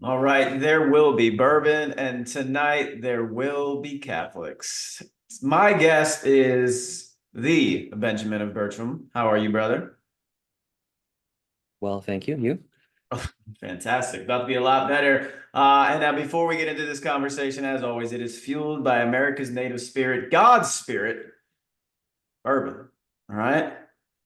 All right, there will be bourbon, and tonight there will be Catholics. My guest is the Benjamin of Bircholm. How are you, brother? Well, thank you. You? Oh, fantastic. About to be a lot better. And now, before we get into this conversation, as always, it is fueled by America's native spirit, God's spirit, bourbon. All right.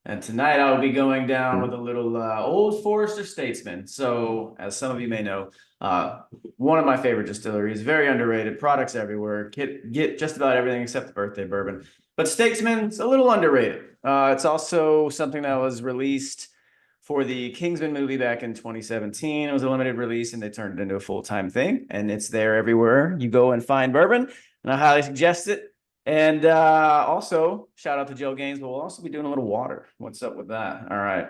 And tonight I will be going down with Mhm. a little Old Forester Statesman. So, as some of you may know, uh, one of my favorite distilleries, very underrated, products everywhere. Get just about everything except the birthday bourbon. But Statesman's a little underrated. It's also something that was released for the Kingsman movie back in 2017. It was a limited release and they turned it into a full-time thing. And it's there everywhere you go and find bourbon. And I highly suggest it. And also, shout out to Joe Gaines, but we'll also be doing a little water. What's up with that? All right.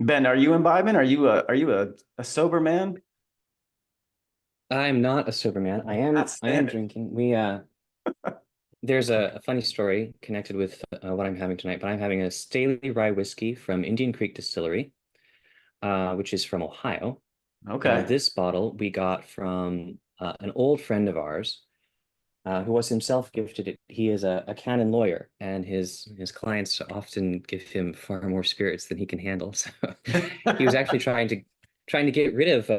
Ben, are you imbibing? Are you a sober man? I'm not a sober man. I God am I am damn it. drinking. There's a funny story connected with what I'm having tonight, but I'm having a Staley Rye whiskey from Indian Creek Distillery, which is from Ohio. Now, Okay. this bottle we got from an old friend of ours, who was himself gifted it. He is a canon lawyer, and his clients often give him far more spirits than he can handle. So he was actually trying to get rid of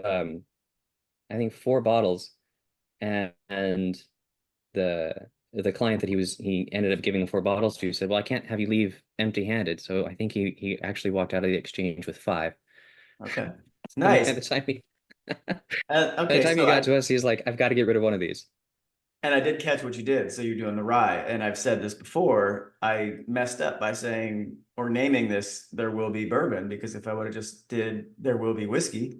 I think 4 bottles, and the client that he ended up giving the 4 bottles to said, "Well, I can't have you leave empty-handed." So I think he actually walked out of the exchange with 5. Okay. And Nice. by the Okay, time so he got I to us, he's like, "I've got to get rid of one of these." and I did catch what you did. So you're doing the rye, and I've said this before. I messed up by saying or naming this "There Will Be Bourbon" because if I would have just did "There Will Be Whiskey,"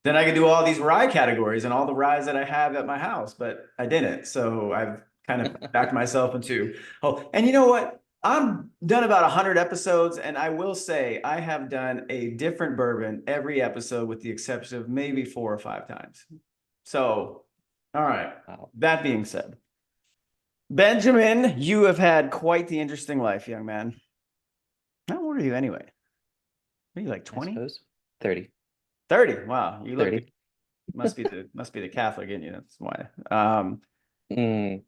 then I could do all these rye categories and all the ryes that I have at my house, but I didn't. So I've kind of backed myself into, oh, and you know what? I'm done about 100 episodes, and I will say I have done a different bourbon every episode with the exception of maybe 4 or 5 times. So, all right. Wow. That being said, Benjamin, you have had quite the interesting life, young man. How old are you anyway? Are you like I 20? suppose 30. 30? Wow, you look 30. must be the Catholic in you. That's why. Mm,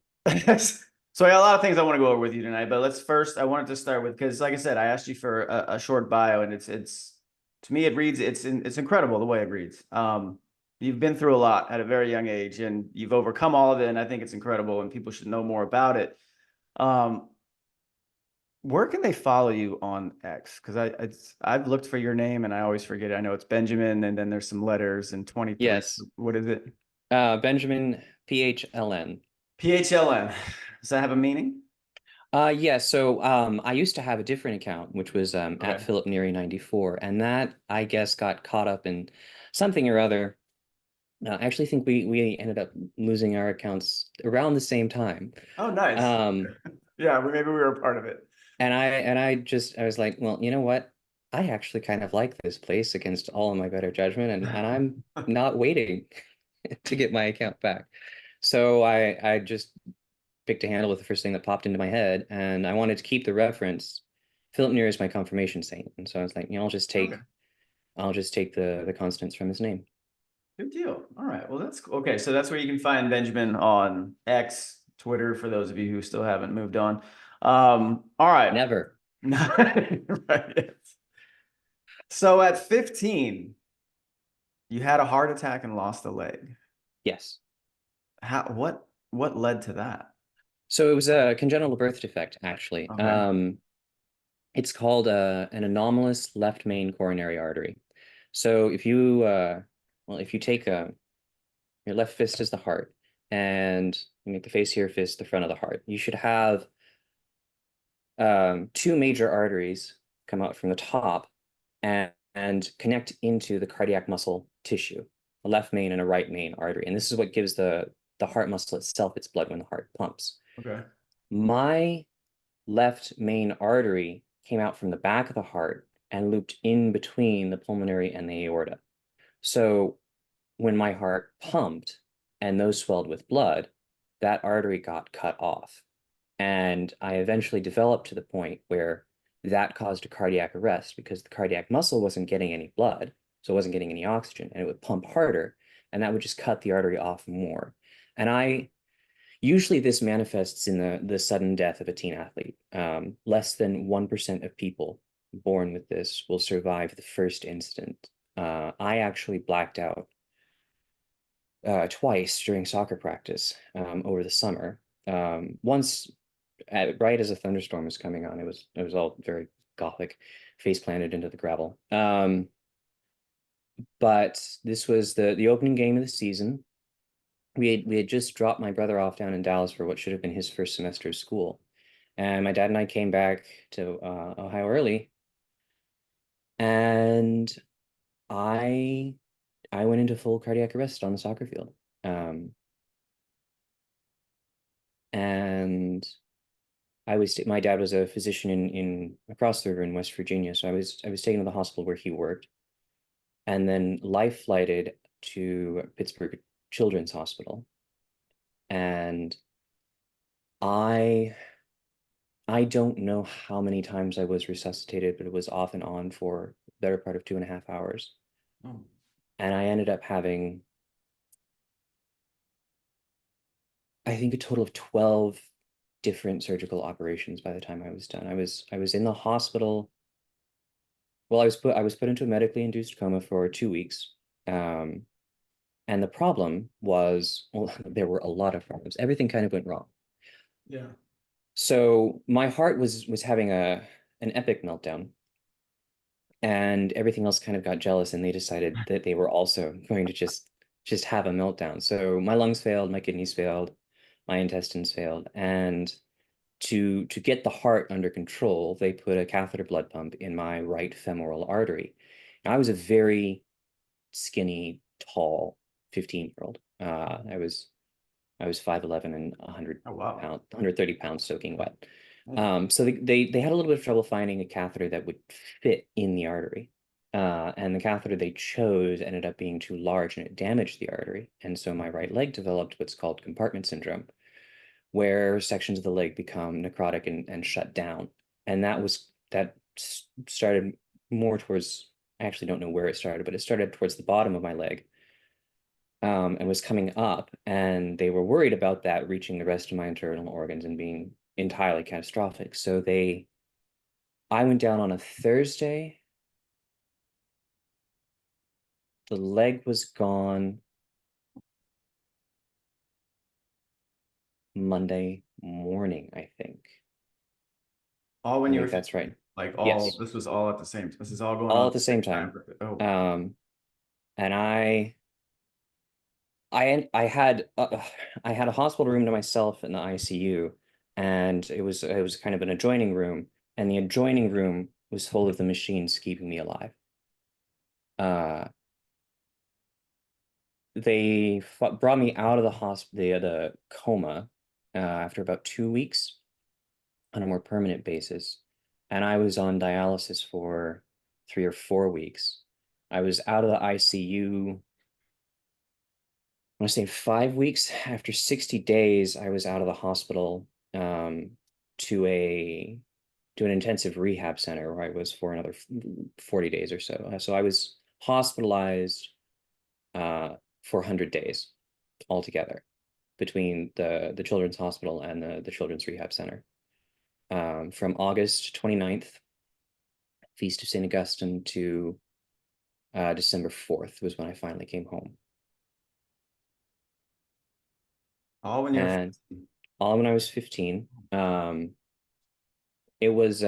So I got a lot of things I want to go over with you tonight, but let's first. I wanted to start with because, like I said, I asked you for a short bio, and it's to me it reads it's incredible the way it reads. You've been through a lot at a very young age, and you've overcome all of it, and I think it's incredible, and people should know more about it. Um, where can they follow you on X? Because I've looked for your name and I always forget it. I know it's Benjamin, and then there's some letters and 23. yes. What is it? Benjamin PHLN. PHLN. Does that have a meaning? Yeah, so I used to have a different account, which was at Okay. Philip Neary 94, and that I guess got caught up in something or other. I actually think we ended up losing our accounts around the same time. Oh, nice. Um, Yeah, maybe we were a part of it. I was like, well, you know what? I actually kind of like this place against all of my better judgment, and I'm not waiting to get my account back. So I just picked a handle with the first thing that popped into my head, and I wanted to keep the reference. Philip Neri is my confirmation saint, and so I was like, Okay. I'll just take the constants from his name. Good deal. All right. Well, that's cool. Okay. So that's where you can find Benjamin on X, Twitter, for those of you who still haven't moved on. All right. Never. Right. So at 15, you had a heart attack and lost a leg. Yes. What led to that? So it was a congenital birth defect, actually. Okay. It's called an anomalous left main coronary artery. So if you take your left fist is the heart, and you make the face here fist the front of the heart, you should have 2 major arteries come out from the top and connect into the cardiac muscle tissue, a left main and a right main artery. And this is what gives the heart muscle itself its blood when the heart pumps. Okay. My left main artery came out from the back of the heart and looped in between the pulmonary and the aorta. So when my heart pumped and those swelled with blood, that artery got cut off. And I eventually developed to the point where that caused a cardiac arrest because the cardiac muscle wasn't getting any blood, so it wasn't getting any oxygen, and it would pump harder. and that would just cut the artery off more. And I usually this manifests in the sudden death of a teen athlete. Less than 1% of people born with this will survive the first incident. I actually blacked out twice during soccer practice over the summer. Once, right as a thunderstorm was coming on, it was all very gothic, face planted into the gravel. But this was the opening game of the season. We had just dropped my brother off down in Dallas for what should have been his first semester of school, and my dad and I came back to Ohio early, and I I went into full cardiac arrest on the soccer field. Um, and my dad was a physician in across the river in West Virginia, so I was taken to the hospital where he worked, and then life flighted to Pittsburgh Children's Hospital. And I I don't know how many times I was resuscitated, but it was off and on for the better part of 2.5 hours. Oh. And I ended up having, I think, a total of 12 different surgical operations by the time I was done. I was in the hospital. Well, I was put into a medically induced coma for 2 weeks. Um, and the problem was, well, there were a lot of problems. Everything kind of went wrong. Yeah. So my heart was having an epic meltdown, and everything else kind of got jealous, and they decided that they were also going to just have a meltdown. So my lungs failed, my kidneys failed, my intestines failed, and to get the heart under control, they put a catheter blood pump in my right femoral artery. Now, I was a very skinny, tall 15-year-old. I was 5'11" and Oh, wow. 130 pounds soaking wet. Oh. So they had a little bit of trouble finding a catheter that would fit in the artery. And the catheter they chose ended up being too large and it damaged the artery. And so my right leg developed what's called compartment syndrome, where sections of the leg become necrotic and shut down. And that started more towards, I actually don't know where it started, but it started towards the bottom of my leg, and was coming up, and they were worried about that reaching the rest of my internal organs and being entirely catastrophic. So I went down on a Thursday. The leg was gone Monday morning, I think. All when I you were think that's 15, right. like Yes, this was all at the same, this is all going on all at at the the same same time. time. Oh, Um, and I had a hospital room to myself in the ICU, and it was kind of an adjoining room, and the adjoining room was full of the machines keeping me alive. Uh, they brought me out of the hospital, the coma, after about 2 weeks on a more permanent basis, and I was on dialysis for 3 or 4 weeks. I was out of the ICU, I want to say 5 weeks. After 60 days, I was out of the hospital, to an intensive rehab center where I was for another 40 days or so. So I was hospitalized for 100 days altogether between the Children's Hospital and the Children's Rehab Center. From August 29th, Feast of St. Augustine, to December 4th was when I finally came home. all when you were And 15. all when I was 15. It was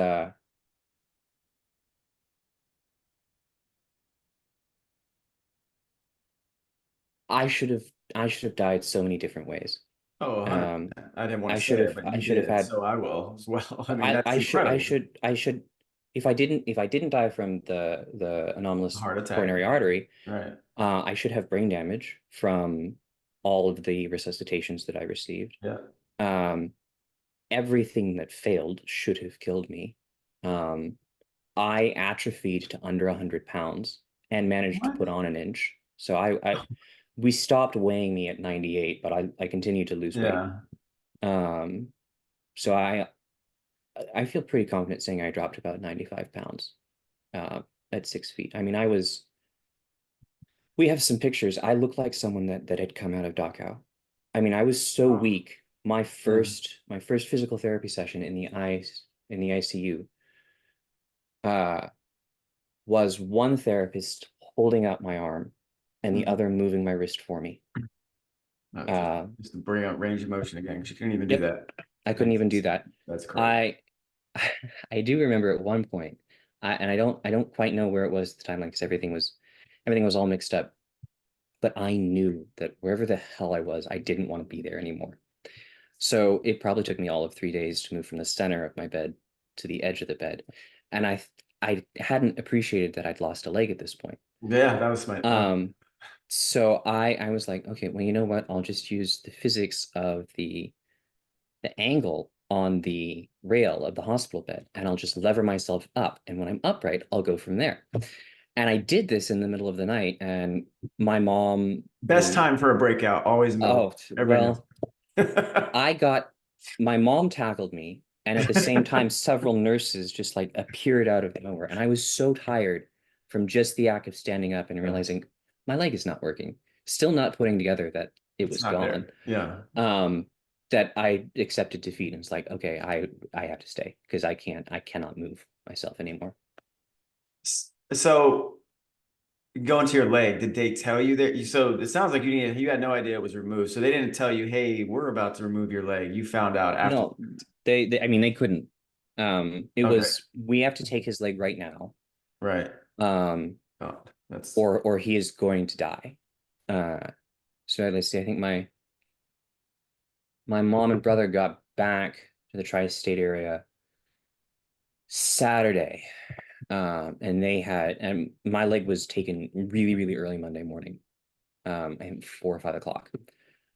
I should have died so many different ways. Oh, Um, 100%. I didn't want I to say should it, have but I you should have did, had so I will as well. I mean, I that's I should I incredible. should I should if I didn't die from the anomalous Heart attack. coronary artery, Right. I should have brain damage from all of the resuscitations that I received. Yeah. Um, Everything that failed should have killed me. Um, I atrophied to under 100 pounds and managed to What? put on an inch. So we stopped weighing me at 98, but I continued to lose weight. Yeah. Um, so I feel pretty confident saying I dropped about 95 pounds uh, at 6 feet. I mean, I was We have some pictures. I look like someone that had come out of Dachau. I mean, I was so Wow. weak. My first physical therapy session in the ICU uh was one therapist holding up my arm and the Mhm. other moving my wrist for me. No, Uh just to bring out range of motion again, because you couldn't even do yep, that. I couldn't even do That's, that. that's crazy. I I do remember at one point, and I don't quite know where it was at the time, like because everything was all mixed up. But I knew that wherever the hell I was, I didn't want to be there anymore. So it probably took me all of 3 days to move from the center of my bed to the edge of the bed. And I hadn't appreciated that I'd lost a leg at this point. Yeah, that was my. So I was like, okay, well, you know what? I'll just use the physics of the angle on the rail of the hospital bed, and I'll just lever myself up. And when I'm upright, I'll go from there. And I did this in the middle of the night, and my mom Best was, time for a breakout, always middle. oh, Everybody well, knows. I got my mom tackled me, and at the same time, several nurses just like appeared out of nowhere. And I was so tired from just the act of standing up and realizing my leg is not working, still not putting together that it It's was not gone. there. Yeah. Um, that I accepted defeat and was like, okay, I have to stay because I cannot move myself anymore. So going to your leg, did they tell you that so it sounds like you had no idea it was removed. So they didn't tell you, hey, we're about to remove your leg. You found out after. No, they I mean they couldn't. It Okay. was we have to take his leg right now. Right. Um, Oh, that's or he is going to die. Uh, so let's see, I think my mom and brother got back to the tri-state area Saturday. And my leg was taken really, really early Monday morning, and 4 or 5 o'clock.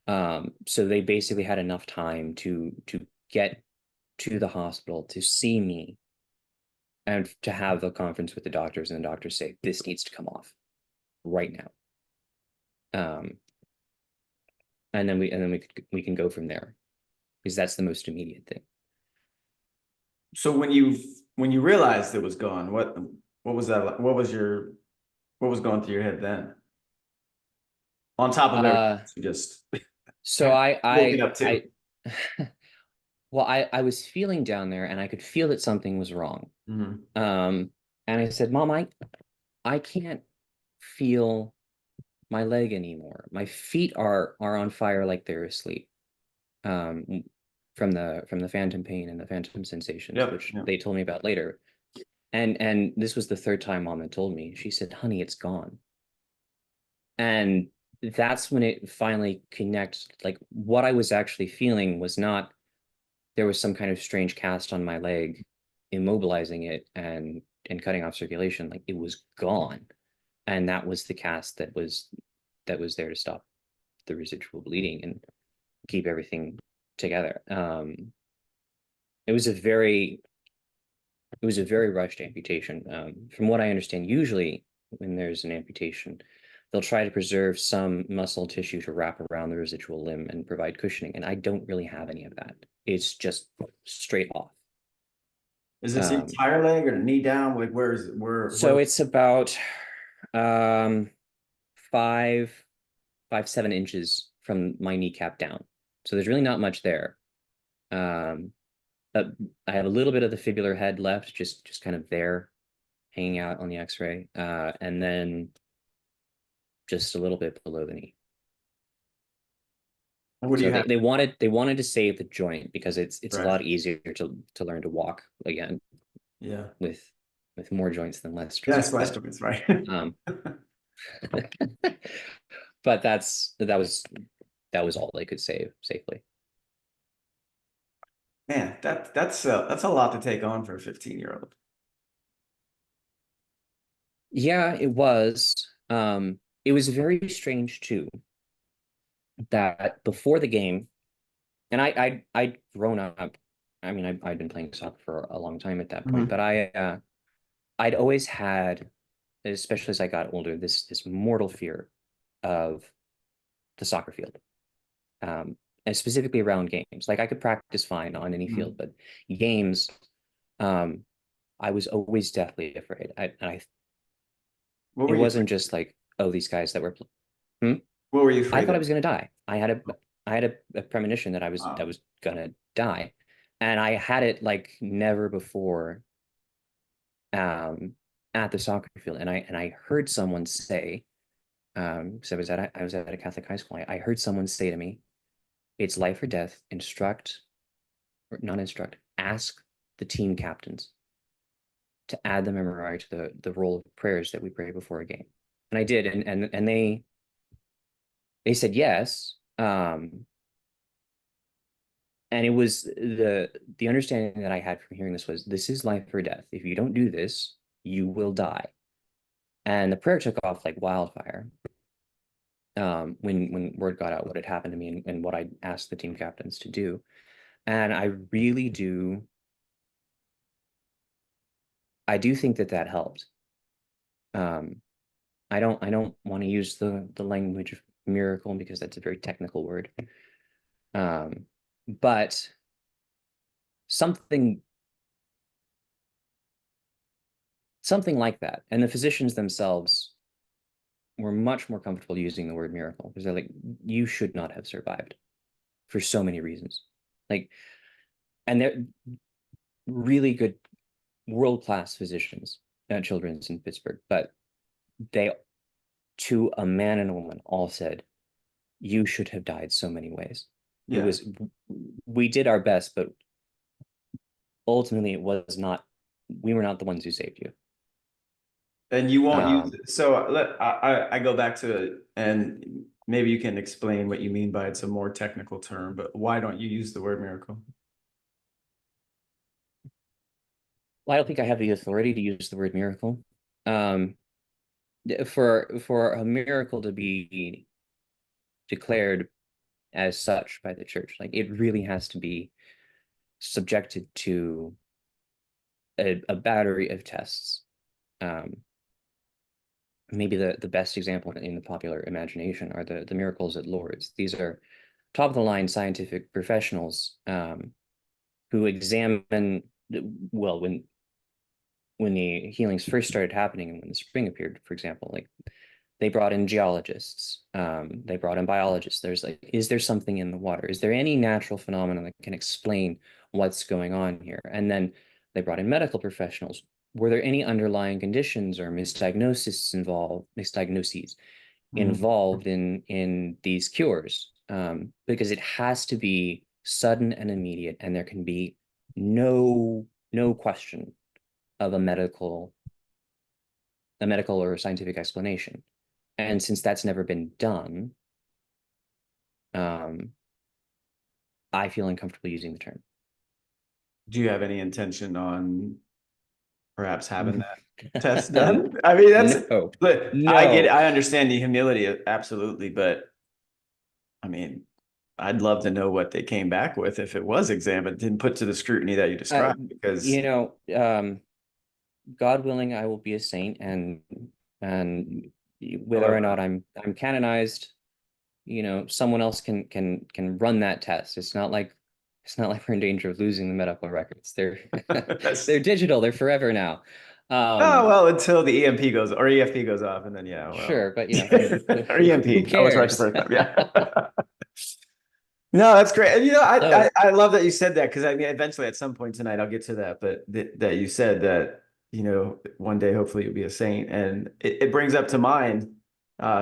So they basically had enough time to get to the hospital to see me and to have the conference with the doctors, and the doctors say this needs to come off right now. Um, and then we can go from there because that's the most immediate thing. so when you realized it was gone, what was that like? What was going through your head then? On top of everything, Uh, you just so I woken I up too. well, I was feeling down there and I could feel that something was wrong. Mhm. Um, and I said, Mom, I can't feel my leg anymore. My feet are on fire like they're asleep. Um, from the phantom pain and the phantom sensations, Yep. which Yep. they told me about later. And this was the third time Mom had told me. She said, honey, it's gone. And that's when it finally connects. Like what I was actually feeling was not there was some kind of strange cast on my leg, immobilizing it and cutting off circulation. Like it was gone. And that was the cast that was there to stop the residual bleeding and keep everything together. It was a very it was a very rushed amputation. From what I understand, usually when there's an amputation, they'll try to preserve some muscle tissue to wrap around the residual limb and provide cushioning. And I don't really have any of that. It's just straight off. Is this the Um, entire leg or knee down? Like where is it? Where so it's about um, five, 7 inches from my kneecap down. So there's really not much there. Um, uh, I have a little bit of the fibular head left, just kind of there, hanging out on the X-ray, and then just a little bit below the knee. what do So you they, have? they wanted to save the joint because it's a Right. lot easier to learn to walk again Yeah. with more joints than less Yes, joints. last But ones, right. um, but that was all they could save safely. Man, that's a lot to take on for a 15-year-old. Yeah, it was. It was very strange too that before the game, and I'd grown up. I mean, I'd been playing soccer for a long time at that point, but Mhm. I'd always had, especially as I got older, this mortal fear of the soccer field, and specifically around games. Like I could practice fine on any field, Mhm. but games, um, I was always deathly afraid. What It were you wasn't afraid? just like oh, these guys that were, hmm? What were you I afraid thought I of? was going to die. I had a premonition that I Wow. was going to die. And I had it like never before, um, at the soccer field. And I heard someone say, so I was at a Catholic high school. I heard someone say to me, it's life or death, instruct, or not instruct, ask the team captains to add the memorial to the roll of prayers that we pray before a game. And I did, and they said yes. And it was the understanding that I had from hearing this was this is life or death. If you don't do this, you will die. And the prayer took off like wildfire. When word got out what had happened to me and what I asked the team captains to do. And I do think that that helped. Um, I don't want to use the language of miracle because that's a very technical word. Um, but something something like that. And the physicians themselves were much more comfortable using the word miracle because they're like, you should not have survived for so many reasons. Like, and they're really good world-class physicians at Children's in Pittsburgh, but they, to a man and a woman, all said, you should have died so many ways. It Yeah. was, we did our best, but ultimately it was not, we were not the ones who saved you. And you won't use Um, it. So I go back to it, and maybe you can explain what you mean by it's a more technical term, but why don't you use the word miracle? well, I don't think I have the authority to use the word miracle. Um, for a miracle to be declared as such by the church, like it really has to be subjected to a battery of tests. Um, maybe the best example in the popular imagination are the miracles at Lourdes. These are top of the line scientific professionals, who examine, well, when the healings first started happening and when the spring appeared, for example, like they brought in geologists, they brought in biologists. There's like, is there something in the water? Is there any natural phenomenon that can explain what's going on here? And then they brought in medical professionals. Were there any underlying conditions or misdiagnoses Mhm. involved in these cures? Because it has to be sudden and immediate, and there can be no question of a medical or scientific explanation. And since that's never been done, um, I feel uncomfortable using the term. Do you have any intention on perhaps having that test Um, done? I mean, no, but no. I understand the humility, absolutely, but I mean, I'd love to know what they came back with if it was examined and put to the scrutiny that you Uh, described, because you know, God willing, I will be a saint, and whether or however, not I'm canonized, someone else can run that test. It's not like we're in danger of losing the medical records. They're that's they're digital. They're forever now. oh Um, well, until the EMP goes or EFP goes off, and then yeah, well, sure, but I mean, or who EMP. I was right the cares? first time. Yeah. No, that's great. And So, I love that you said that, because I mean, eventually at some point tonight I'll get to that, but that you said that, one day hopefully you'll be a saint, and it brings up to mind.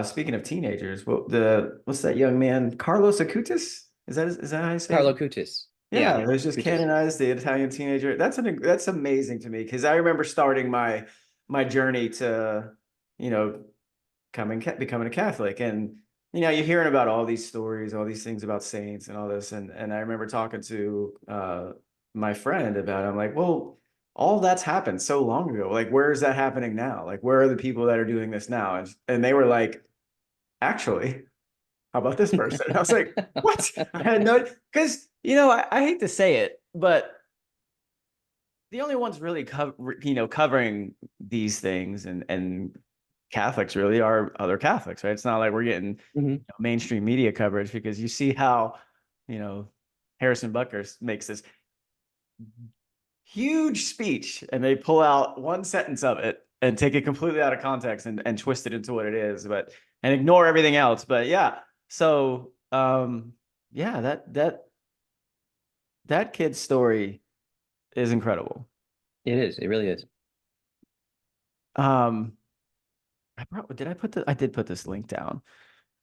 Speaking of teenagers, what's that young man, Carlos Acutis? Is that how you say his Carlo name? Cutis. Yeah, Yeah, it was just Cutis. canonized, the Italian teenager. That's amazing to me, because I remember starting my journey to, you know, becoming a Catholic, and you're hearing about all these stories, all these things about saints and all this, and I remember talking to my friend about it. I'm like, well, all that's happened so long ago. Like, where is that happening now? Like, where are the people that are doing this now? And they were like, actually, how about this person? And I was like, what? I had no, because I hate to say it, but the only ones really covering these things, and Catholics really are other Catholics, right? It's not like we're getting Mhm. mainstream media coverage, because you see how you know Harrison Bucker makes this huge speech and they pull out one sentence of it and take it completely out of context and twist it into what it is, but and ignore everything else. But yeah, so yeah, that kid's story is incredible. It is. It really is. Um, I did put this link down.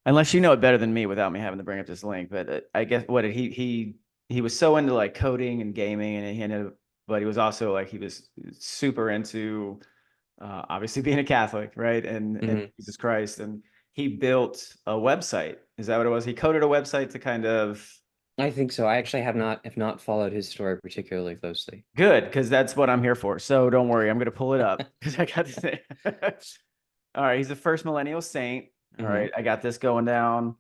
Unless you know it better than me without me having to bring up this link. But I guess what did he was so into like coding and gaming, and he ended up, but he was also like he was super into obviously being a Catholic, right? And Hmm. Jesus Christ, and he built a website. Is that what it was? He coded a website to kind of I think so. I actually have not followed his story particularly closely. good because that's what I'm here for. So don't worry, I'm gonna pull it up because I got this. All right, he's the first millennial saint. All Hmm. right, I got this going down.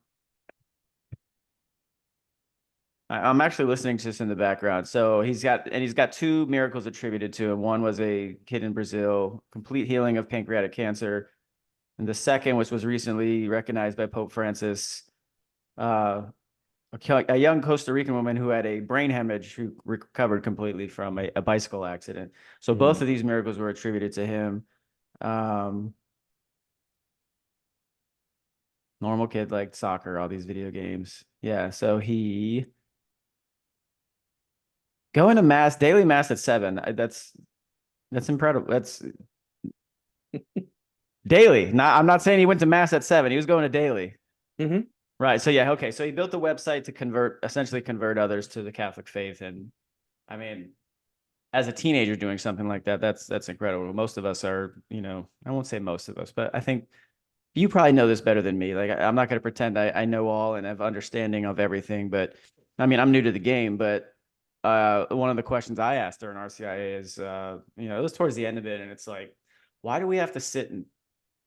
I'm actually listening to this in the background. So he's got two miracles attributed to him. One was a kid in Brazil, complete healing of pancreatic cancer. And the second, which was recently recognized by Pope Francis, uh, a young Costa Rican woman who had a brain hemorrhage who recovered completely from a bicycle accident. So both Hmm. of these miracles were attributed to him. Um, Normal kid, liked soccer, all these video games. Yeah. So he going to mass, daily mass at 7. That's incredible. That's daily. I'm not saying he went to mass at 7. He was going to daily. Hmm. Right. So yeah, okay. So he built the website to essentially convert others to the Catholic faith. And I mean, as a teenager doing something like that, that's incredible. Most of us are, I won't say most of us, but I think you probably know this better than me. Like I'm not going to pretend I know all and have understanding of everything, but I mean, I'm new to the game, but one of the questions I asked during RCIA is, it was towards the end of it, and it's like, why do we have to sit and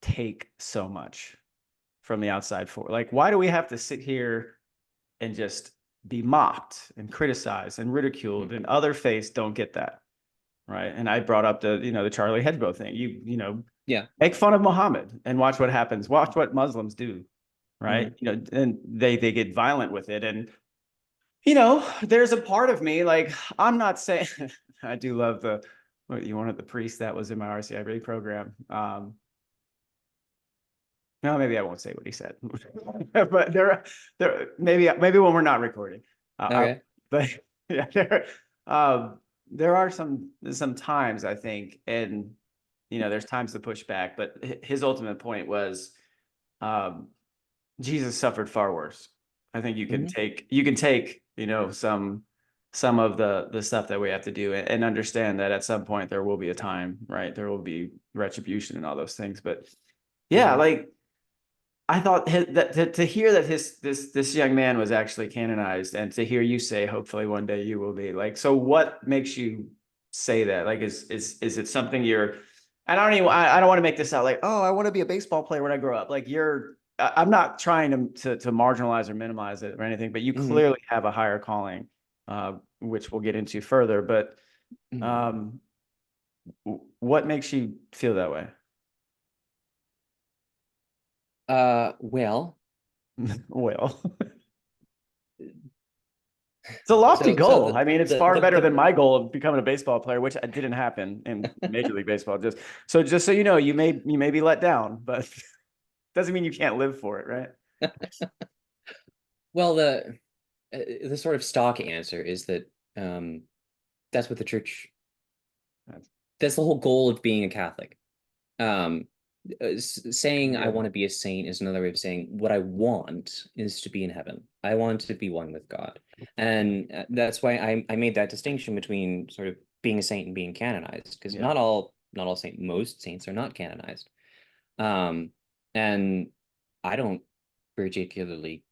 take so much from the outside for? Like, why do we have to sit here and just be mocked and criticized and ridiculed, and other faiths don't get that, right? And I brought up the Charlie Hebdo thing. Yeah. Make fun of Muhammad and watch what happens. Watch what Muslims do, right? Hmm. And they get violent with it. And there's a part of me like I'm not saying I do love what you wanted the priest that was in my RCIA program. No, maybe I won't say what he said, but maybe when we're not recording, Okay. but yeah, there are some times I think, and there's times to push back, but his ultimate point was, um, Jesus suffered far worse. I think Hmm. you can take, some of the stuff that we have to do and understand that at some point there will be a time, right? There will be retribution and all those things. But yeah, Hmm. like I thought that to hear that this young man was actually canonized, and to hear you say, hopefully one day you will be, like, so what makes you say that? Like, is it something you're? I don't want to make this out like, oh, I want to be a baseball player when I grow up. Like I'm not trying to marginalize or minimize it or anything, but you Hmm. clearly have a higher calling, which we'll get into further. But Hmm. um, what makes you feel that way? Well, Well. It's a lofty so goal. the I mean, it's the far the, better the than my goal of becoming a baseball player, which didn't happen in Major League Baseball. Just so you know, you may be let down, but doesn't mean you can't live for it, right? well, the sort of stock answer is that um that's what the church that's the whole goal of being a Catholic. Um, Saying I Yeah. want to be a saint is another way of saying what I want is to be in heaven. I want to be one with God. And that's why I made that distinction between sort of being a saint and being canonized, because Yeah. most saints are not canonized. Um, and I don't particularly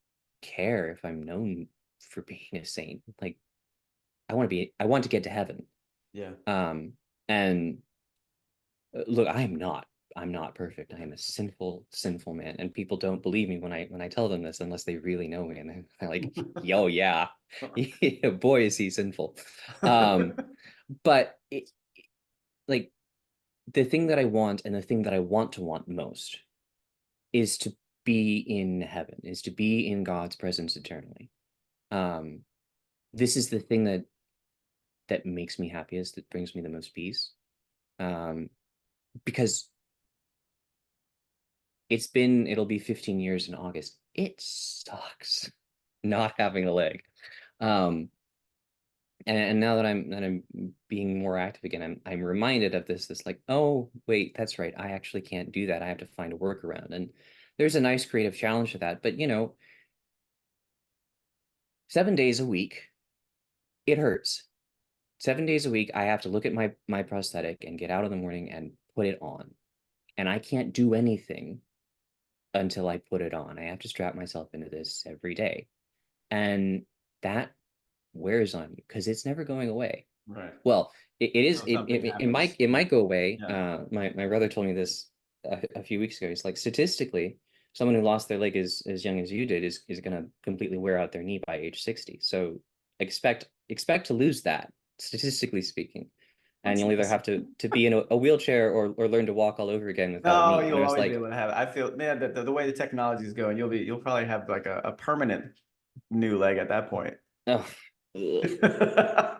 care if I'm known for being a saint. Like I want to get to heaven. Yeah. Um, and look, I'm not perfect. I am a sinful man, and people don't believe me when I tell them this unless they really know me, and they're like, "Yo, yeah, yeah, boy, is he sinful." Um, but like the thing that I want, and the thing that I want to want most, is to be in heaven, is to be in God's presence eternally. Um, this is the thing that makes me happiest, that brings me the most peace. Um, because it'll be 15 years in August. It sucks not having a leg. Um, and now that I'm being more active again, I'm reminded of this like, oh wait, that's right, I actually can't do that. I have to find a workaround. And there's a nice creative challenge to that. But 7 days a week, it hurts. 7 days a week, I have to look at my prosthetic and get out in the morning and put it on. And I can't do anything until I put it on. I have to strap myself into this every day. And that wears on you because it's never going away. Right. Well, it is. So something It might happens. go away. Yeah. My brother told me this a few weeks ago. He's like, statistically, someone who lost their leg as young as you did is going to completely wear out their knee by age 60. So expect to lose that, statistically speaking, and That's you'll either nice. have to be in a wheelchair or learn to walk all over again without a No, knee. And you'll I was always be like, able to have it. I feel, man, that the way the technology is going, you'll probably have like a permanent new leg at that point. oh, There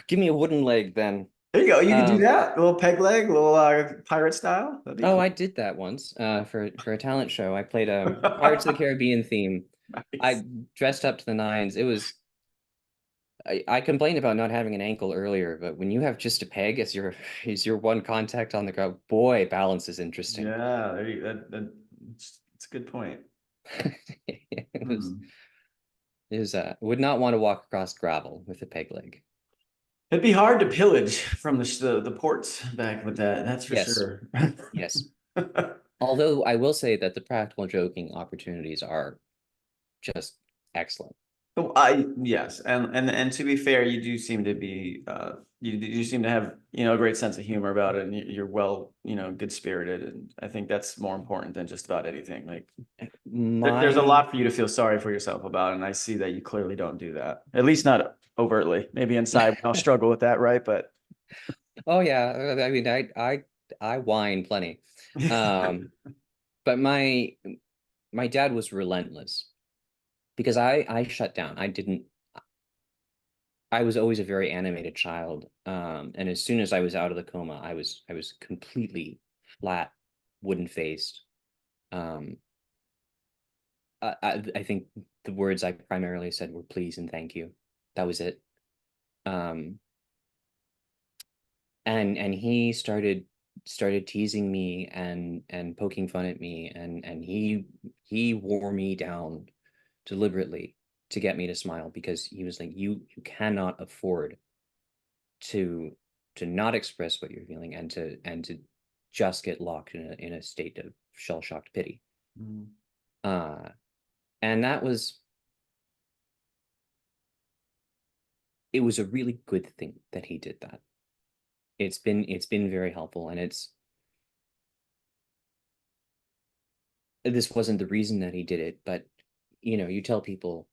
give me a wooden leg then. you go. You can do Um, that. A little peg leg, a little pirate style. That'd be Oh, cool. I did that once for a talent show. I played a Pirates of the Caribbean theme. Nice. I dressed up to the nines. It was I complained about not having an ankle earlier, but when you have just a peg as your is your one contact on the ground, boy, balance is interesting. Yeah, that's a good point. It was Hmm. would not want to walk across gravel with a peg leg. It'd be hard to pillage from the ports back with that. That's for Yes, sure. yes. Although I will say that the practical joking opportunities are just excellent. Oh, I yes, and to be fair, you do seem to be you seem to have a great sense of humor about it, and you're well good spirited, and I think that's more important than just about anything. Like there's a My lot for you to feel sorry for yourself about, and I see that you clearly don't do that, at least not overtly. Maybe inside I'll struggle with that, right? But Oh yeah, I mean, I whine plenty. Um, but my dad was relentless because I shut down. I was always a very animated child. And as soon as I was out of the coma, I was completely flat, wooden faced. Um, I think the words I primarily said were please and thank you. That was it. Um, and he started teasing me and poking fun at me, and he wore me down deliberately to get me to smile, because he was like, you cannot afford to not express what you're feeling, and to just get locked in a state of shell-shocked pity. mm, uh and that was it was a really good thing that he did that. It's been very helpful, and this wasn't the reason that he did it, but you tell people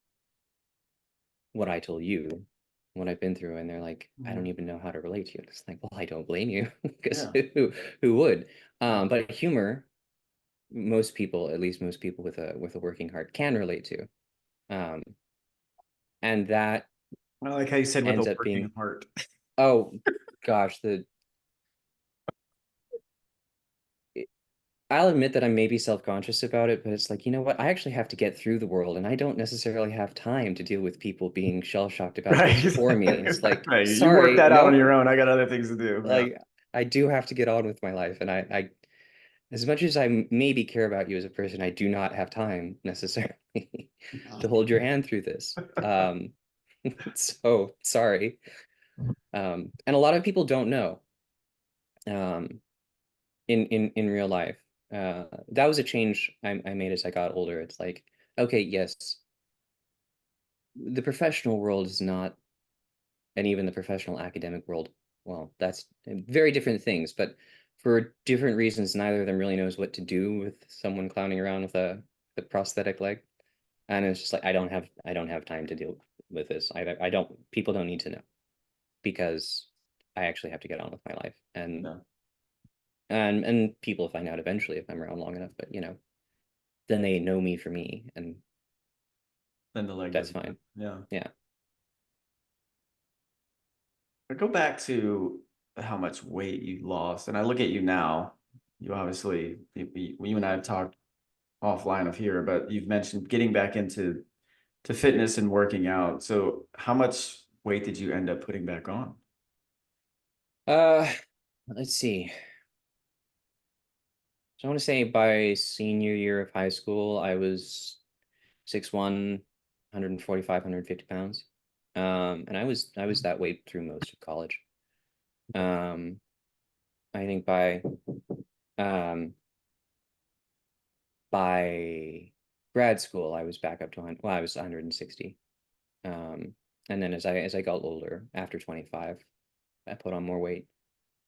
what I told you, what I've been through, and they're like, I don't mm, even know how to relate to you. It's like, well, I don't blame you, because yeah, who would? But humor, most people, at least most people with a working heart, can relate to. Um, and that I like how you said with a ends up working being, heart. oh gosh, I'll admit that I'm maybe self-conscious about it, but it's like, you know what? I actually have to get through the world, and I don't necessarily have time to deal with people being shell-shocked about Right. this for me. And it's like, Right. You work sorry, that out on no, your own. I got other things to do. Yeah. like I do have to get on with my life, and I as much as I maybe care about you as a person, I do not have time necessarily to hold your hand through this. So sorry. And a lot of people don't know. Um, in real life. That was a change I made as I got older. It's like, okay, yes, the professional world is not, and even the professional academic world, well, that's very different things, but for different reasons, neither of them really knows what to do with someone clowning around with a prosthetic leg. And it's just like, I don't have time to deal with this. I don't, people don't need to know, because I actually have to get on with my life. And Yeah. and people find out eventually if I'm around long enough, but then they know me for me, and Then the leg that's doesn't matter. fine. Yeah. Yeah. I go back to how much weight you lost, and I look at you now. you obviously, you and I have talked offline of here, but you've mentioned getting back into fitness and working out. So how much weight did you end up putting back on? Uh, let's see. So I want to say by senior year of high school, I was 6'1", 145, 150 pounds. And I was that weight through most of college. Um, I think um by grad school, I was back up to 100, well, I was 160. And then as I got older, after 25, I put on more weight.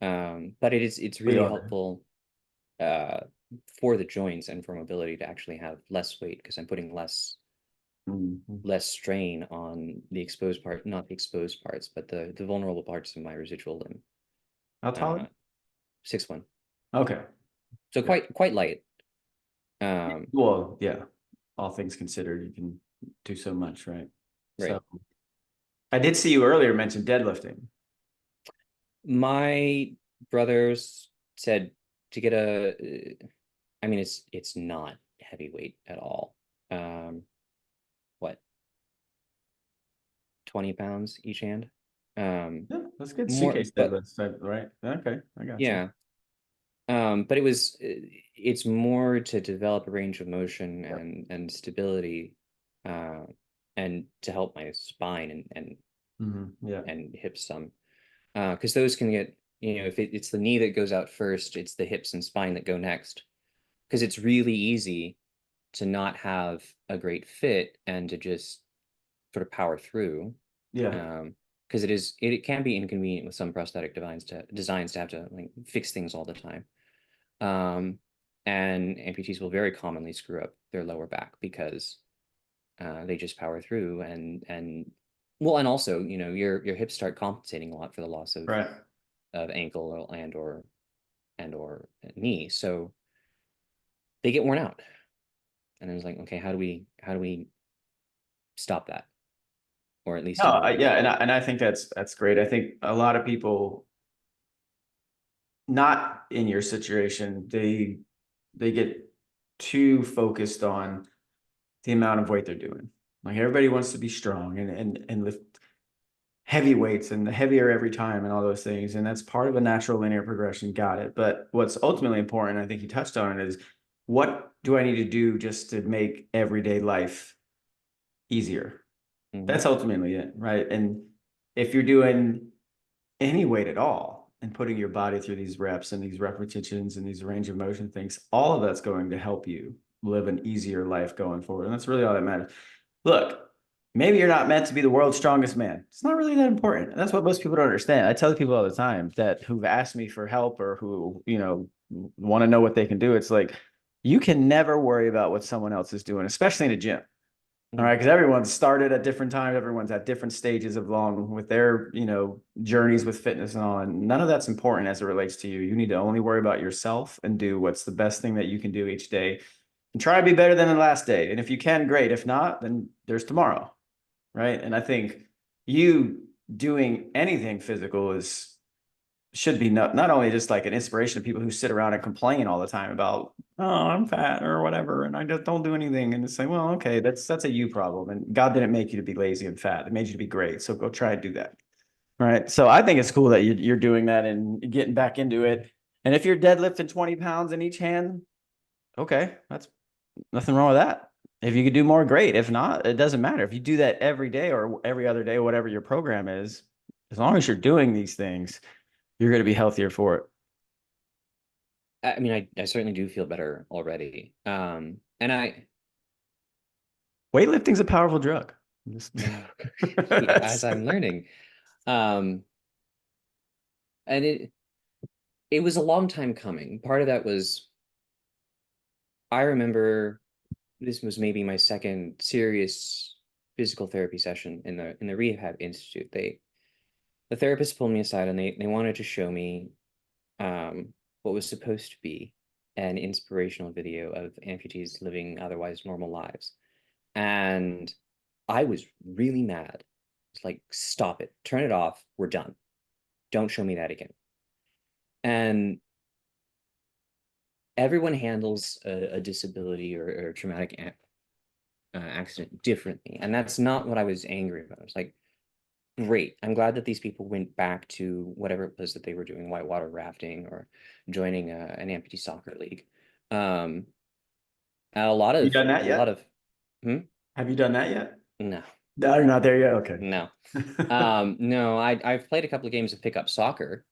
But it's We really are. helpful uh for the joints and for mobility to actually have less weight because I'm putting Mhm. less strain on the exposed part, not the exposed parts, but the vulnerable parts of my residual limb. How tall? Uh, 6'1", Okay. so Good. quite light. Yeah. Um, Well, yeah. All things considered, you can do so much, right? So right. I did see you earlier mention deadlifting. My brothers said to get I mean, it's not heavyweight at all. Um, what, 20 pounds each hand? Um, Yeah, that's good. more, Suitcase but deadlifts, right? Okay, I got you. yeah. But it's more to develop a range of motion and stability, uh, and to help my spine Yeah. and hips some. Because those can get, if it's the knee that goes out first, it's the hips and spine that go next. Because it's really easy to not have a great fit and to just sort of power through. Yeah. Because it can be inconvenient with some prosthetic designs to have to like fix things all the time. Um, and amputees will very commonly screw up their lower back because they just power through and well, and also your hips start compensating a lot for the loss Right. of ankle and or knee, so they get worn out. And I was like, okay, how do we stop that, or at least No, avoid yeah, that? and I think that's great. I think a lot of people not in your situation, they get too focused on the amount of weight they're doing. Like everybody wants to be strong and lift heavy weights and the heavier every time and all those things. And that's part of a natural linear progression. Got it. But what's ultimately important, I think you touched on it, is what do I need to do just to make everyday life easier? Hmm. That's ultimately it, right? And if you're doing any weight at all and putting your body through these reps and these repetitions and these range of motion things, all of that's going to help you live an easier life going forward. And that's really all that matters. Look, maybe you're not meant to be the world's strongest man. It's not really that important. And that's what most people don't understand. I tell people all the time that who've asked me for help or who, want to know what they can do. It's like, you can never worry about what someone else is doing, especially in a gym. All Hmm. right, because everyone's started at different times, everyone's at different stages of long with their, journeys with fitness and all. And none of that's important as it relates to you. You need to only worry about yourself and do what's the best thing that you can do each day and try to be better than the last day. And if you can, great. If not, then there's tomorrow. Right. And I think you doing anything physical should be not only just like an inspiration to people who sit around and complain all the time about, oh, I'm fat or whatever, and I just don't do anything. And it's like, well, okay, that's a you problem. And God didn't make you to be lazy and fat. It made you to be great. So go try and do that. Right. So I think it's cool that you're doing that and getting back into it. And if you're deadlifting 20 pounds in each hand, okay, that's nothing wrong with that. If you could do more, great. If not, it doesn't matter. If you do that every day or every other day, whatever your program is, as long as you're doing these things, you're going to be healthier for it. I mean, I certainly do feel better already. And Weightlifting's a powerful drug. as I'm learning, um, and it was a long time coming. Part of that was I remember this was maybe my second serious physical therapy session in the rehab institute. The therapist pulled me aside and they wanted to show me what was supposed to be an inspirational video of amputees living otherwise normal lives. And I was really mad. It's like, stop it, turn it off, we're done. Don't show me that again. And everyone handles a disability or a traumatic accident differently, and that's not what I was angry about. I was like, great, I'm glad that these people went back to whatever it was that they were doing, whitewater rafting or joining an amputee soccer league. Um, a lot You of done that a lot yet? of hmm? Have you done that yet? No, No, you're not there yet. Okay. no. No, I've played a couple of games of pickup soccer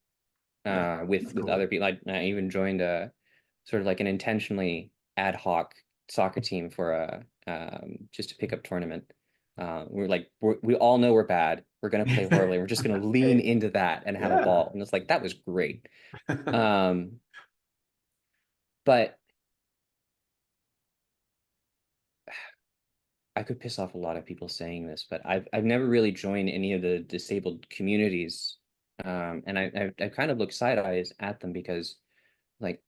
Yeah, that's with cool. other people. I even joined a sort of like an intentionally ad hoc soccer team for a just a pickup tournament. We're like we all know we're bad. We're gonna play horribly. We're just gonna lean Hey, into that and have a yeah. ball. And it's like that was great. Um, but I could piss off a lot of people saying this, but I've never really joined any of the disabled communities. And I kind of look side eyes at them because like,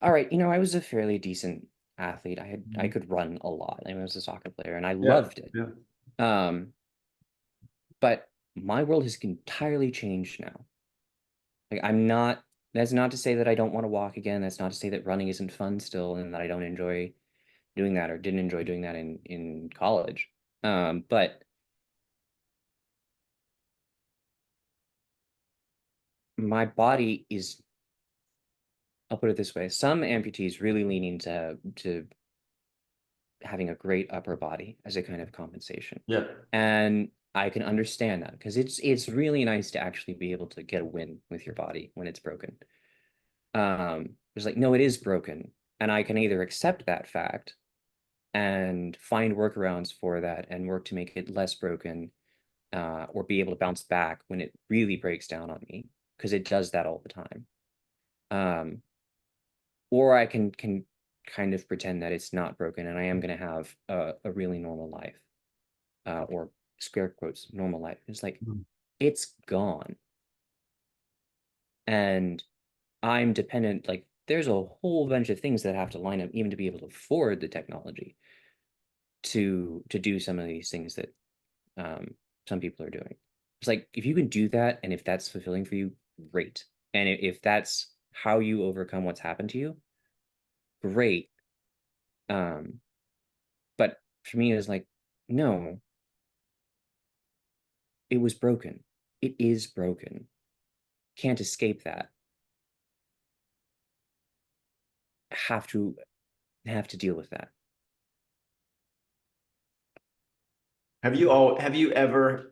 all right, I was a fairly decent athlete. I Mhm. could run a lot. I was a soccer player and I Yeah, loved it. yeah. Um, but my world has entirely changed now. Like that's not to say that I don't want to walk again. That's not to say that running isn't fun still and that I don't enjoy doing that or didn't enjoy doing that in college. But my body is, I'll put it this way, some amputees really lean into having a great upper body as a kind of compensation. Yeah. And I can understand that because it's really nice to actually be able to get a win with your body when it's broken. It's like, no, it is broken. And I can either accept that fact and find workarounds for that and work to make it less broken, or be able to bounce back when it really breaks down on me, because it does that all the time. Um, or I can kind of pretend that it's not broken and I am going to have a really normal life, or scare quotes normal life. It's like Mhm. it's gone, and I'm dependent. Like there's a whole bunch of things that have to line up even to be able to afford the technology to do some of these things that um, some people are doing. It's like if you can do that and if that's fulfilling for you, great. And if that's how you overcome what's happened to you, great. Um, but for me, it's like, no, it was broken. It is broken. Can't escape that. Have to have to deal with that. Have you ever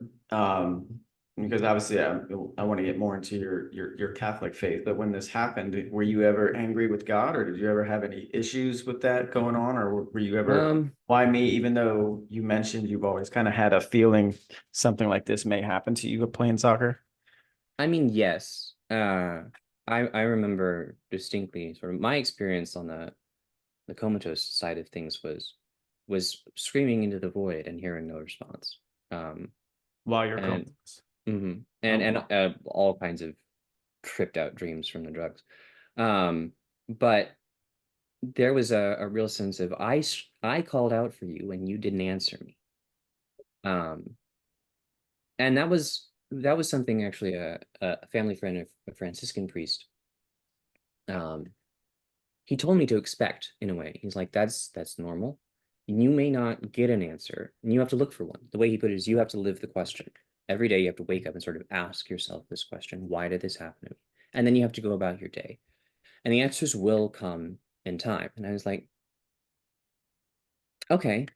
because obviously I want to get more into your Catholic faith, but when this happened, were you ever angry with God, or did you ever have any issues with that going on, or were you ever, Um, why me, even though you mentioned you've always kind of had a feeling something like this may happen to you playing soccer? I mean, yes. I remember distinctly sort of my experience on the comatose side of things was screaming into the void and hearing no response. Um, While you're and comatose. and Oh, and wow. all kinds of tripped out dreams from the drugs. But there was a real sense of I called out for you and you didn't answer me. Um, and that was something actually a family friend of a Franciscan priest. Um, he told me to expect in a way. He's like, that's normal. You may not get an answer, and you have to look for one. The way he put it is you have to live the question. Every day you have to wake up and sort of ask yourself this question, why did this happen to me? And then you have to go about your day. And the answers will come in time. And I was like, okay,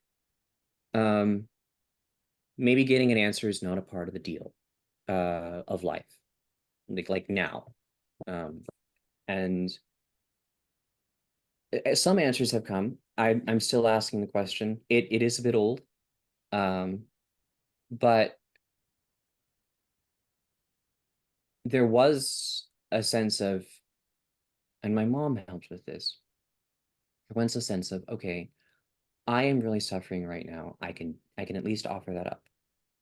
um, maybe getting an answer is not a part of the deal of life, like now. Um, and some answers have come. I'm still asking the question. It is a bit old, um, but there was a sense of, and my mom helped with this. There was a sense of, okay, I am really suffering right now. I can at least offer that up.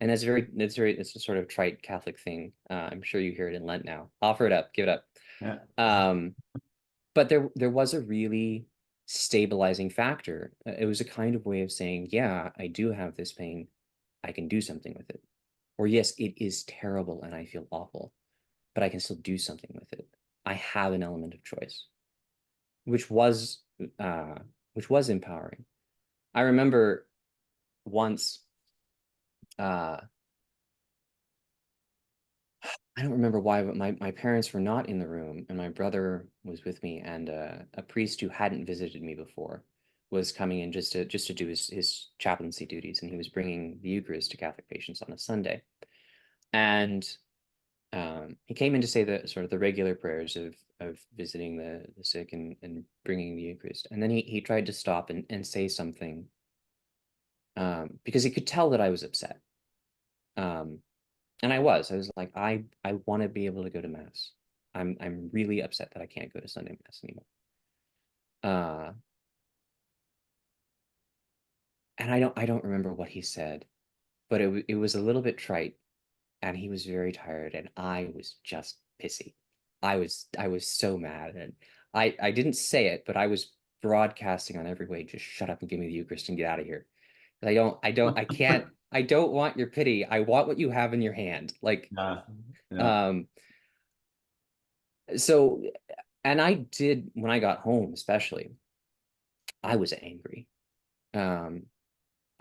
And it's a sort of trite Catholic thing. I'm sure you hear it in Lent now. Offer it up, give it up. Yeah. Um, but there was a really stabilizing factor. It was a kind of way of saying, yeah, I do have this pain. I can do something with it. Or yes, it is terrible and I feel awful, but I can still do something with it. I have an element of choice. which was uh which was empowering. I remember once, uh I don't remember why, but my parents were not in the room, and my brother was with me, and a priest who hadn't visited me before was coming in just to do his chaplaincy duties, and he was bringing the Eucharist to Catholic patients on a Sunday. And he came in to say the sort of the regular prayers of visiting the sick and bringing the Eucharist. And then he tried to stop and say something, because he could tell that I was upset. Um, and I was like, I want to be able to go to mass. I'm really upset that I can't go to Sunday mass anymore. Uh, and I don't remember what he said, but it was a little bit trite, and he was very tired, and I was just pissy. I was so mad, and I didn't say it, but I was broadcasting on every way, just shut up and give me the Eucharist and get out of here. I can't, I don't want your pity. I want what you have in your hand. Like, Yeah. Yeah. um, so, and I did, when I got home, especially, I was angry. Um,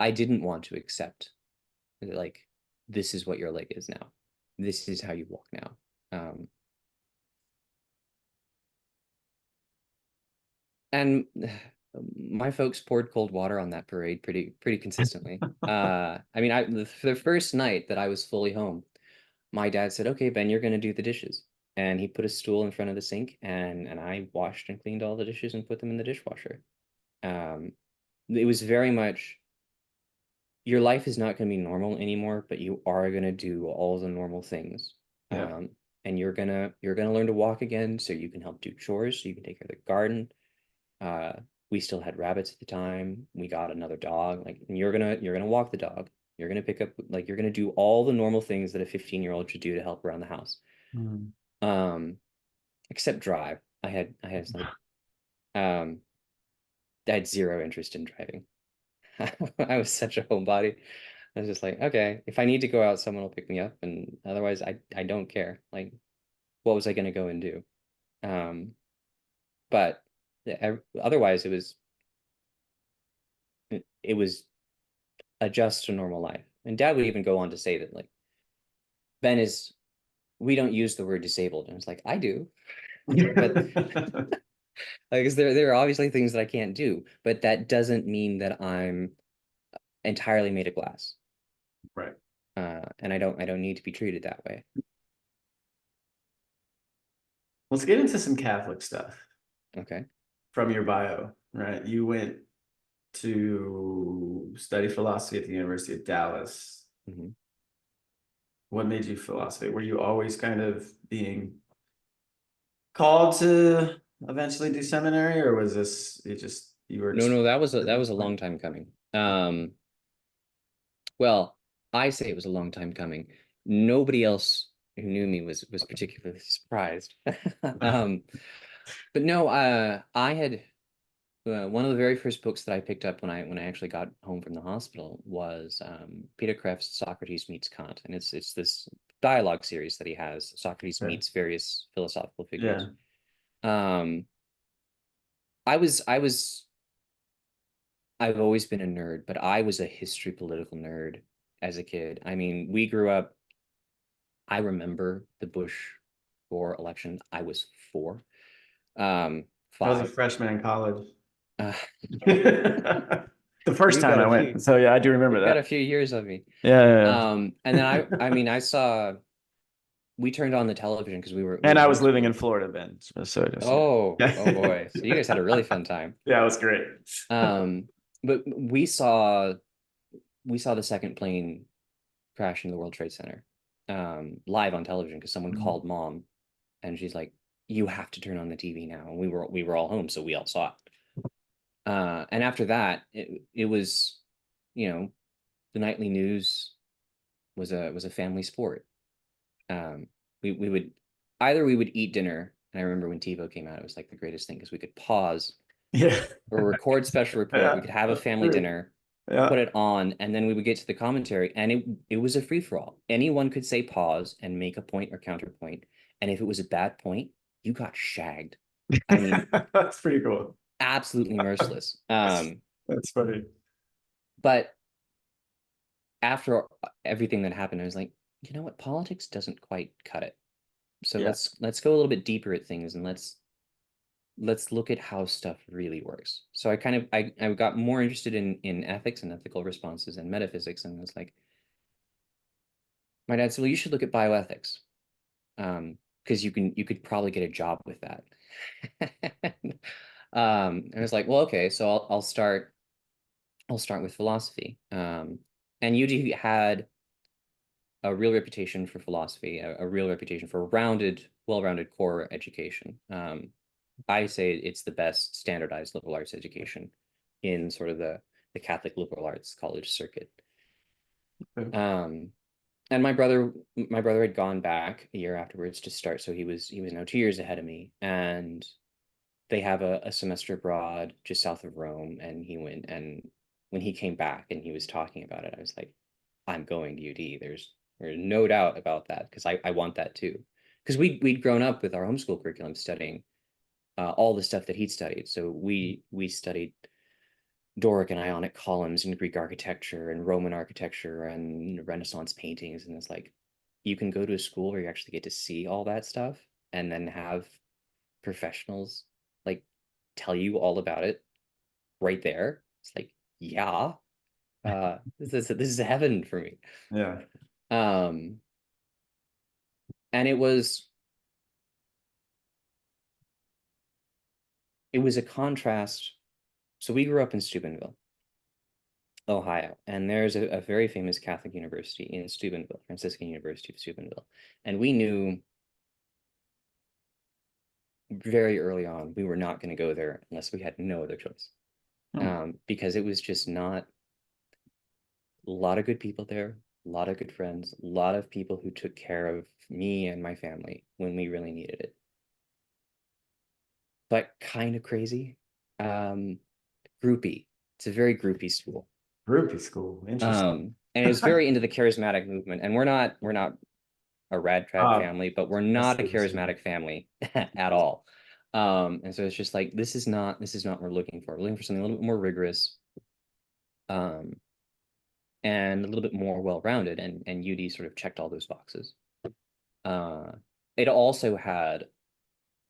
I didn't want to accept, like, this is what your leg is now. This is how you walk now. And my folks poured cold water on that parade pretty consistently. I mean, for the first night that I was fully home, my dad said, "Okay, Ben, you're gonna do the dishes." And he put a stool in front of the sink, and I washed and cleaned all the dishes and put them in the dishwasher. Um, it was very much, your life is not going to be normal anymore, but you are going to do all the normal things. Yeah. And you're gonna learn to walk again, so you can help do chores, so you can take care of the garden. Uh, we still had rabbits at the time. We got another dog. Like, and you're gonna walk the dog. You're gonna pick up, like, you're gonna do all the normal things that a 15-year-old should do to help around the house. Mm. Um, except drive. Like, um, I had zero interest in driving. I was such a homebody. I was just like, okay, if I need to go out, someone will pick me up, and otherwise, I don't care. Like, what was I gonna go and do? Um, but otherwise, it was adjust to normal life. And Dad would even go on to say that, like, Ben is, we don't use the word disabled, and it's like, I do, but like, because there are obviously things that I can't do, but that doesn't mean that I'm entirely made of glass. Right. And I don't need to be treated that way. Let's get into some Catholic stuff Okay. from your bio, right? You went to study philosophy at the University of Dallas. Hmm. What made you philosophy? Were you always kind of being called to eventually do seminary, or was this you just you were No, just no, that was a long time coming. Well, I say it was a long time coming. Nobody else who knew me was particularly surprised. Um, but no, I had, one of the very first books that I picked up when I actually got home from the hospital was, Peter Kreft's Socrates Meets Kant, and it's this dialogue series that he has. Socrates yeah. meets various philosophical figures. Yeah. Um, I was I've always been a nerd, but I was a history political nerd as a kid. I mean, we grew up. I remember the Bush Gore election. I was 4, I was a 5. freshman in college. Uh, The first you've time got I a few. went. So yeah, I do remember You've got a that. few years of me. Yeah, yeah, yeah. And then I mean, I saw. We turned on the television because we And were I was living in homeschooling. Florida then. So just Oh yeah. boy. So you guys had a really fun time. Yeah, it was great. Um, but we saw the second plane crash in the World Trade Center, live on television, because someone Mm. called mom, and she's like, "You have to turn on the TV now." And we were all home, so we all saw it. And after that, it was, you know, the nightly news was a family sport. We would, either we would eat dinner, and I remember when TiVo came out, it was like the greatest thing, because we could pause Yeah. or record special report. We Yeah. could have a That's family true. dinner, put Yeah. it on, and then we would get to the commentary, and it was a free for all. Anyone could say pause and make a point or counterpoint, and if it was a bad point, you got shagged. I mean, That's pretty cool. absolutely merciless. That's funny. But after everything that happened, I was like, you know what? Politics doesn't quite cut it. So Yeah. let's go a little bit deeper at things, and let's look at how stuff really works. So I got more interested in ethics and ethical responses and metaphysics, and was like, my dad said, well, you should look at bioethics, because you could probably get a job with that. And I was like, well, okay, so I'll start with philosophy. And UD had a real reputation for philosophy, a real reputation for well-rounded core education. I say it's the best standardized liberal arts education in sort of the Catholic liberal arts college circuit. Okay. Um, and my brother had gone back a year afterwards to start, so he was now 2 years ahead of me, and they have a semester abroad just south of Rome, and he went, and when he came back and he was talking about it, I was like, I'm going to UD. There's no doubt about that, because I want that too. Because we'd grown up with our homeschool curriculum studying all the stuff that he'd studied. So we studied Doric and Ionic columns and Greek architecture and Roman architecture and Renaissance paintings. And it's like, you can go to a school where you actually get to see all that stuff and then have professionals like tell you all about it right there. It's like, yeah, this is heaven for me. Yeah. Um, and it was a contrast. So we grew up in Steubenville, Ohio, and there's a very famous Catholic university in Steubenville, Franciscan University of Steubenville. And we knew very early on we were not going to go there unless we had no other choice. Hmm. Because it was just not a lot of good people there, a lot of good friends, a lot of people who took care of me and my family when we really needed it. But kind of crazy. Um, Groupie. It's a very groupie school. Groupie school. Interesting. And it's very into the charismatic movement. And we're not a rad trad Uh, family, but we're that's not a good to see. charismatic family at all. And so it's just like this is not what we're looking for. We're looking for something a little bit more rigorous, um, and a little bit more well-rounded. And UD sort of checked all those boxes. Uh, it also had,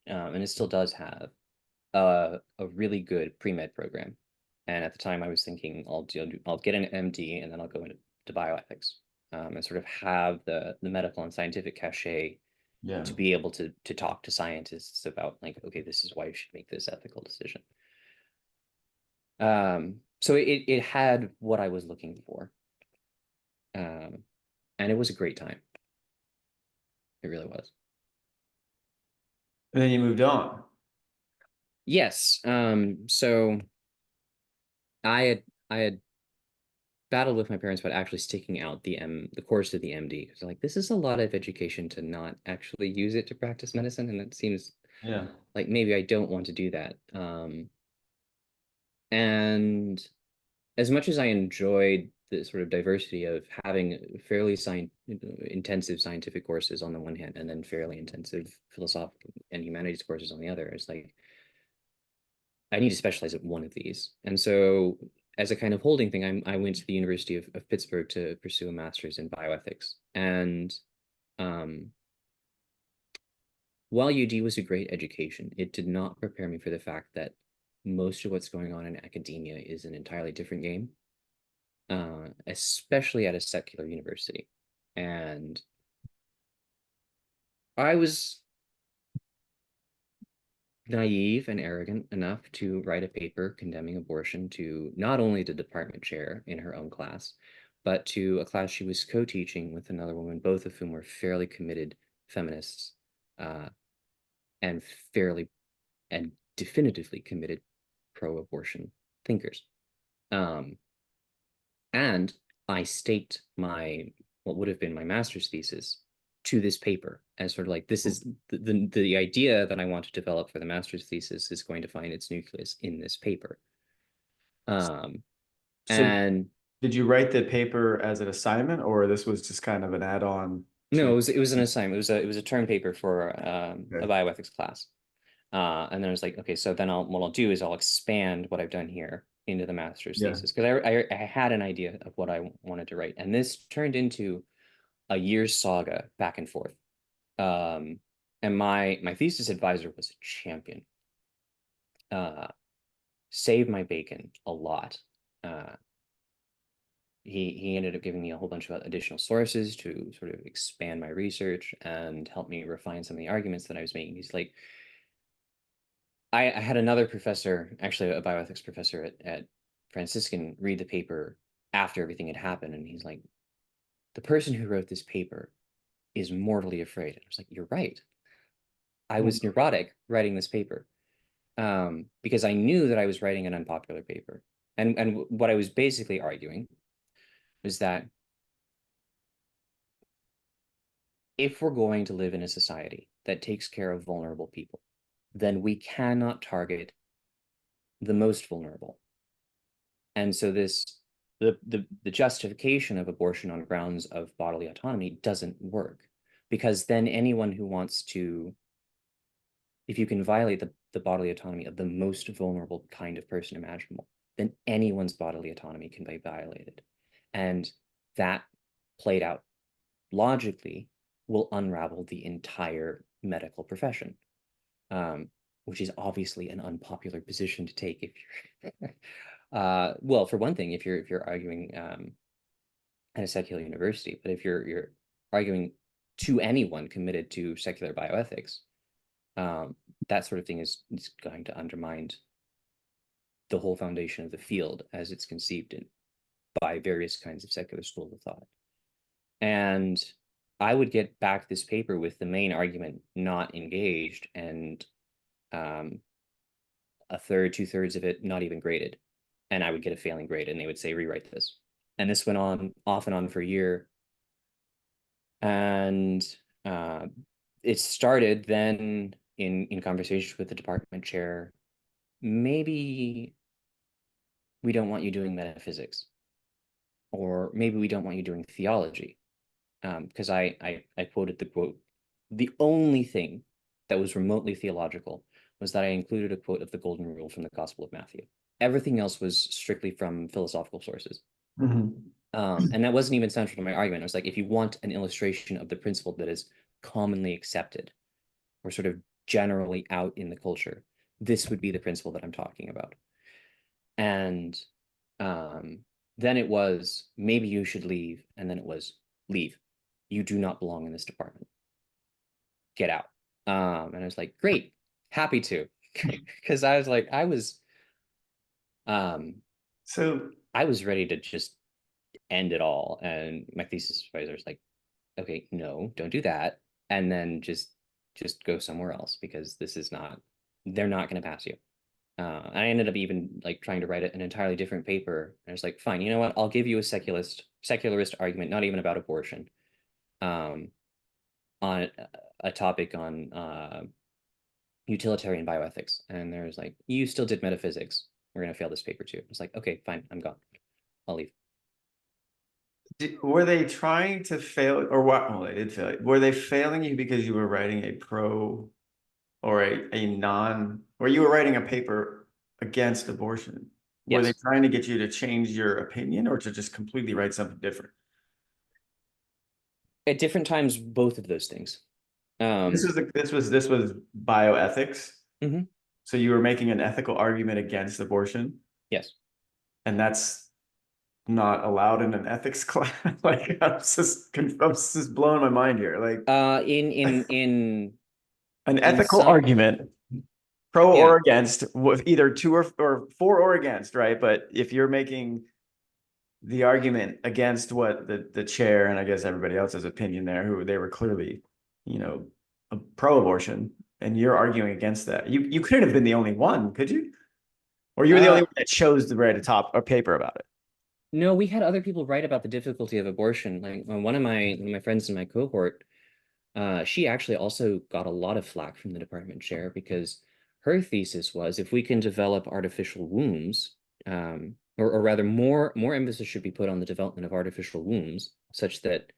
and it still does have, a really good pre-med program. And at the time, I was thinking I'll get an MD and then I'll go into bioethics, and sort of have the medical and scientific cachet Yeah. to be able to talk to scientists about, like, okay, this is why you should make this ethical decision. So it had what I was looking for, um, and it was a great time. It really was. And then you moved on. Yes. So I had battled with my parents about actually sticking out the course of the MD, because like, this is a lot of education to not actually use it to practice medicine, and it seems Yeah. like maybe I don't want to do that. And as much as I enjoyed the sort of diversity of having fairly intensive scientific courses on the one hand, and then fairly intensive philosophical and humanities courses on the other, it's like, I need to specialize at one of these. And so, as a kind of holding thing, I went to the University of Pittsburgh to pursue a master's in bioethics. And um, while UD was a great education, it did not prepare me for the fact that most of what's going on in academia is an entirely different game, especially at a secular university. And I was naive and arrogant enough to write a paper condemning abortion to not only the department chair in her own class, but to a class she was co-teaching with another woman, both of whom were fairly committed feminists, uh, and fairly and definitively committed pro-abortion thinkers. Um, and I staked my what would have been my master's thesis to this paper as sort of like, this is the idea that I want to develop for the master's thesis is going to find its nucleus in this paper. Um, So and did you write the paper as an assignment, or this was just kind of an add-on no, to? it was an assignment. It was a term paper for a Okay. bioethics class. And then I was like, okay, so then what I'll do is I'll expand what I've done here into the master's Yeah. thesis, because I had an idea of what I wanted to write, and this turned into a year's saga back and forth. And my thesis advisor was a champion. Saved my bacon a lot. Uh, he ended up giving me a whole bunch of additional sources to sort of expand my research and help me refine some of the arguments that I was making. He's like, I had another professor, actually a bioethics professor at Franciscan, read the paper after everything had happened, and he's like, the person who wrote this paper is mortally afraid. And I was like, you're right. I was neurotic writing this paper, because I knew that I was writing an unpopular paper. And what I was basically arguing was that if we're going to live in a society that takes care of vulnerable people, then we cannot target the most vulnerable. And so the justification of abortion on grounds of bodily autonomy doesn't work, because then anyone who wants to, if you can violate the bodily autonomy of the most vulnerable kind of person imaginable, then anyone's bodily autonomy can be violated. And that, played out logically, will unravel the entire medical profession, which is obviously an unpopular position to take if you're well, for one thing, if you're arguing at a secular university, but if you're arguing to anyone committed to secular bioethics, that sort of thing is going to undermine the whole foundation of the field as it's conceived in by various kinds of secular schools of thought. And I would get back this paper with the main argument not engaged, and a third, two-thirds of it not even graded. And I would get a failing grade, and they would say, rewrite this. And this went on off and on for a year. And it started then in conversations with the department chair. Maybe we don't want you doing metaphysics, or maybe we don't want you doing theology. Because I quoted the quote, the only thing that was remotely theological was that I included a quote of the Golden Rule from the Gospel of Matthew. Everything else was strictly from philosophical sources. Mhm. And that wasn't even central to my argument. I was like, if you want an illustration of the principle that is commonly accepted or sort of generally out in the culture, this would be the principle that I'm talking about. And then it was, maybe you should leave. And then it was, leave. You do not belong in this department. Get out. And I was like, great, happy to. Because I was like, So I was ready to just end it all. And my thesis advisor was like, okay, no, don't do that. And then just go somewhere else, because this is not, they're not going to pass you. I ended up even like trying to write an entirely different paper. And I was like, fine, you know what? I'll give you a secularist argument, not even about abortion, on a topic on utilitarian bioethics. And there's like, you still did metaphysics. We're going to fail this paper too. It's like, okay, fine, I'm gone. I'll leave. were they trying to fail, or what? Well, they did fail. Were they failing you because you were writing a pro or a non, or you were writing a paper against abortion? Were they Yes. trying to get you to change your opinion or to just completely write something different? At different times, both of those things. This Um, was this was bioethics. mhm, So you were making an ethical argument against abortion, yes. and that's not allowed in an ethics class. Like I'm just blowing my mind here. Like an In ethical some, argument, pro yeah. or against, with either two or for or against, right? But if you're making the argument against what the chair and I guess everybody else's opinion there, who they were clearly, you know, pro-abortion, and you're arguing against that, you couldn't have been the only one, could you? Or you were the only Uh, one that chose to write a paper about it. no, we had other people write about the difficulty of abortion. Like one of my friends in my cohort, she actually also got a lot of flack from the department chair, because her thesis was, if we can develop artificial wombs, or rather more emphasis should be put on the development of artificial wombs, such that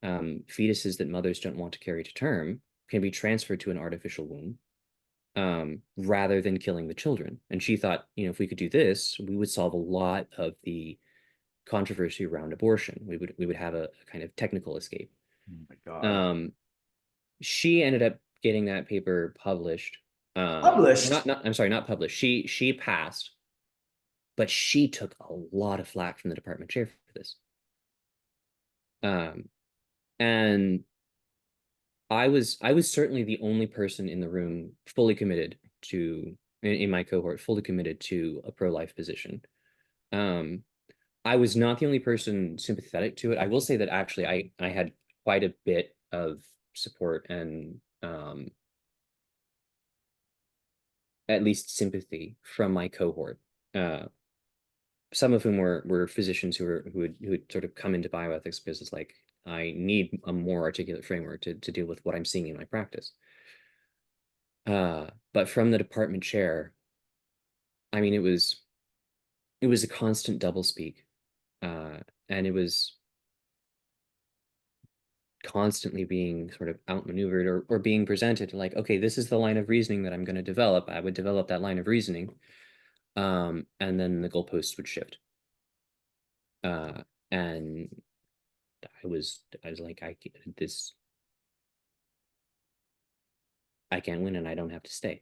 fetuses that mothers don't want to carry to term can be transferred to an artificial womb. rather than killing the children. And she thought, if we could do this, we would solve a lot of the controversy around abortion. We would have a kind of technical escape. Oh my God. Um, she ended up getting that paper published. Published. I'm sorry, not published. She passed, but she took a lot of flack from the department chair for this. Um, and I was certainly the only person in the room fully committed to in my cohort, fully committed to a pro-life position. Um, I was not the only person sympathetic to it. I will say that actually I had quite a bit of support and at least sympathy from my cohort. Uh, some of whom were physicians who had sort of come into bioethics because it's like I need a more articulate framework to deal with what I'm seeing in my practice. But from the department chair, I mean, it was a constant doublespeak, and it was constantly being sort of outmaneuvered or being presented like, okay, this is the line of reasoning that I'm going to develop. I would develop that line of reasoning, and then the goalposts would shift. And I was like, I can't win, and I don't have to stay,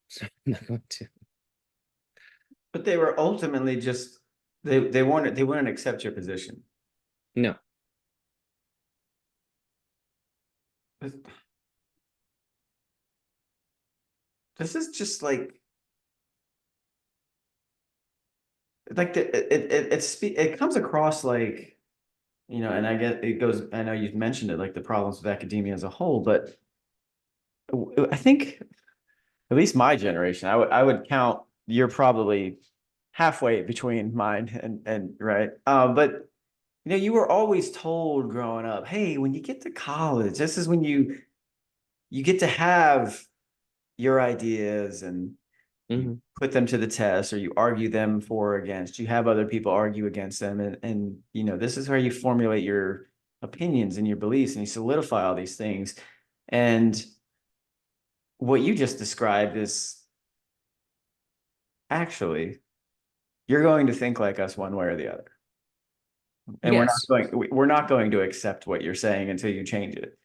so I'm not going to. But they were ultimately just they wouldn't accept your position. No. This is just like it comes across like, and I get it goes. I know you've mentioned it, like the problems with academia as a whole, but I think at least my generation, I would count you're probably halfway between mine and right. But you were always told growing up, hey, when you get to college, this is when you get to have your ideas and you Hmm. put them to the test, or you argue them for or against. You have other people argue against them, and this is where you formulate your opinions and your beliefs, and you solidify all these things. And what you just described is actually you're going to think like us one way or the other, and Yes. we're not going to accept what you're saying until you change it.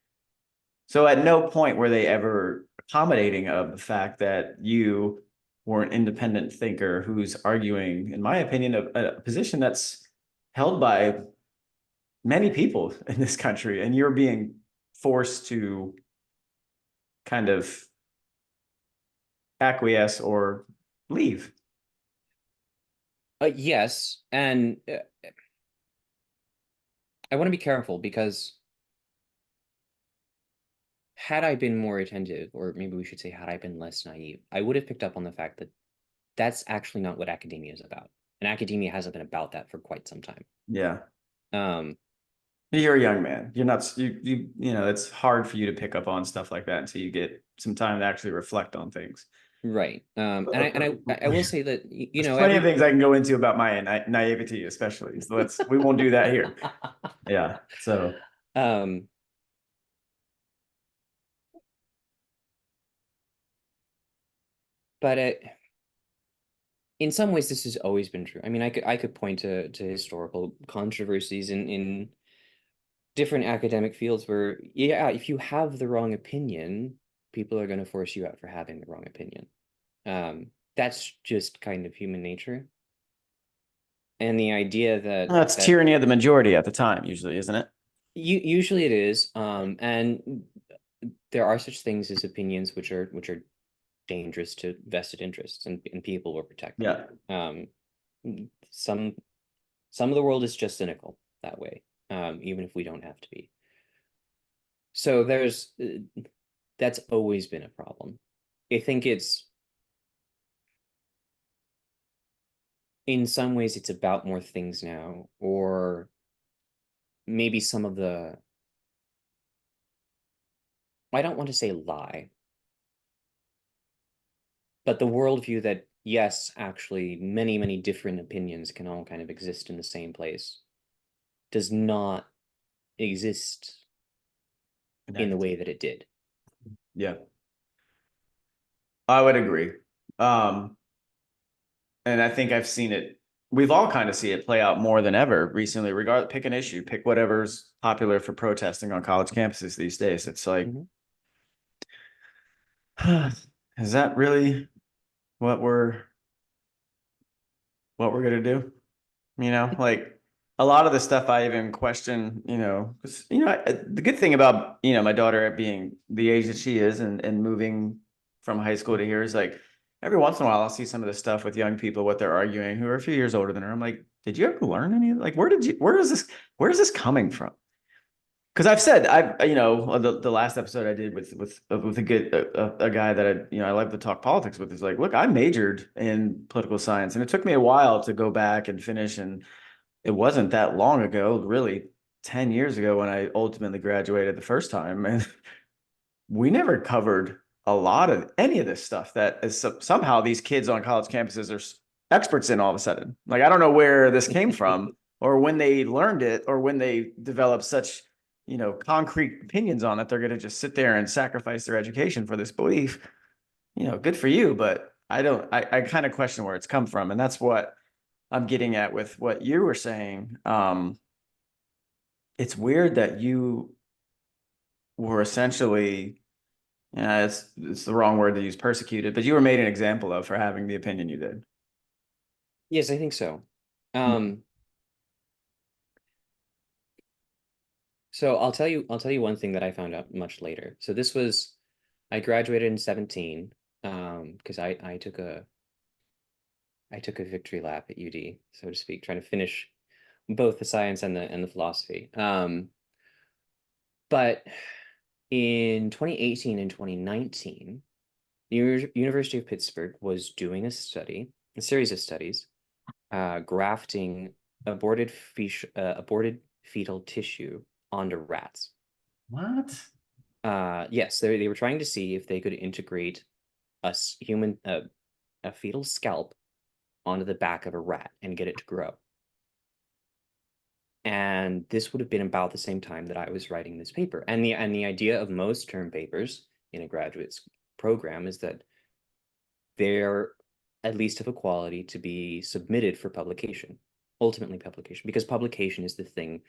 So at no point were they ever accommodating of the fact that you were an independent thinker who's arguing, in my opinion, a position that's held by many people in this country, and you're being forced to kind of acquiesce or leave. Yes, and I want to be careful because had I been more attentive, or maybe we should say, had I been less naive, I would have picked up on the fact that that's actually not what academia is about. And academia hasn't been about that for quite some time. Yeah. Um, You're a young man. You're not it's hard for you to pick up on stuff like that until you get some time to actually reflect on things. right. And I will say that There's plenty of every things I can go into about my naivety, especially. So we won't do that here. Yeah. So um, but in some ways this has always been true. I mean, I could point to historical controversies in different academic fields where, yeah, if you have the wrong opinion, people are going to force you out for having the wrong opinion. That's just kind of human nature. And the idea that's that tyranny of the majority at the time, usually, isn't it? usually it is, and there are such things as opinions which are dangerous to vested interests, and people will protect them. Yeah. Some some of the world is just cynical that way, even if we don't have to be. So that's always been a problem. I think it's in some ways it's about more things now, or maybe some of the, I don't want to say lie, but the worldview that yes, actually many different opinions can all kind of exist in the same place does not exist in the way that it did. Yeah. I would agree. Um, and I think I've seen it. We've all kind of seen it play out more than ever recently. Pick an issue, pick whatever's popular for protesting on college campuses these days. It's like, Mhm. is that really what we're gonna do? You know, like a lot of the stuff I even question, you know, 'cause, you know, the good thing about, you know, my daughter being the age that she is and moving from high school to here is like every once in a while I'll see some of the stuff with young people, what they're arguing, who are a few years older than her. I'm like, did you ever learn any of like where is this coming from? Because I've said you know the last episode I did with a guy that I like to talk politics with is like, look, I majored in political science and it took me a while to go back and finish, and it wasn't that long ago, really 10 years ago when I ultimately graduated the first time. And we never covered a lot of any of this stuff that is somehow these kids on college campuses are experts in all of a sudden. Like, I don't know where this came from or when they learned it or when they developed such, you know, concrete opinions on it. They're going to just sit there and sacrifice their education for this belief. You know, good for you. But I kind of question where it's come from. And that's what I'm getting at with what you were saying. It's weird that you were essentially, yeah, it's the wrong word to use, persecuted, but you were made an example of for having the opinion you did. Yes, I think so. Hmm. So I'll tell you one thing that I found out much later. So this was I graduated in 17, because I took a victory lap at UD, so to speak, trying to finish both the science and the philosophy. But in 2018 and 2019, the University of Pittsburgh was doing a series of studies, grafting aborted fetal tissue onto rats. What? Yes, they were trying to see if they could integrate human a fetal scalp onto the back of a rat and get it to grow. And this would have been about the same time that I was writing this paper. And the idea of most term papers in a graduate program is that they're at least of a quality to be submitted for publication, ultimately publication, because publication is the thing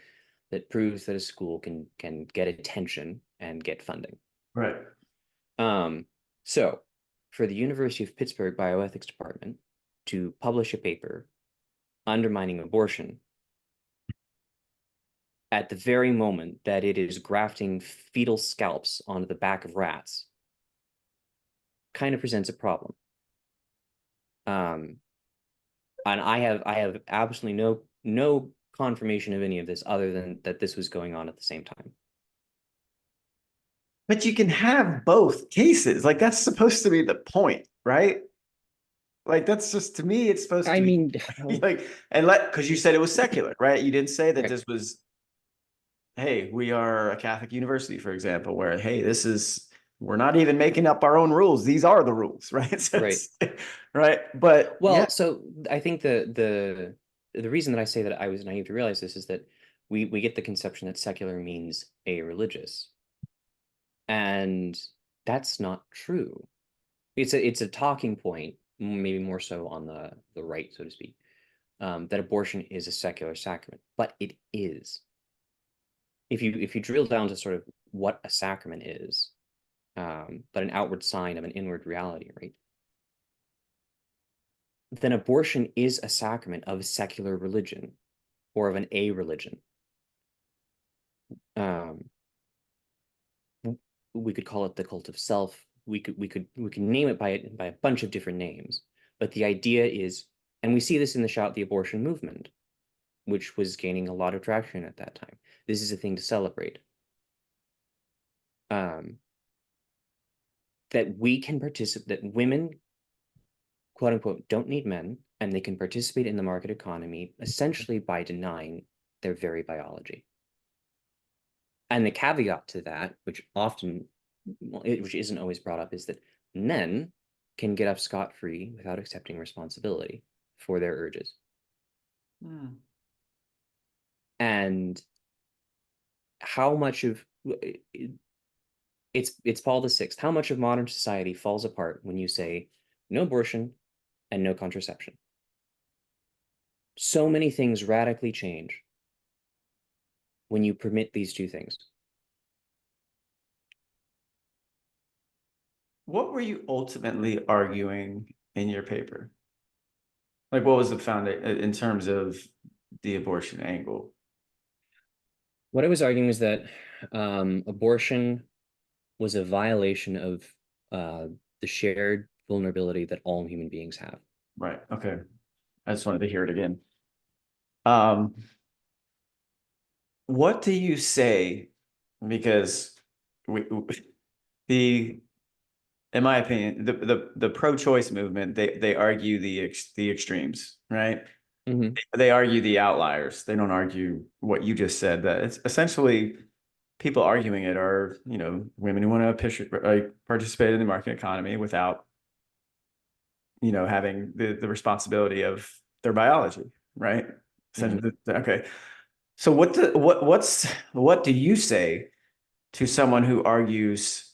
that proves that a school can get attention and get funding. Right. Um, so for the University of Pittsburgh Bioethics Department to publish a paper undermining abortion at the very moment that it is grafting fetal scalps onto the back of rats kind of presents a problem. Um, and I have absolutely no confirmation of any of this other than that this was going on at the same time. But you can have both cases. Like, that's supposed to be the point, right? Like, that's just, to me, it's supposed I to be mean, like, and because you said it was secular, right? You didn't say that right, this was, hey, we are a Catholic university, for example, where, hey, we're not even making up our own rules. These are the rules, right? So right. right. But yeah, Well, so I think the reason that I say that I was naive to realize this is that we get the conception that secular means a religious, and that's not true. It's a talking point, maybe more so on the right, so to speak, that abortion is a secular sacrament, but it is. If you drill down to sort of what a sacrament is, but an outward sign of an inward reality, right? Then abortion is a sacrament of a secular religion or of an a religion. Um, we could call it the cult of self. We could name it by a bunch of different names, but the idea is, and we see this in the abortion movement, which was gaining a lot of traction at that time. This is a thing to celebrate. Um, that we can participate, that women, quote unquote, don't need men, and they can participate in the market economy essentially by denying their very biology. And the caveat to that, which isn't always brought up, is that men can get off scot-free without accepting responsibility for their urges. hmm. And how much of it's Paul the Sixth. How much of modern society falls apart when you say no abortion and no contraception? So many things radically change when you permit these two things. What were you ultimately arguing in your paper? Like, what was the foundation in terms of the abortion angle? What I was arguing is that abortion was a violation of uh, the shared vulnerability that all human beings have. Right. Okay. I just wanted to hear it again. Um, what do you say? Because the in my opinion, the pro-choice movement, they argue the extremes, right? Mm-hmm. They argue the outliers. They don't argue what you just said. That it's essentially people arguing it are, women who want to participate in the market economy without, having the responsibility of their biology, right? Mm-hmm. Okay. So what do you say to someone who argues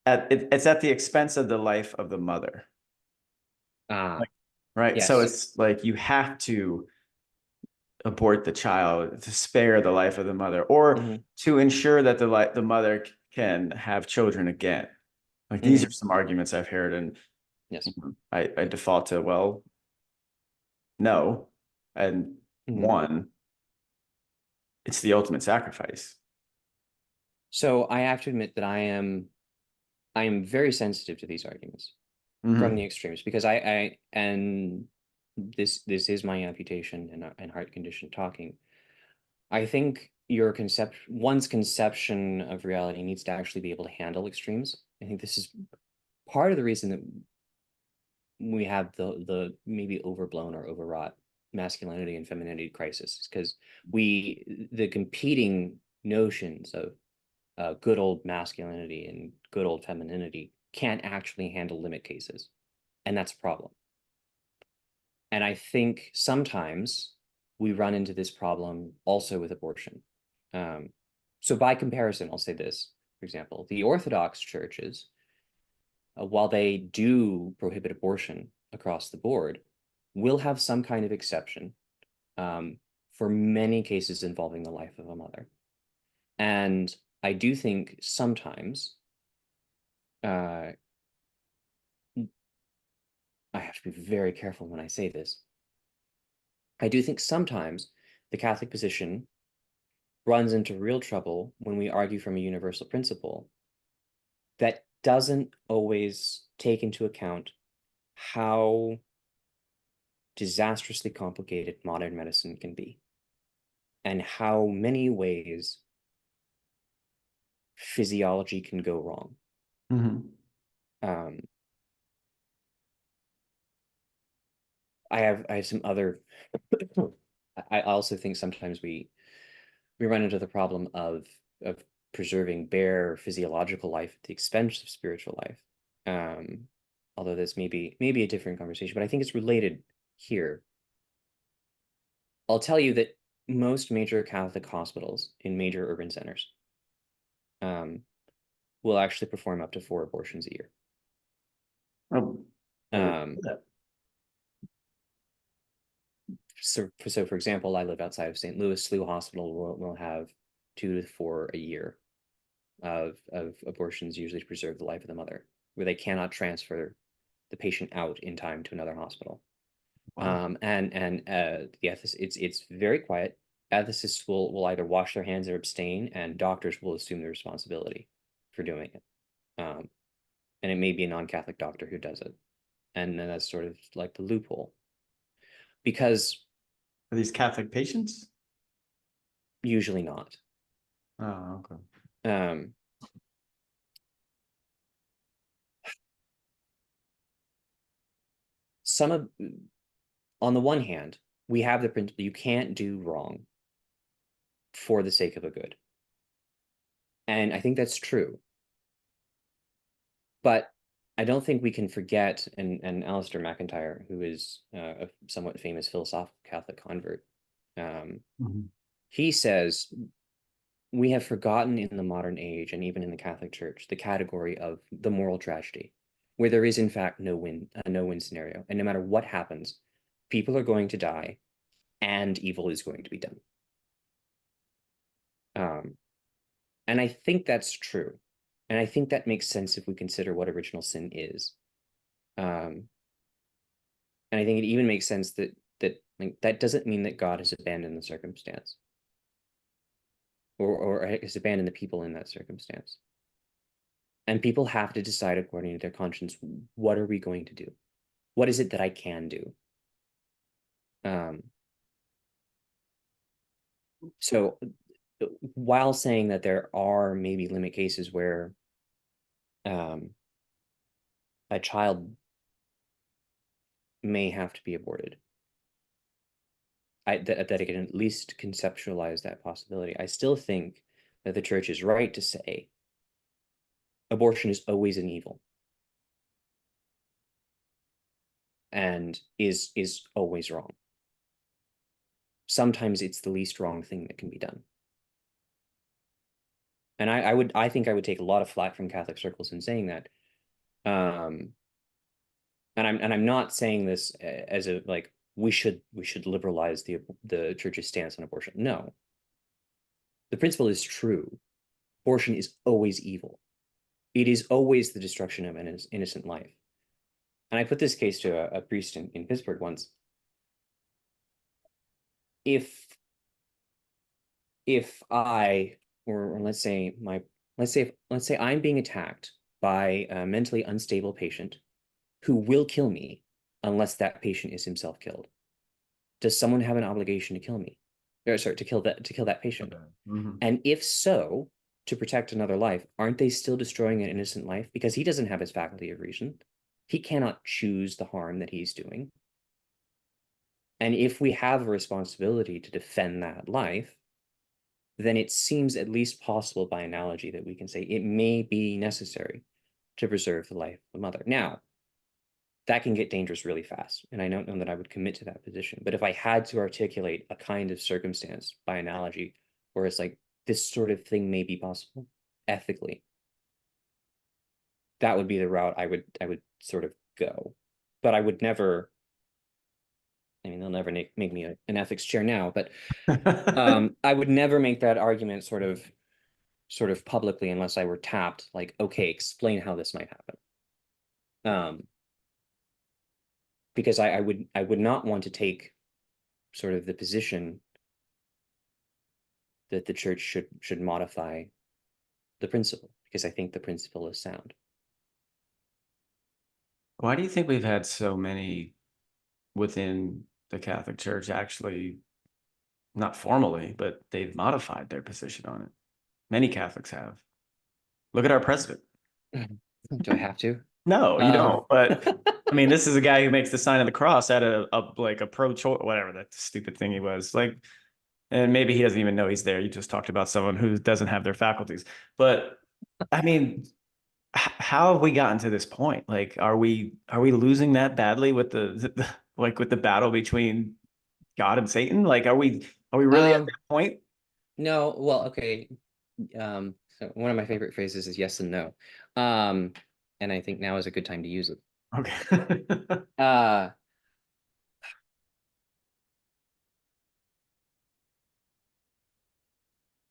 it's at the expense of the life of the mother, Ah, right? So yes. it's like you have to abort the child to spare the life of the mother, or Mm-hmm. to ensure that the mother can have children again. Like these Mm-hmm. are some arguments I've heard, and Yes. I default to, well, no, and Mm-hmm. one, it's the ultimate sacrifice. So I have to admit that I am very sensitive to these arguments from the Hmm. extremes because I and this is my amputation and heart condition talking. I think one's conception of reality needs to actually be able to handle extremes. I think this is part of the reason that we have the maybe overblown or overwrought masculinity and femininity crisis, because the competing notions of good old masculinity and good old femininity can't actually handle limit cases, and that's a problem. And I think sometimes we run into this problem also with abortion. Um, so by comparison, I'll say this, for example, the Orthodox churches, while they do prohibit abortion across the board, will have some kind of exception um, for many cases involving the life of a mother. And I do think sometimes uh, I have to be very careful when I say this. I do think sometimes the Catholic position runs into real trouble when we argue from a universal principle that doesn't always take into account how disastrously complicated modern medicine can be and how many ways physiology can go wrong. Hmm. Um, I have some other. I also think sometimes we run into the problem of preserving bare physiological life at the expense of spiritual life. Um, Although this may be a different conversation, but I think it's related here. I'll tell you that most major Catholic hospitals in major urban centers um, will actually perform up to 4 abortions a year. Oh, Um, so for example, I live outside of St. Louis. SLU Hospital will have 2 to 4 a year of abortions, usually to preserve the life of the mother, where they cannot transfer the patient out in time to another hospital. wow. And the ethicist, it's very quiet. Ethicists will either wash their hands or abstain, and doctors will assume the responsibility for doing it. Um, and it may be a non-Catholic doctor who does it, and then that's sort of like the loophole, because Are these Catholic patients? usually not. Oh, okay. Um, some of On the one hand, we have the principle you can't do wrong for the sake of a good, and I think that's true. But I don't think we can forget, and Alistair McIntyre, who is a somewhat famous philosophical Catholic convert, um, Mhm. he says we have forgotten in the modern age, and even in the Catholic Church, the category of the moral tragedy, where there is in fact a no-win scenario, and no matter what happens, people are going to die, and evil is going to be done. And I think that's true, and I think that makes sense if we consider what original sin is. And I think it even makes sense that that doesn't mean that God has abandoned the circumstance, or has abandoned the people in that circumstance. And people have to decide according to their conscience, what are we going to do? What is it that I can do? So while saying that there are maybe limit cases where a child may have to be aborted, that I can at least conceptualize that possibility. I still think that the church is right to say abortion is always an evil and is always wrong. Sometimes it's the least wrong thing that can be done. And I think I would take a lot of flack from Catholic circles in saying that. And I'm not saying this as a like we should liberalize the church's stance on abortion. No. The principle is true. Abortion is always evil. It is always the destruction of an innocent life. And I put this case to a priest in Pittsburgh once. If I, or let's say I'm being attacked by a mentally unstable patient who will kill me unless that patient is himself killed, does someone have an obligation to kill me? Or sorry, to kill that patient? Okay. Mm-hmm. And if so, to protect another life, aren't they still destroying an innocent life? Because he doesn't have his faculty of reason. He cannot choose the harm that he's doing. And if we have a responsibility to defend that life, then it seems at least possible by analogy that we can say it may be necessary to preserve the life of the mother. Now, that can get dangerous really fast, and I don't know that I would commit to that position. But if I had to articulate a kind of circumstance by analogy where it's like this sort of thing may be possible ethically, that would be the route I would sort of go. But I would never, I mean, they'll never make me an ethics chair now, but I would never make that argument sort of publicly unless I were tapped, like, okay, explain how this might happen. Because I would not want to take sort of the position that the church should modify the principle, because I think the principle is sound. Why do you think we've had so many within the Catholic Church actually, not formally, but they've modified their position on it? Many Catholics have. Look at our president. Do I have to? No, you don't. But I mean, this is a guy who makes the sign of the cross at a like a pro-choice, whatever that stupid thing he was like. And maybe he doesn't even know he's there. You just talked about someone who doesn't have their faculties. But I mean, how have we gotten to this point? Like, are we losing that badly with the like with the battle between God and Satan? Like, are we really at that point? No, well, okay. So one of my favorite phrases is yes and no. And I think now is a good time to use it. Okay.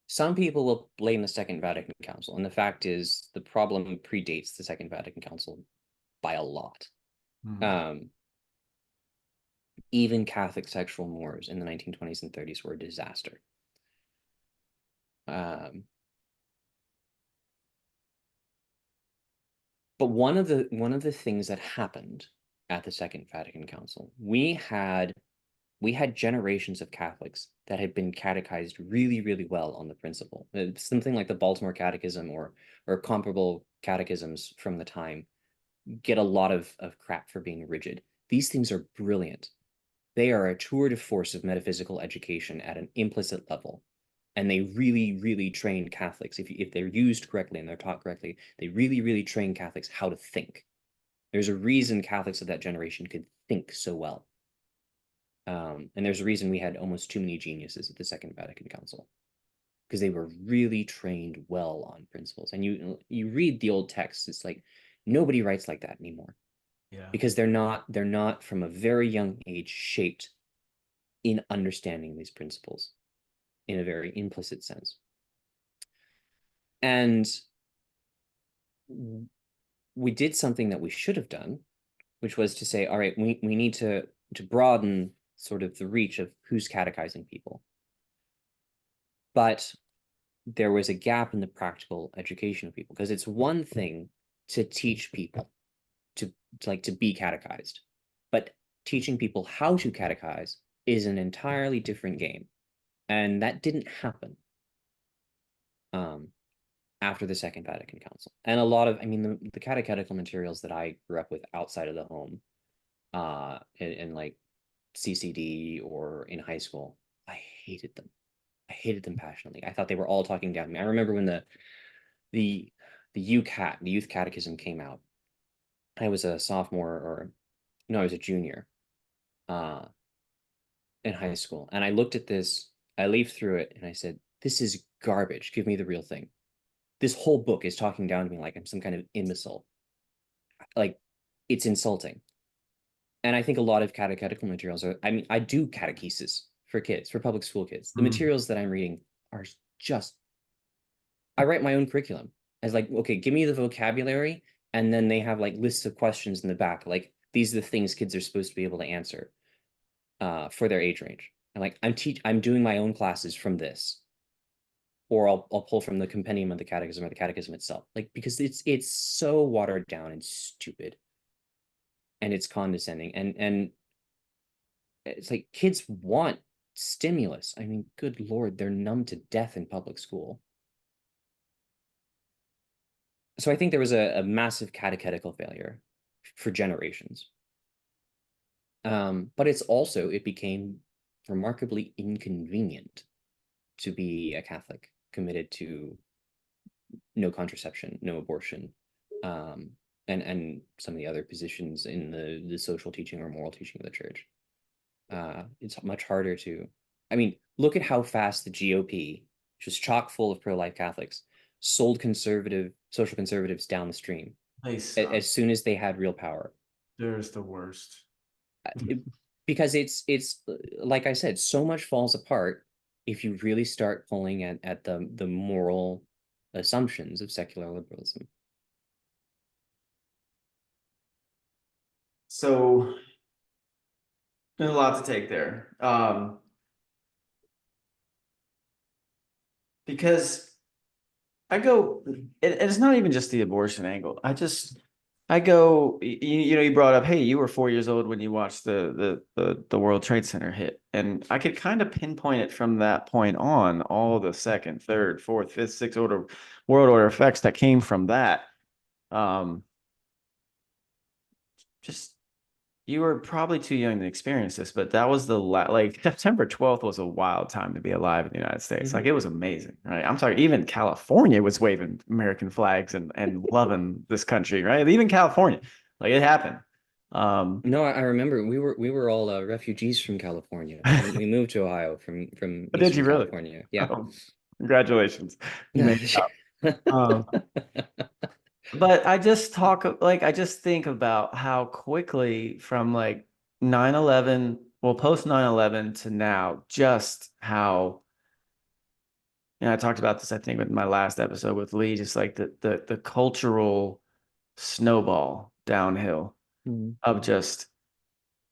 Some people will blame the Second Vatican Council, and the fact is the problem predates the Second Vatican Council by a lot. Even Catholic sexual mores in the 1920s and 30s were a disaster. But one of the things that happened at the Second Vatican Council, we had generations of Catholics that had been catechized really, really well on the principle. Something like the Baltimore Catechism or comparable catechisms from the time get a lot of crap for being rigid. These things are brilliant. They are a tour de force of metaphysical education at an implicit level. And they really, really train Catholics. If they're used correctly and they're taught correctly, they really, really train Catholics how to think. There's a reason Catholics of that generation could think so well. And there's a reason we had almost too many geniuses at the Second Vatican Council. because they were really trained well on principles. And you read the old texts, it's like nobody writes like that anymore Yeah. because they're not from a very young age shaped in understanding these principles in a very implicit sense. And we did something that we should have done, which was to say, all right, we need to broaden sort of the reach of who's catechizing people. But there was a gap in the practical education of people because it's one thing to teach people to be catechized, but teaching people how to catechize is an entirely different game, and that didn't happen um, after the Second Vatican Council. And a lot of, I mean, the catechetical materials that I grew up with outside of the home, in like CCD or in high school, I hated them. I hated them passionately. I thought they were all talking down to me. I remember when the UCAT, the Youth Catechism, came out. I was a sophomore, or no, I was a junior uh, in high school. And I looked at this, I leafed through it, and I said, this is garbage. Give me the real thing. This whole book is talking down to me like I'm some kind of imbecile. Like, it's insulting. And I think a lot of catechetical materials are, I mean, I do catechesis for kids, for public school kids. The Mm. materials that I'm reading are just, I write my own curriculum as like, okay, give me the vocabulary. And then they have like lists of questions in the back. Like, these are the things kids are supposed to be able to answer for their age range. And like, I'm doing my own classes from this, or I'll pull from the compendium of the catechism or the catechism itself. Like, because it's so watered down and stupid, and it's condescending, and it's like kids want stimulus. I mean, good Lord, they're numb to death in public school. So I think there was a massive catechetical failure for generations. But it became remarkably inconvenient to be a Catholic committed to no contraception, no abortion, and some of the other positions in the social teaching or moral teaching of the church. It's much harder to, I mean, look at how fast the GOP, which was chock full of pro-life Catholics, sold social conservatives down the stream They suck. as soon as they had real power. They're just the worst. It- because it's like I said, so much falls apart if you really start pulling at the moral assumptions of secular liberalism. So there's a lot to take there. Because it's not even just the abortion angle. You brought up, hey, you were 4 years old when you watched the World Trade Center hit. And I could kind of pinpoint it from that point on, all the second, third, fourth, fifth, sixth order world order effects that came from that. Um, just You were probably too young to experience this, but that was like September 12th was a wild time to be alive in the United States. Like, Mhm. it was amazing, right? I'm talking, even California was waving American flags and loving this country, right? Even California, like, it happened. No, I remember we were all refugees from California. We moved to Ohio from But did Eastern you really? California. Yeah. Oh, congratulations. You made it out. But I just think about how quickly from like 9/11, well, post 9/11 to now, just how, I talked about this, I think, with my last episode with Lee, just like the cultural snowball downhill Mhm. of just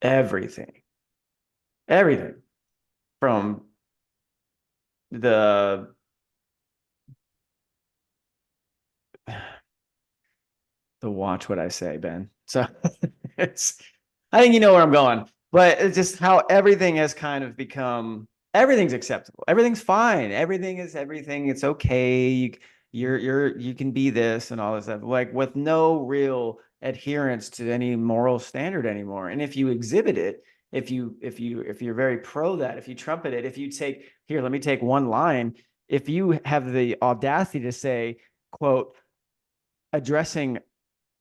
everything, everything from the watch what I say, Ben. So it's, I think you know where I'm going, but it's just how everything has kind of become, everything's acceptable. Everything's fine. Everything is everything. It's okay. You can be this and all this stuff, like, with no real adherence to any moral standard anymore. And if you exhibit it, if you're very pro that, if you trumpet it, if you take, here, let me take one line. If you have the audacity to say, quote, addressing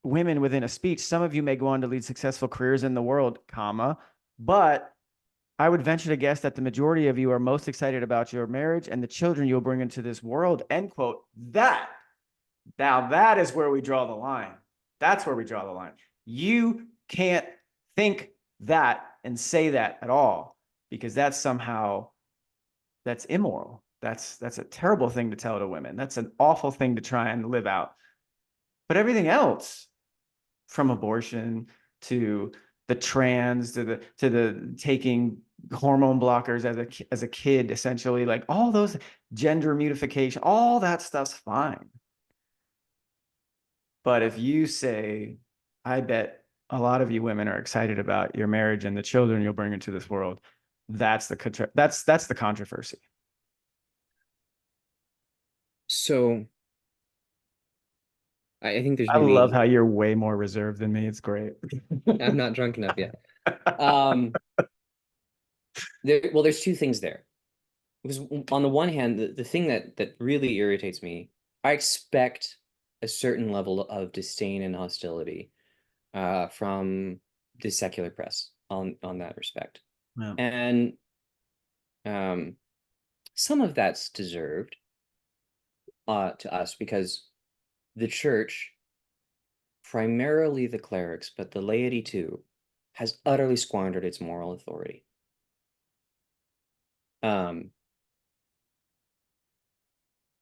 women within a speech, some of you may go on to lead successful careers in the world, comma, but I would venture to guess that the majority of you are most excited about your marriage and the children you'll bring into this world, end quote. Now that is where we draw the line. That's where we draw the line. You can't think that and say that at all, because that's immoral. That's a terrible thing to tell to women. That's an awful thing to try and live out. But everything else, from abortion to the trans to the taking hormone blockers as a kid, essentially, like all those gender mutification, all that stuff's fine. But if you say, I bet a lot of you women are excited about your marriage and the children you'll bring into this world, that's the controversy. So I think there's I love maybe how you're way more reserved than me. It's great. I'm not drunk enough yet. There's two things there. Because on the one hand, the thing that really irritates me, I expect a certain level of disdain and hostility from the secular press on that respect. Yeah. And some of that's deserved to us because the church, primarily the clerics, but the laity too, has utterly squandered its moral authority.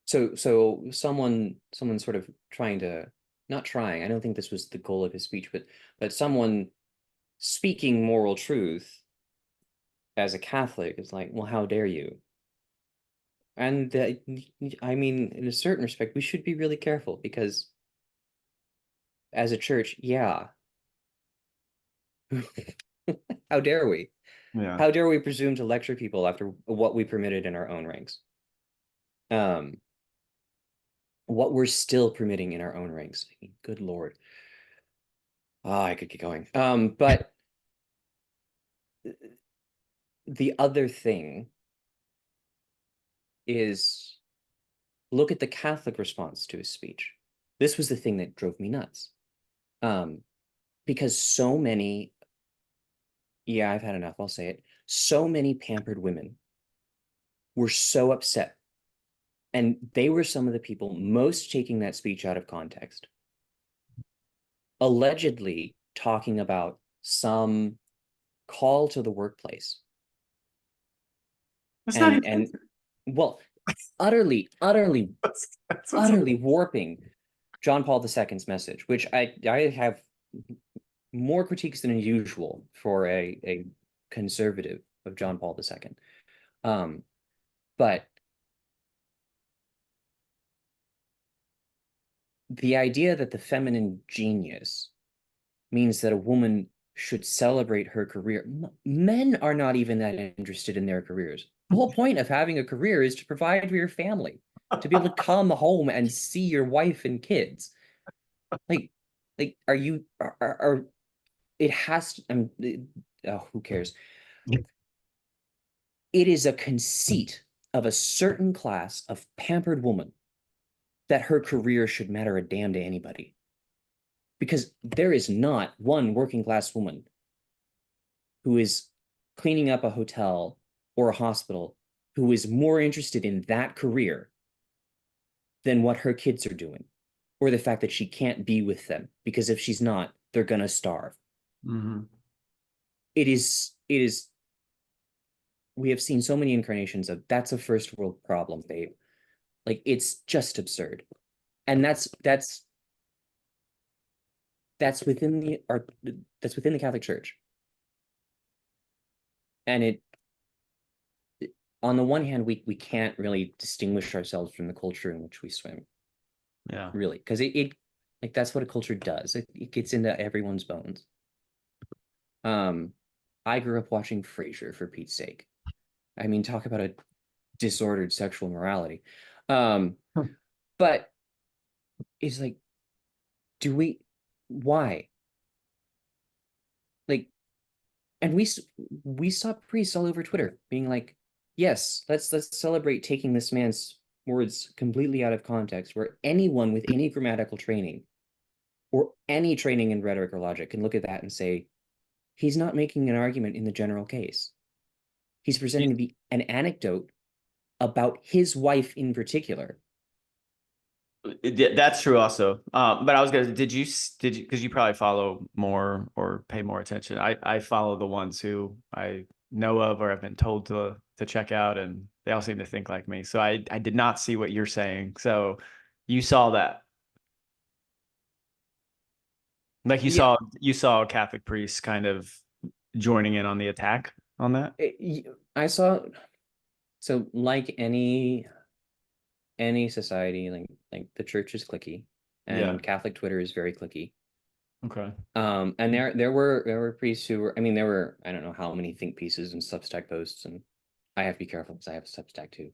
So someone sort of trying to, not trying, I don't think this was the goal of his speech, but someone speaking moral truth as a Catholic is like, well, how dare you? And I mean, in a certain respect, we should be really careful because as a church, yeah, how dare we? Yeah. How dare we presume to lecture people after what we permitted in our own ranks? What we're still permitting in our own ranks. I mean, good Lord. Oh, I could keep going. But the other thing is look at the Catholic response to his speech. This was the thing that drove me nuts. Because so many, yeah, I've had enough, I'll say it. So many pampered women were so upset. And they were some of the people most taking that speech out of context. Allegedly talking about some call to the workplace. That's not And well, utterly utterly warping John Paul II's message, which I have more critiques than usual for a conservative of John Paul II. But the idea that the feminine genius means that a woman should celebrate her career. Men are not even that interested in their careers. The whole point of having a career is to provide for your family, to be able to come home and see your wife and kids. Like, are you are it has to, who cares? It is a conceit of a certain class of pampered woman that her career should matter a damn to anybody. Because there is not one working class woman who is cleaning up a hotel or a hospital who is more interested in that career than what her kids are doing, or the fact that she can't be with them, because if she's not, they're gonna starve. Mm-hmm. It is we have seen so many incarnations of that's a first world problem, babe. Like, it's just absurd. And that's within the Catholic Church. And it, on the one hand, we can't really distinguish ourselves from the culture in which we swim. Yeah. Really, because it like that's what a culture does. It gets into everyone's bones. I grew up watching Frasier, for Pete's sake. I mean, talk about a disordered sexual morality. But it's like, why? Like, and we saw priests all over Twitter being like, yes, let's celebrate taking this man's words completely out of context, where anyone with any grammatical training or any training in rhetoric or logic can look at that and say, he's not making an argument in the general case. He's presenting to be an anecdote about his wife in particular. That's true also. But I was gonna, because you probably follow more or pay more attention. I follow the ones who I know of or have been told to check out, and they all seem to think like me. So I did not see what you're saying. So you saw that. Like Yeah, you saw Catholic priests kind of joining in on the attack on that. I saw. So like any society, like the church is cliquey, Yeah. and Catholic Twitter is very cliquey. Okay. And there were priests who were, I mean, there were, I don't know how many think pieces and Substack posts, and I have to be careful because I have a Substack too.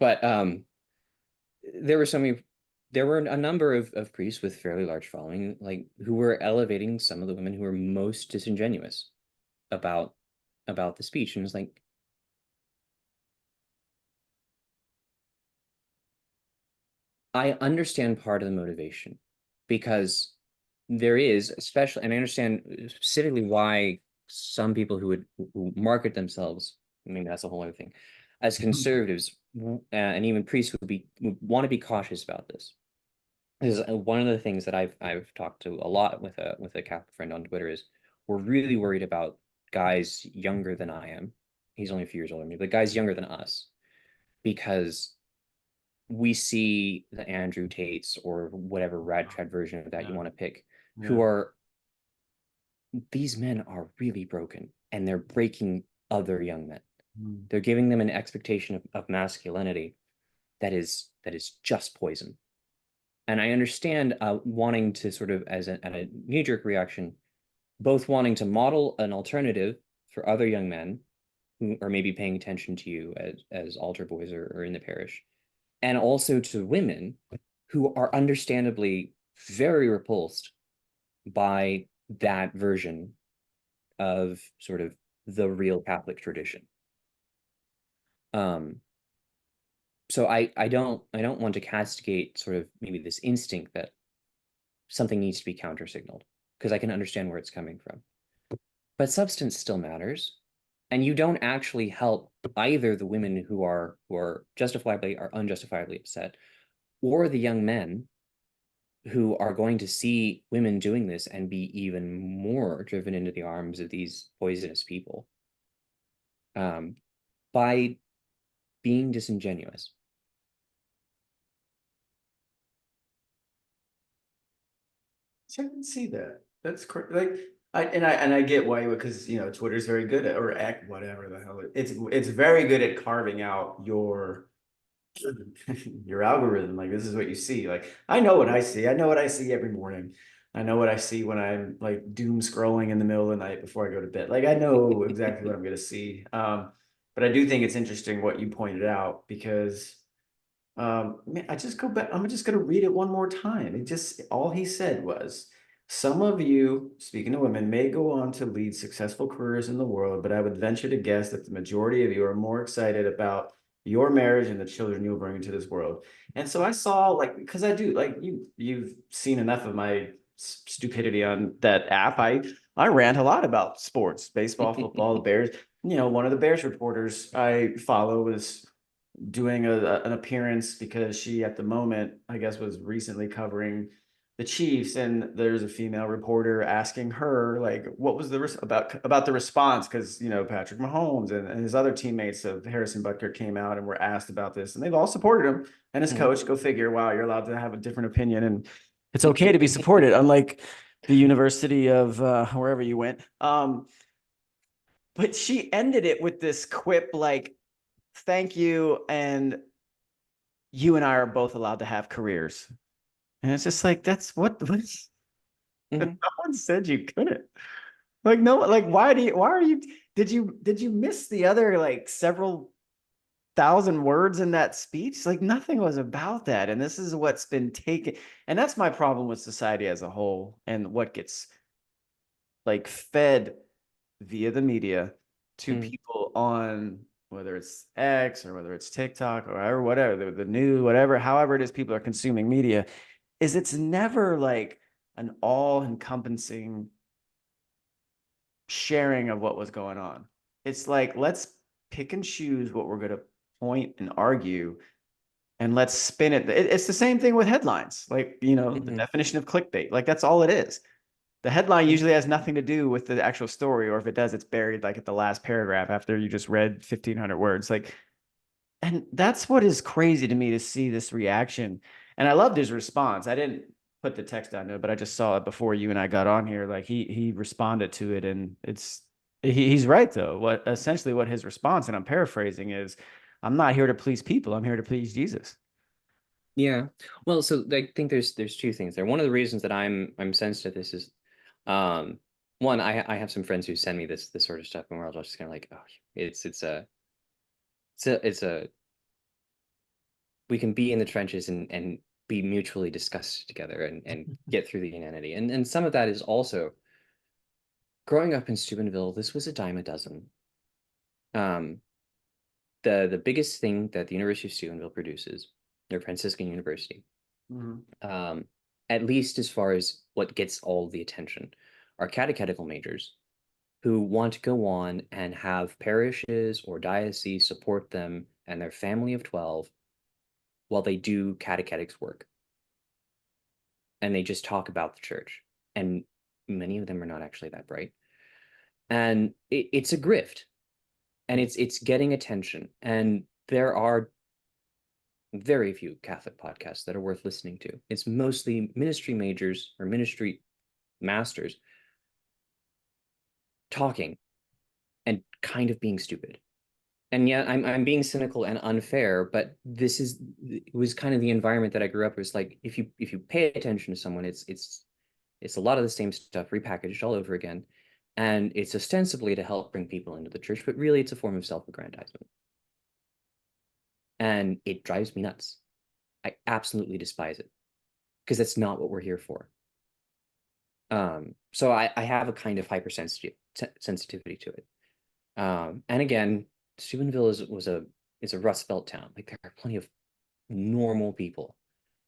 But there were so many, there were a number of priests with fairly large following, like who were elevating some of the women who were most disingenuous about the speech, and it's like, I understand part of the motivation because there is, especially, and I understand specifically why some people who market themselves, maybe that's a whole other thing, as conservatives, and even priests would want to be cautious about this. Is one of the things that I've talked to a lot with a Catholic friend on Twitter is we're really worried about guys younger than I am. He's only a few years older than me, but guys younger than us because we see the Andrew Tates or whatever rad trad version of that you Yeah. want to pick, who Yeah. are, these men are really broken and they're breaking other young men. Mm. They're giving them an expectation of masculinity that is just poison. And I understand wanting to sort of as a knee-jerk reaction, both wanting to model an alternative for other young men who are maybe paying attention to you as altar boys or in the parish, and also to women who are understandably very repulsed by that version of sort of the real Catholic tradition. Um, so I don't want to castigate sort of maybe this instinct that something needs to be counter signaled because I can understand where it's coming from. But substance still matters. And you don't actually help either the women who are justifiably or unjustifiably upset, or the young men who are going to see women doing this and be even more driven into the arms of these poisonous people by being disingenuous. I can see that. That's correct. Like I get why you would, because Twitter's very good at, or act whatever the hell it's very good at carving out your algorithm. Like this is what you see. Like I know what I see. I know what I see every morning. I know what I see when I'm like doom scrolling in the middle of the night before I go to bed. Like I know exactly what I'm gonna see. But I do think it's interesting what you pointed out because man, I just go back. I'm just gonna read it one more time. It just all he said was, some of you, speaking to women, may go on to lead successful careers in the world, but I would venture to guess that the majority of you are more excited about your marriage and the children you'll bring into this world. And so I saw, like, because I do, like, you've seen enough of my stupidity on that app. I rant a lot about sports, baseball, football, the Bears. One of the Bears reporters I follow was doing an appearance because she, at the moment, I guess, was recently covering the Chiefs, and there's a female reporter asking her like, what was about the response, because Patrick Mahomes and his other teammates of Harrison Butker came out and were asked about this, and they've all supported him and his coach. Go figure. Wow, you're allowed to have a different opinion, and it's okay to be supported, unlike the University of wherever you went. But she ended it with this quip like, thank you, and you and I are both allowed to have careers. And it's just like, that's what no one said you couldn't. Like, no, like, why are you, did you miss the other like several thousand words in that speech? Like, nothing was about that. And this is what's been taken. And that's my problem with society as a whole, and what gets like fed via the media to people on, whether it's X or whether it's TikTok or whatever, the news, whatever, however it is people are consuming media, is it's never like an all-encompassing sharing of what was going on. It's like, let's pick and choose what we're going to point and argue, and let's spin it. It's the same thing with headlines, like, you know, the definition of clickbait. Like, that's all it is. The headline usually has nothing to do with the actual story, or if it does, it's buried like at the last paragraph after you just read 1,500 words. Like, and that's what is crazy to me, to see this reaction. And I loved his response. I didn't put the text down there, but I just saw it before you and I got on here. Like, he responded to it, and he's right though. What his response, and I'm paraphrasing, is, I'm not here to please people. I'm here to please Jesus. Yeah. Well, so I think there's two things there. One of the reasons that I'm sensitive to this is, um, one, I have some friends who send me this sort of stuff, and we're all just kind of like, oh, it's a we can be in the trenches and be mutually disgusted together and get through the inanity. And some of that is also growing up in Steubenville. This was a dime a dozen. Um, the biggest thing that the University of Steubenville produces, or Franciscan University, um, at least as far as what gets all the attention, are catechetical majors who want to go on and have parishes or dioceses support them and their family of 12 while they do catechetics work. And they just talk about the church. And many of them are not actually that bright. And it's a grift. And it's getting attention. And there are very few Catholic podcasts that are worth listening to. It's mostly ministry majors or ministry masters talking and kind of being stupid. And yeah, I'm being cynical and unfair, but it was kind of the environment that I grew up. It was like, if you pay attention to someone, it's a lot of the same stuff repackaged all over again, and it's ostensibly to help bring people into the church, but really it's a form of self-aggrandizement, and it drives me nuts. I absolutely despise it, because that's not what we're here for. So I have a kind of hypersensitivity to it. And again, Steubenville is a Rust Belt town. Like, there are plenty of normal people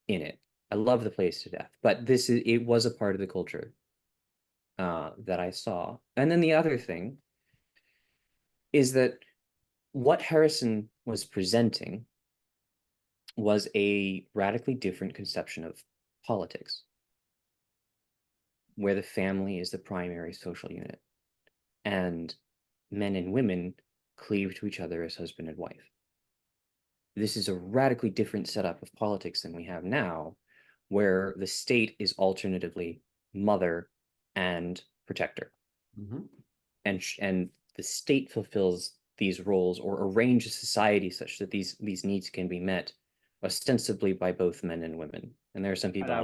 in it. I love the place to death, but it was a part of the culture that I saw. And then the other thing is that what Harrison was presenting was a radically different conception of politics, where the family is the primary social unit, and men and women cleave to each other as husband and wife. This is a radically different setup of politics than we have now, where the state is alternatively mother and protector. And the state fulfills these roles, or arranges society such that these needs can be met ostensibly by both men and women. And there are some people. And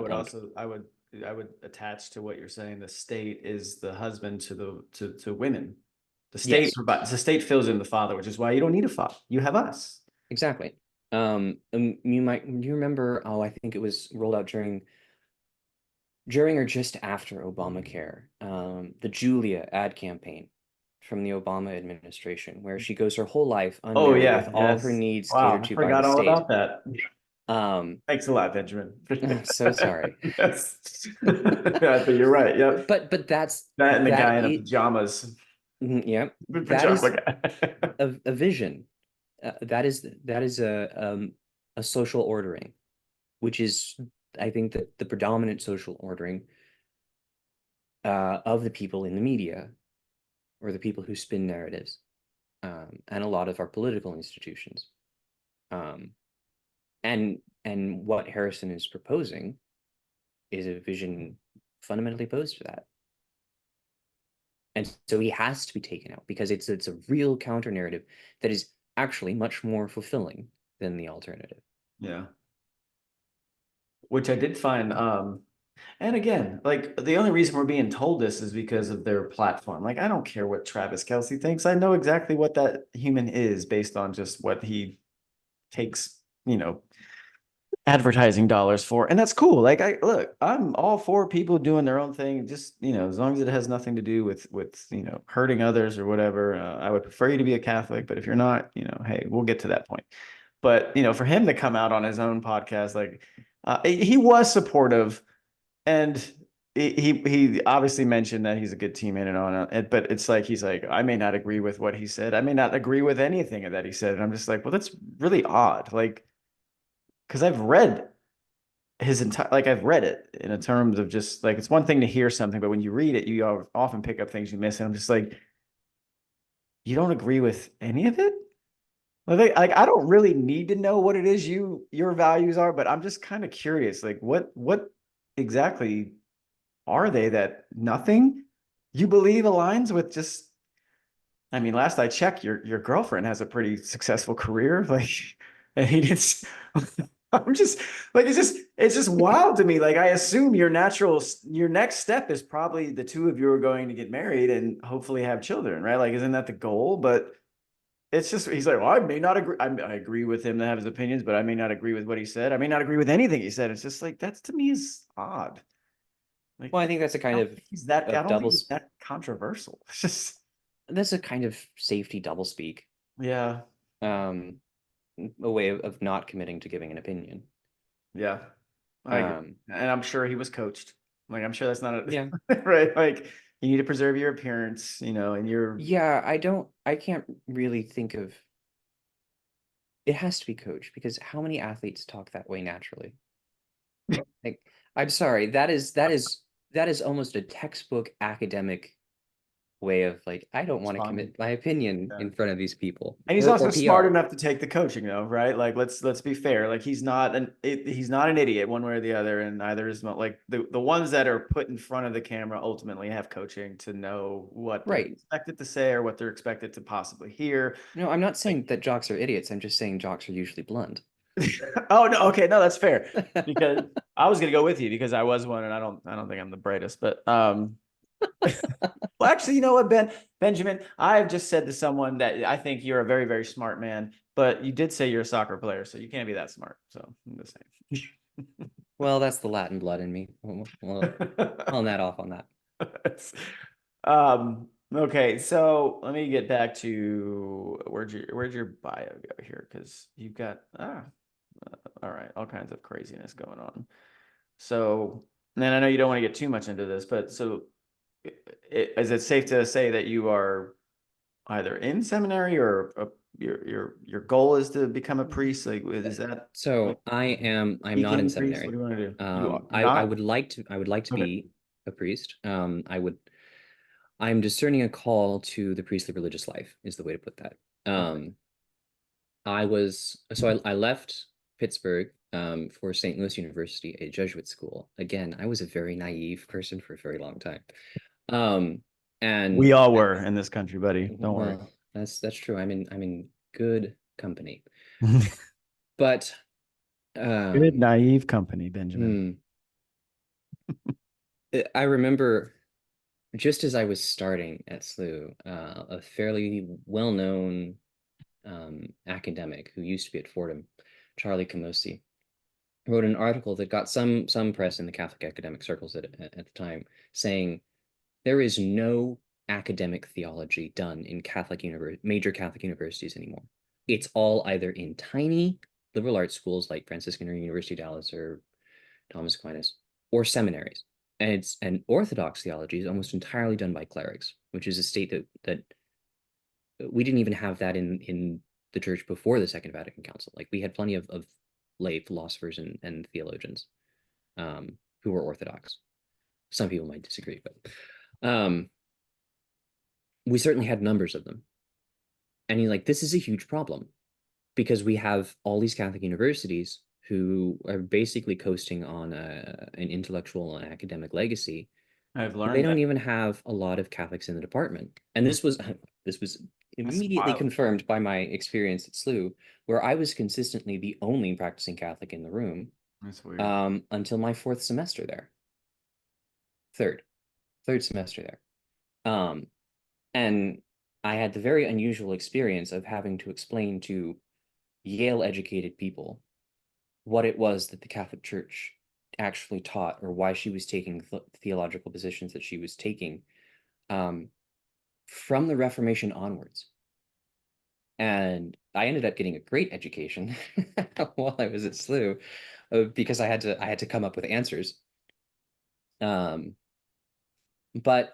I would attach to what you're saying. The state is the husband to women. Yes. The state fills in the father, which is why you don't need a father. You have us. Exactly. You remember, I think it was rolled out during or just after Obamacare, the Julia ad campaign from the Obama administration, where she goes her whole life unmarried with all of her needs catered to by the forgot all state. about that. Thanks a lot, Benjamin. I'm so sorry. Yes. But you're right. Yep. But that's that, and the guy in the pajamas. Yeah, that is a vision. That is a social ordering, which is, I think, that the predominant social ordering of the people in the media, or the people who spin narratives, and a lot of our political institutions. And what Harrison is proposing is a vision fundamentally opposed to that. And so he has to be taken out, because it's a real counter narrative that is actually much more fulfilling than the alternative. Yeah. Which I did find, and again, like, the only reason we're being told this is because of their platform. Like, I don't care what Travis Kelce thinks. I know exactly what that human is based on just what he takes, advertising dollars for. And that's cool. Like, I'm all for people doing their own thing. Just, as long as it has nothing to do with, hurting others or whatever. I would prefer you to be a Catholic, but if you're not, hey, we'll get to that point. But, for him to come out on his own podcast, like, he was supportive. And he obviously mentioned that he's a good teammate and on it, but it's like he's like, I may not agree with what he said. I may not agree with anything that he said. And I'm just like, well, that's really odd. Like, because I've read his entire, like I've read it in a terms of just like it's one thing to hear something, but when you read it, you often pick up things you miss. And I'm just like, you don't agree with any of it? Like I don't really need to know what it is your values are, but I'm just kind of curious. Like what exactly are they that nothing you believe aligns with just I mean, last I checked, your girlfriend has a pretty successful career. Like, and he didn't. I'm just like it's just wild to me. Like, I assume your next step is probably the two of you are going to get married and hopefully have children, right? Like, isn't that the goal? But it's just he's like, well, I may not agree. I agree with him to have his opinions, but I may not agree with what he said. I may not agree with anything he said. It's just like that's to me is odd. Like, Well, I think that's a I kind don't think he's that. I of don't think double he's that controversial. It's just that's a kind of safety doublespeak. yeah. Um, a way of not committing to giving an opinion. Yeah, I agree. Um, And I'm sure he was coached. Like, I'm sure that's not yeah. a right. Like, you need to preserve your appearance, and your Yeah, I can't really think of it has to be coached because how many athletes talk that way naturally? Like, I'm sorry, that is almost a textbook academic way of like, I don't want to responding. commit my opinion Yeah. in front of these people And he's or also smart PR. enough to take the coaching, though, right? Like, let's be fair. Like, he's not an idiot one way or the other, and neither is like the ones that are put in front of the camera ultimately have coaching to know what they're Right. expected to say or what they're expected to possibly hear. No, I'm not Like, saying that jocks are idiots. I'm just saying jocks are usually blunt. oh no, okay, no, that's fair. Because I was gonna go with you because I was one, and I don't think I'm the brightest, but well, actually, you know what, Benjamin, I've just said to someone that I think you're a very, very smart man, but you did say you're a soccer player, so you can't be that smart. So I'm just Well, that's the Latin blood in me. Well, saying. on that off on that. Okay, so let me get back to where'd your bio go here? Because you've got all right, all kinds of craziness going on. So, and I know you don't want to get too much into this, but so is it safe to say that you are either in seminary or your goal is to become a priest? Like, is that like So I'm not in deacon priest? What seminary. do you want to do? You are you're I not? would like to Okay. be a priest. I'm discerning a call to the priestly religious life is the way to put that. Okay. I left Pittsburgh for St. Louis University, a Jesuit school. Again, I was a very naive person for a very long time. Um, and We all were in this country, buddy. Don't worry. well, that's true. I'm in good company. But Good um, naive company, Benjamin. hmm, I remember just as I was starting at SLU, a fairly well-known academic who used to be at Fordham, Charlie Camosi, wrote an article that got some press in the Catholic academic circles at the time, saying there is no academic theology done in major Catholic universities anymore. It's all either in tiny liberal arts schools like Franciscan or University of Dallas or Thomas Aquinas, or seminaries. And Orthodox theology is almost entirely done by clerics, which is a state that we didn't even have that in the church before the Second Vatican Council. Like we had plenty of lay philosophers and theologians who were Orthodox. Some people might disagree, but we certainly had numbers of them. And he's like, this is a huge problem because we have all these Catholic universities who are basically coasting on an intellectual and academic legacy. I've They learned don't that. even have a lot of Catholics in the department. And this was That's immediately wild. confirmed by my experience at SLU, where I was consistently the only practicing Catholic in the room That's weird. until my fourth semester there. Third, third semester there. And I had the very unusual experience of having to explain to Yale educated people what it was that the Catholic Church actually taught or why she was taking theological positions that she was taking um, from the Reformation onwards. And I ended up getting a great education while I was at SLU because I had to come up with answers. But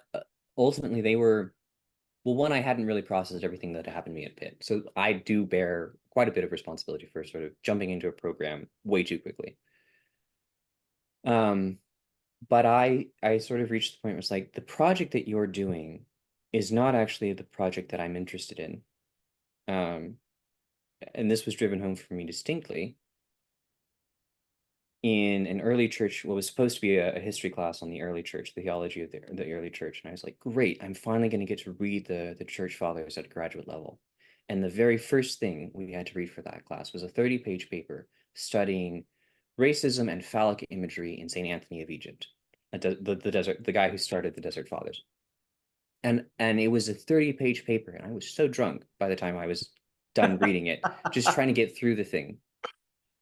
ultimately they were, well, one, I hadn't really processed everything that happened to me at Pitt. So I do bear quite a bit of responsibility for sort of jumping into a program way too quickly. Um, but I sort of reached the point where it's like the project that you're doing is not actually the project that I'm interested in. Um, and this was driven home for me distinctly in an early church, what was supposed to be a history class on the early church, the theology of the early church. And I was like, great, I'm finally going to get to read the church fathers at graduate level. And the very first thing we had to read for that class was a 30-page paper studying racism and phallic imagery in St. Anthony of Egypt, the guy who started the Desert Fathers. And it was a 30-page paper, and I was so drunk by the time I was done reading it, just trying to get through the thing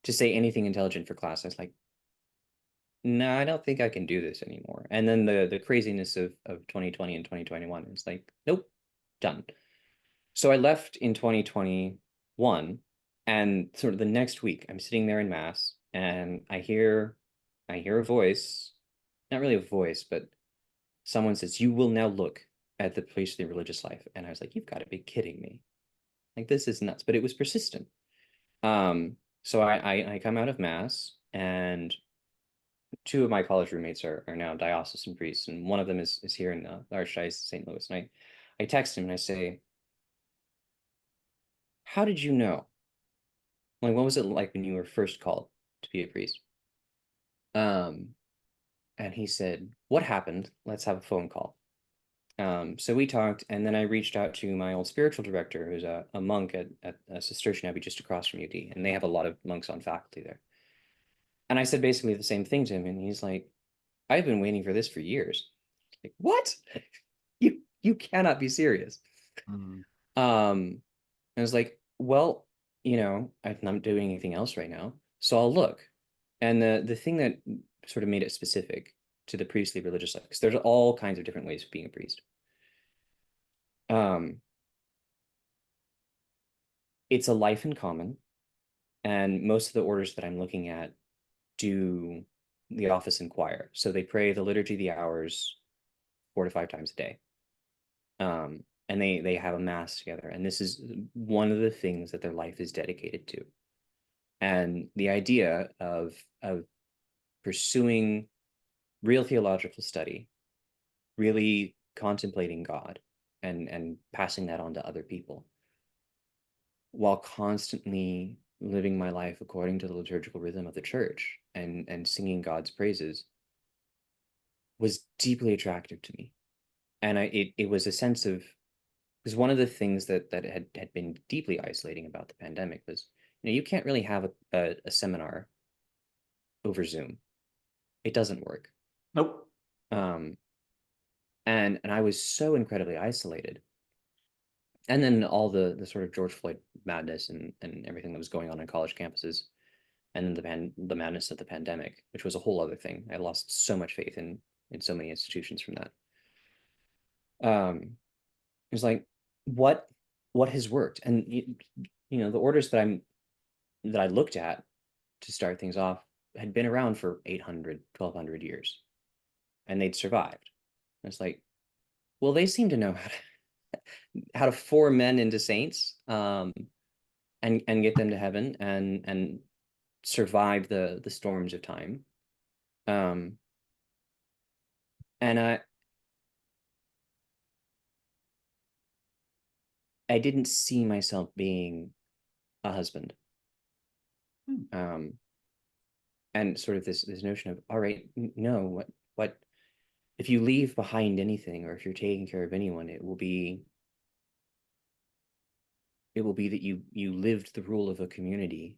to say anything intelligent for class. I was like, no, I don't think I can do this anymore. And then the craziness of 2020 and 2021 is like, nope, done. So I left in 2021, and sort of the next week, I'm sitting there in mass, and I hear a voice, not really a voice, but someone says, "You will now look at the priestly religious life." And I was like, "You've got to be kidding me! Like this is nuts." But it was persistent. So I come out of mass, and two of my college roommates are now diocesan priests, and one of them is here in the Archdiocese of St. Louis. And I text him and I say, "How did you know? Like, what was it like when you were first called to be a priest?" Um, and he said, "What happened? Let's have a phone call." So we talked, and then I reached out to my old spiritual director, who's a monk at a Cistercian abbey just across from UD, and they have a lot of monks on faculty there. And I said basically the same thing to him, and he's like, "I've been waiting for this for years." Like, what? You cannot be serious. Mm. I was like, well, I'm not doing anything else right now, so I'll look. And the thing that sort of made it specific to the priestly religious life, because there's all kinds of different ways of being a priest. Um, it's a life in common, and most of the orders that I'm looking at do the office in choir. So they pray the liturgy of the hours 4 to 5 times a day. And they have a mass together, and this is one of the things that their life is dedicated to. And the idea of pursuing real theological study, really contemplating God, and passing that on to other people, while constantly living my life according to the liturgical rhythm of the church and singing God's praises, was deeply attractive to me. And it was a sense of, because one of the things that had been deeply isolating about the pandemic was, you can't really have a seminar over Zoom. It doesn't work. Nope. Um, and I was so incredibly isolated. And then all the sort of George Floyd madness and everything that was going on college campuses, and then the madness of the pandemic, which was a whole other thing. I lost so much faith in so many institutions from that. It was like, what has worked? And the orders that I looked at to start things off had been around for 800, 1200 years, and they'd survived. And it's like, well, they seem to know how to form men into saints, and get them to heaven and survive the storms of time. Um, and I didn't see myself being a husband. Hmm. Um, and sort of this notion of, all right, no, what if you leave behind anything, or if you're taking care of anyone, it will be that you lived the rule of a community,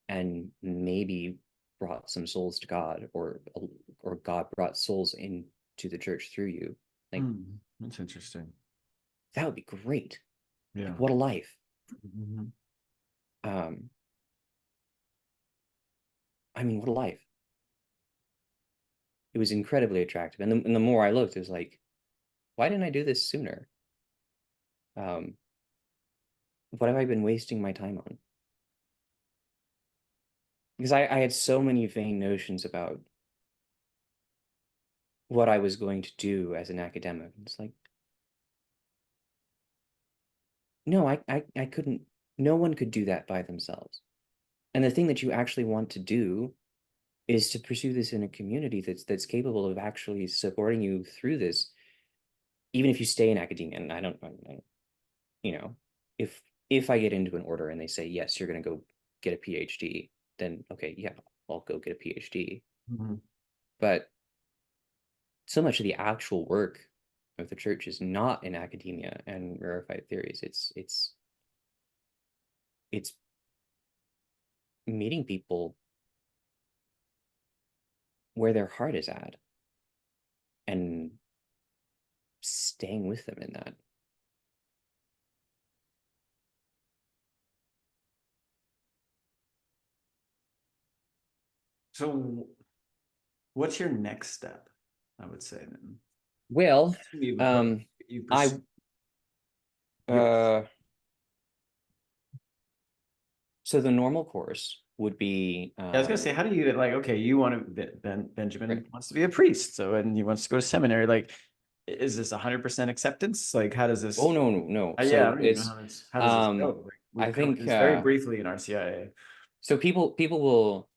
and maybe brought some souls to God, or God brought souls into the church through you. Like, That's interesting. that would be great. Yeah. Like, what a life. Mhm. Um, I mean, what a life. It was incredibly attractive. And the more I looked, it was like, why didn't I do this sooner? Um, what have I been wasting my time on? Because I had so many vain notions about what I was going to do as an academic. It's like, no, I couldn't, no one could do that by themselves. And the thing that you actually want to do is to pursue this in a community that's capable of actually supporting you through this, even if you stay in academia. And you know, if I get into an order and they say, yes, you're going to go get a PhD, then okay, yeah, I'll go get a PhD. Mhm. But so much of the actual work of the church is not in academia and rarefied theories. It's meeting people where their heart is at and staying with them in that. So what's your next step? I would say then. Well, You've approached, um, you I pursue, you, uh, so the normal course would be I was gonna say, how do you like? Okay, you want to right. Benjamin wants to be a priest, so and he wants to go to seminary. Like, is this 100% acceptance? Like, how does Oh this? no, no, no. Yeah, I So don't even know it's how does this go? Like, I we've covered think this very briefly in our CIA. so people will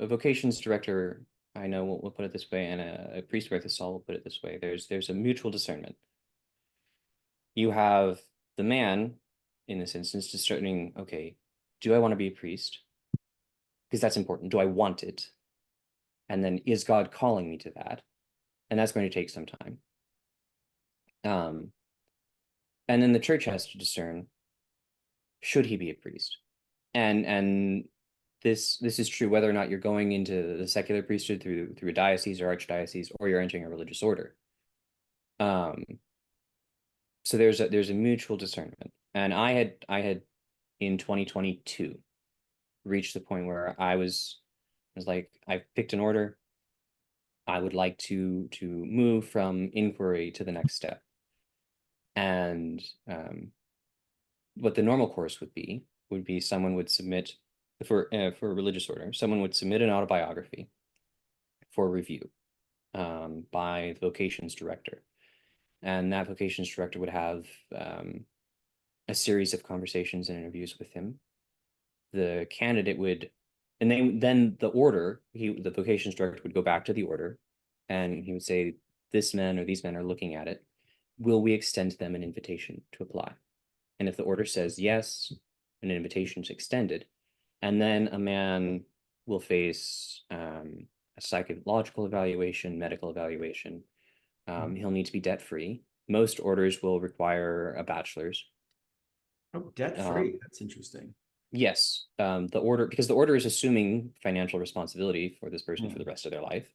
a vocations director I know will put it this way, and a priest worth of Saul will put it this way. There's a mutual discernment. You have the man in this instance discerning, okay, do I want to be a priest? Because that's important. Do I want it? And then is God calling me to that? And that's going to take some time. Um, and then the church has to discern, should he be a priest? And this is true whether or not you're going into the secular priesthood through a diocese or archdiocese, or you're entering a religious order. Um, so there's a mutual discernment. And I had in 2022 reached the point where I was like, I've picked an order. I would like to move from inquiry to the next step. And what the normal course would be someone would submit for a religious order, someone would submit an autobiography for review by the vocations director, and that vocations director would have a series of conversations and interviews with him. The candidate would, and then the order, the vocations director would go back to the order, and he would say, "This man or these men are looking at it. Will we extend them an invitation to apply?" And if the order says yes, an invitation is extended, and then a man will face a psychological evaluation, medical evaluation. He'll need to be debt free. Most orders will require a bachelor's. Oh, debt Um, free. That's interesting. yes, the order, because the order is assuming financial responsibility for this person for Yeah. the rest of their life.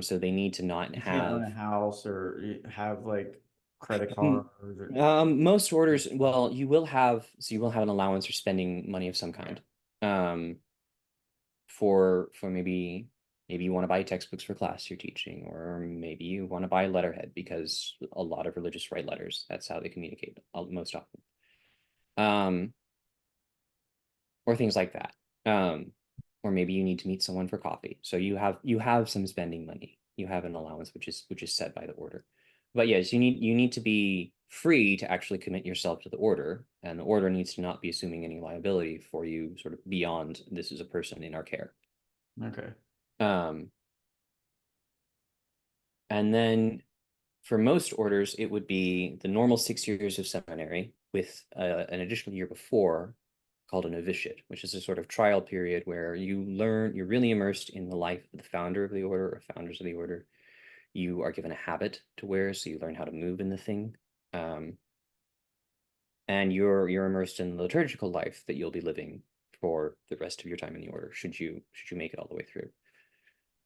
So they need to not You can't own have a house or have like credit cards or most orders. Well, you will have an allowance for spending money of some kind. Um, for maybe you want to buy textbooks for class you're teaching, or maybe you want to buy letterhead because a lot of religious write letters. That's how they communicate most often. Um, or things like that. Or maybe you need to meet someone for coffee. So you have some spending money. You have an allowance which is set by the order. But yes, you need to be free to actually commit yourself to the order, and the order needs to not be assuming any liability for you sort of beyond this is a person in our care. okay. Um, and then for most orders, it would be the normal 6 years of seminary with an additional year before called a novitiate, which is a sort of trial period where you're really immersed in the life of the founder of the order or founders of the order. You are given a habit to wear, so you learn how to move in the thing. Um, and you're immersed in the liturgical life that you'll be living for the rest of your time in the order, should you make it all the way through.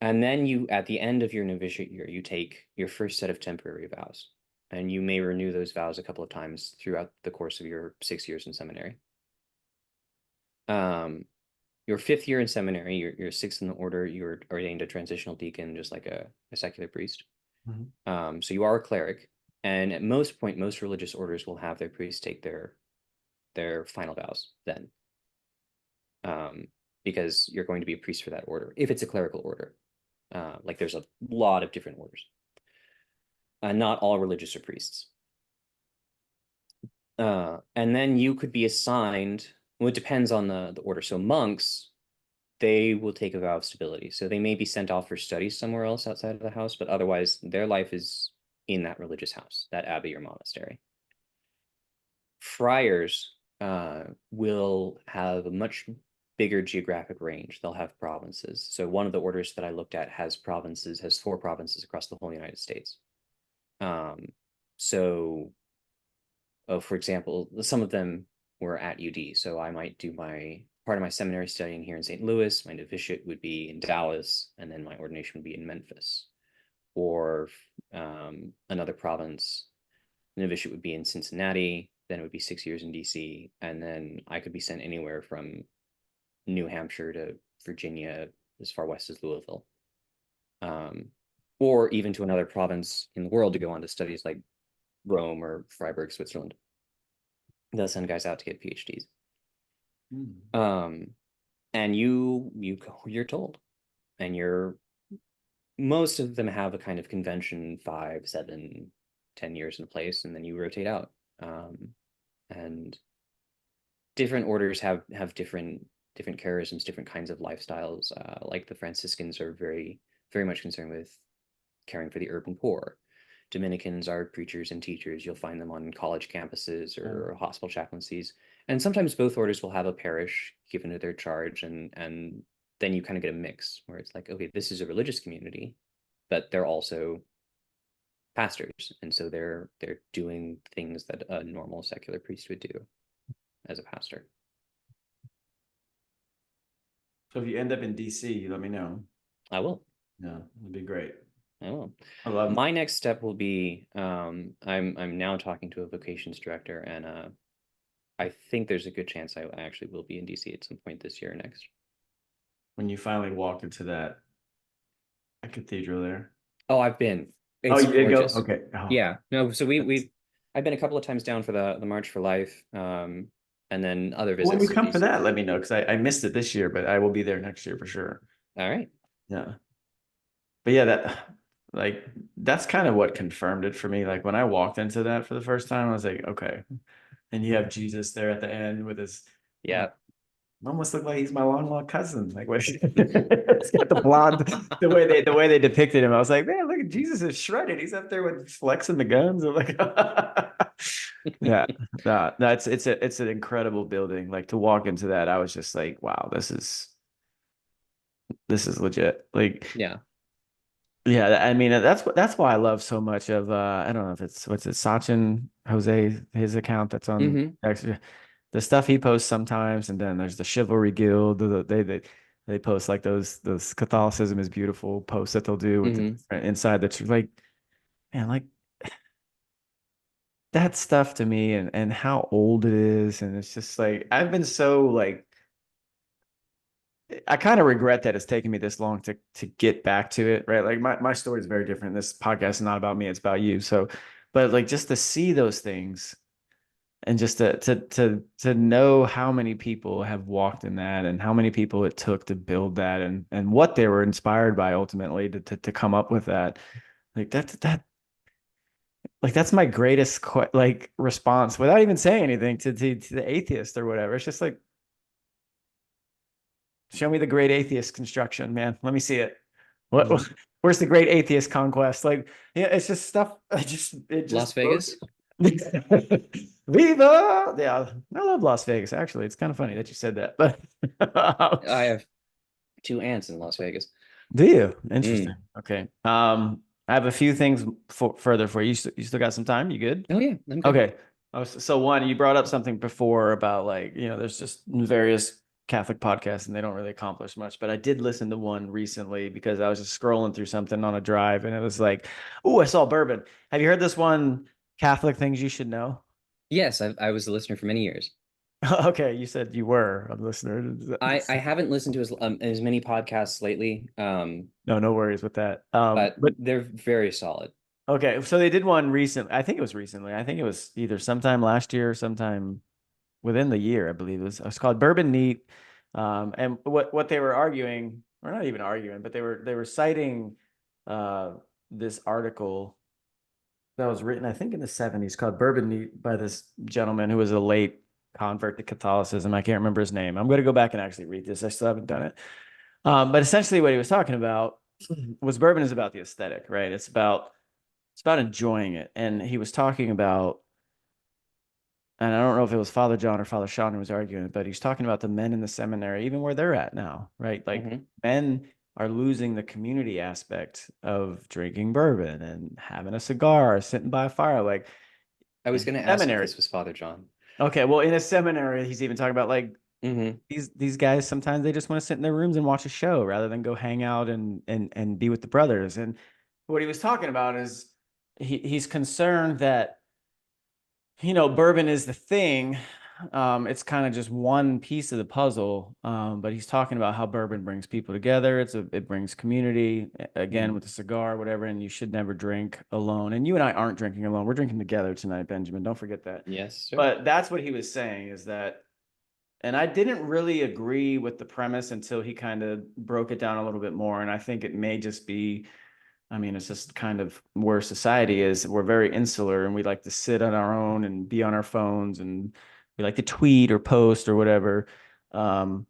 And then at the end of your novitiate year, you take your first set of temporary vows. And you may renew those vows a couple of times throughout the course of your 6 years in seminary. Um, your fifth year in seminary, you're sixth in the order, you're ordained a transitional deacon, just like a secular priest. Mhm. So you are a cleric. And at most religious orders will have their priests take their final vows then. Um, because you're going to be a priest for that order, if it's a clerical order. Like there's a lot of different orders. Not all religious are priests. And then you could be assigned, well, it depends on the order. So monks, they will take a vow of stability. So they may be sent off for studies somewhere else outside of the house, but otherwise their life is in that religious house, that abbey or monastery. Friars will have a much bigger geographic range. They'll have provinces. So one of the orders that I looked at has 4 provinces across the whole United States. So, for example, some of them were at UD. So I might do part of my seminary studying here in St. Louis. My novitiate would be in Dallas, and then my ordination would be in Memphis. Or another province, the novitiate would be in Cincinnati. Then it would be 6 years in DC, and then I could be sent anywhere from New Hampshire to Virginia, as far west as Louisville, or even to another province in the world to go on to studies like Rome or Freiburg, Switzerland. They'll send guys out to get PhDs. And you go where you're told, and most of them have a kind of convention, 5, 7, 10 years in place, and then you rotate out. And different orders have different charisms, different kinds of lifestyles. Like the Franciscans are very, very much concerned with caring for the urban poor. Dominicans are preachers and teachers. You'll find them on college campuses or hospital chaplaincies. And sometimes both orders will have a parish given to their charge, and then you kind of get a mix where it's like, okay, this is a religious community, but they're also pastors, and so they're doing things that a normal secular priest would do as a pastor. So if you end up in DC, let me know. I will. Yeah, it'd be great. I will. I love My next step will be I'm now talking to a vocations director, and I think there's a good chance I actually will be in DC at some point this year or next. When you finally walk into that cathedral there. Oh, I've been. Oh, It's you did go? gorgeous. Okay. Oh, Yeah. No, so I've been a couple of times down for the March for Life, and then other visits. when you to come for DC. that, let me know, because I missed it this year, but I will be there next year for sure. All right. Yeah. But yeah, that's kind of what confirmed it for me. Like when I walked into that for the first time, I was like, okay. And you have Jesus there at the end with his, Yeah. almost look like he's my long lost cousin. Like what? It's got the blonde, the way they depicted him. I was like, man, look, Jesus is shredded. He's up there with flexing the guns. I'm like, yeah, no, it's an incredible building. Like to walk into that, I was just like, wow, this is legit. Like, Yeah. yeah, I mean that's why I love so much of I don't know if it's what's it, Sachin Jose, his account that's on the stuff he posts sometimes, and then there's the Chivalry Guild. They post like those Catholicism is beautiful posts that they'll do with inside the like, man, like that stuff to me, and how old it is, and it's just like I've been so like I kind of regret that it's taken me this long to get back to it, right? Like my story is very different. This podcast is not about me, it's about you. So, but like just to see those things and just to know how many people have walked in that and how many people it took to build that and what they were inspired by ultimately to come up with that. Like that's my greatest like response without even saying anything to the atheist or whatever. It's just like, show me the great atheist construction, man. Let me see it. Where's the great atheist conquest? Like, yeah, it's just stuff. It just Las Vegas. Viva! Yeah, I love Las Vegas. Actually, it's kind of funny that you said that. But I have 2 aunts in Las Vegas. do you? Interesting. Okay. I have a few things further for you. You still got some time? You good? Oh yeah, I'm good. Okay. So one, you brought up something before about like, there's just various Catholic podcasts and they don't really accomplish much, but I did listen to one recently because I was just scrolling through something on a drive and it was like, oh, I saw bourbon. Have you heard this one, Catholic Things You Should Know? Yes, I was a listener for many years. Okay, you said you were a listener. I haven't listened to as many podcasts lately. No worries with that. But they're very solid. Okay, so they did one recently. I think it was recently. I think it was either sometime last year or sometime within the year, I believe it was called Bourbon Neat. And what they were arguing, or not even arguing, but they were citing this article that was written, I think, in the 70s called Bourbon by this gentleman who was a late convert to Catholicism. I can't remember his name. I'm going to go back and actually read this. I still haven't done it. But essentially what he was talking about was bourbon is about the aesthetic, right? It's about enjoying it. And he was talking about, and I don't know if it was Father John or Father Sean who was arguing it, but he's talking about the men in the seminary, even where they're at now, right? Like men are losing the community aspect of drinking bourbon and having a cigar, sitting by a fire. Like I was in going to ask if seminary. this was Father John. Okay, well, in a seminary, he's even talking about like these guys sometimes they just want to sit in their rooms and watch a show rather than go hang out and be with the brothers. And what he was talking about is he's concerned that bourbon is the thing. It's kind of just one piece of the puzzle. But he's talking about how bourbon brings people together. It brings community again with a cigar, whatever. And you should never drink alone. And you and I aren't drinking alone. We're drinking together tonight, Benjamin. Don't forget that. Yes, sir. But that's what he was saying is that, and I didn't really agree with the premise until he kind of broke it down a little bit more. And I think it may just be, I mean, it's just kind of where society is. We're very insular and we like to sit on our own and be on our phones and we like to tweet or post or whatever. But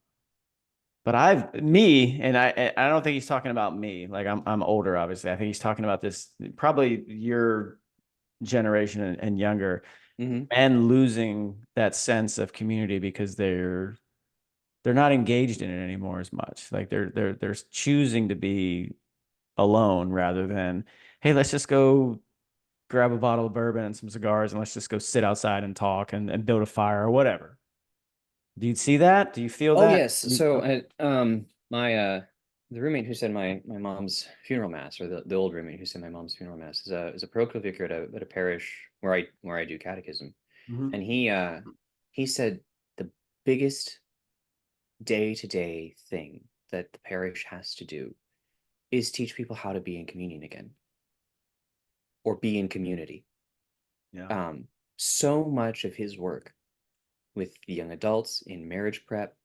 I don't think he's talking about me. Like I'm older, obviously. I think he's talking about this, probably your generation and younger, and losing that sense of community because they're not engaged in it anymore as much. Like they're choosing to be alone rather than, hey, let's just go grab a bottle of bourbon and some cigars and let's just go sit outside and talk and build a fire or whatever. Do you see that? Do you feel Oh that? yes. So my the roommate who said my mom's funeral mass, or the old roommate who said my mom's funeral mass, is a parochial vicar at a parish where I do catechism. Mhm. And he said the biggest day-to-day thing that the parish has to do is teach people how to be in communion again, or be in community. Yeah. So much of his work with the young adults in marriage prep,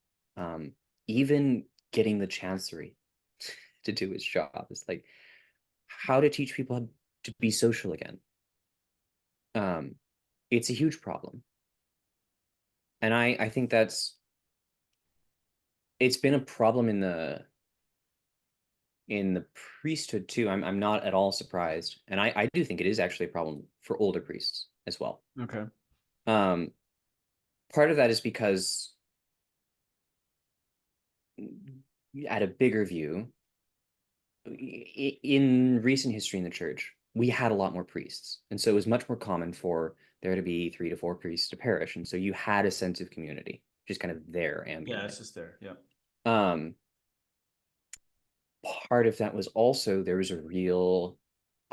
even getting the chancery to do his job, is like how to teach people how to be social again. It's a huge problem, and I think it's been a problem in the priesthood too. I'm not at all surprised, and I do think it is actually a problem for older priests as well. Okay. Um, Part of that is because at a bigger view, in recent history in the church, we had a lot more priests. And so it was much more common for there to be 3 to 4 priests to parish. And so you had a sense of community, just kind of there Yeah, ambient. it's just there. Yeah. Um, Part of that was also there was a real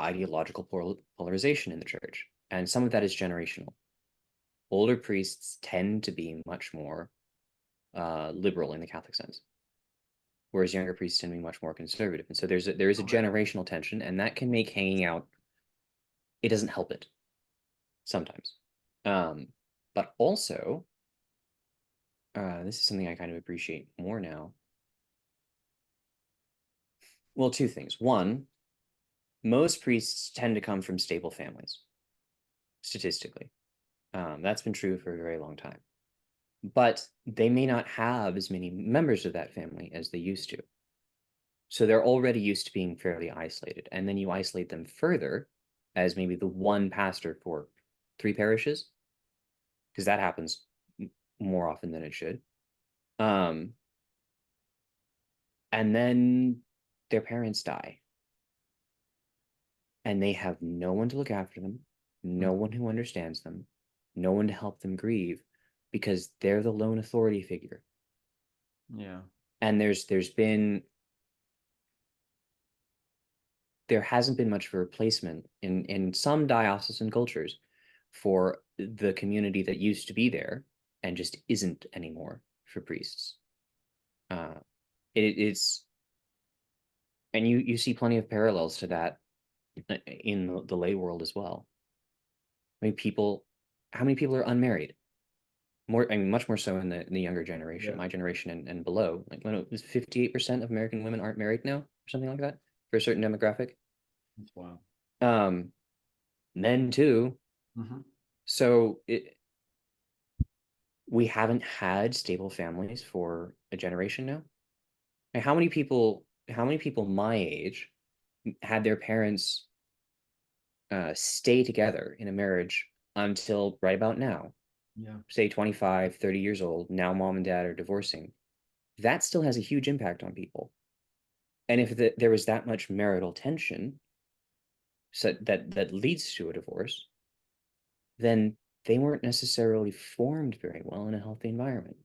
ideological polarization in the church. And some of that is generational. Older priests tend to be much more liberal in the Catholic sense, whereas younger priests tend to be much more conservative. And so there is a generational tension, and that can make hanging out, it doesn't help it sometimes. But also, this is something I kind of appreciate more now. Well, two things. One, most priests tend to come from stable families, statistically. That's been true for a very long time. But they may not have as many members of that family as they used to. So they're already used to being fairly isolated. And then you isolate them further as maybe the one pastor for 3 parishes, because that happens more often than it should. And then their parents die. And they have no one to look after them, no one who understands them, no one to help them grieve, because they're the lone authority figure. Yeah. And there hasn't been much of a replacement in some diocesan cultures for the community that used to be there and just isn't anymore for priests. It's and you see plenty of parallels to that in the lay world as well. I mean, how many people are unmarried? More, I mean, much more so in the younger generation, Yeah. my generation and below. Like when it was 58% of American women aren't married now, or something like that, for a certain demographic. That's wild. Um, men too. Mhm. So we haven't had stable families for a generation now. And how many people my age had their parents stay together in a marriage until right about now, Yeah. say 25, 30 years old, now mom and dad are divorcing. That still has a huge impact on people. And if there was that much marital tension, so that leads to a divorce, then they weren't necessarily formed very well in a healthy environment.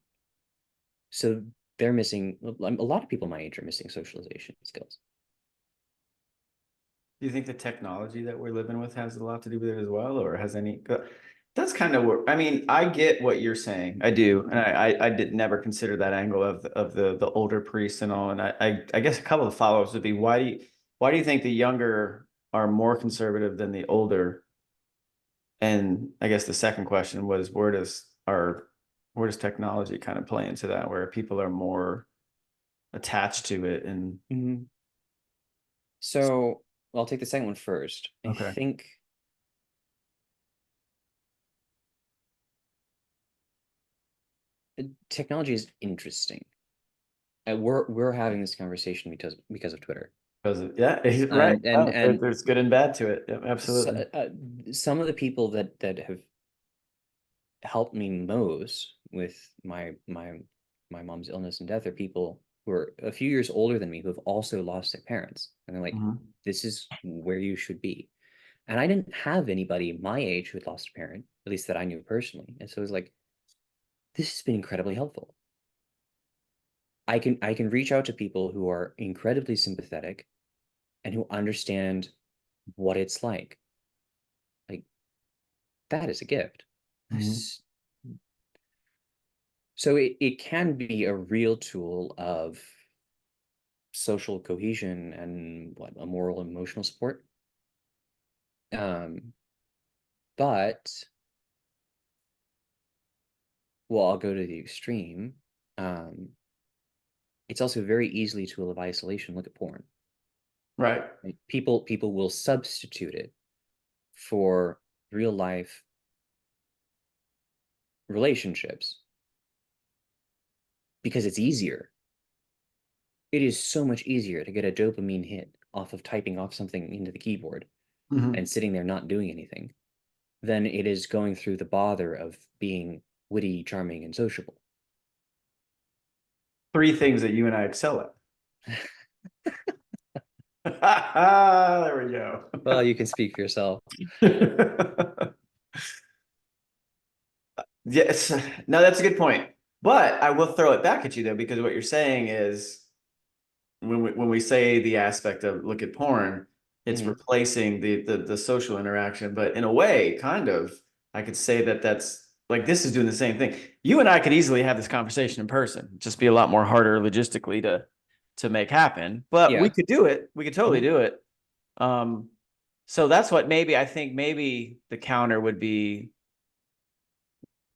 So they're missing, a lot of people my age are missing socialization skills. Do you think the technology that we're living with has a lot to do with it as well, or has any? That's kind of what I mean. I get what you're saying. I do, and I did never consider that angle of the older priests and all. And I guess a couple of follow-ups would be why do you think the younger are more conservative than the older? And I guess the second question was where does technology kind of play into that, where people are more attached to it and Mhm. So I'll take the second one first. I okay. think technology is interesting. We're having this conversation because of Twitter. Yeah, right. And and No, and there's good and bad to it. Yeah, so, absolutely. some of the people that have helped me most with my mom's illness and death are people who are a few years older than me who have also lost their parents. And they're like, Mhm. this is where you should be. And I didn't have anybody my age who had lost a parent, at least that I knew personally. And so it was like, this has been incredibly helpful. I can reach out to people who are incredibly sympathetic and who understand what it's like. Like, that is a gift. Mhm. So it can be a real tool of social cohesion and what a moral and emotional support. Um, but well, I'll go to the extreme. Um, it's also very easily a tool of isolation. Look at porn. Right. Like, people will substitute it for real life relationships because it's easier. It is so much easier to get a dopamine hit off of typing off something into the keyboard Mhm. and sitting there not doing anything than it is going through the bother of being witty, charming, and sociable. Three things that you and I excel at. There we go. Well, you can speak for yourself. Yes. No, that's a good point. But I will throw it back at you though, because what you're saying is when we say the aspect of look at porn, it's Mhm. replacing the social interaction. But in a way, kind of, I could say that that's like this is doing the same thing. You and I could easily have this conversation in person, just be a lot more harder logistically to make happen. But we Yeah. could do it. We could totally Mhm. do it. Um, so that's what maybe I think maybe the counter would be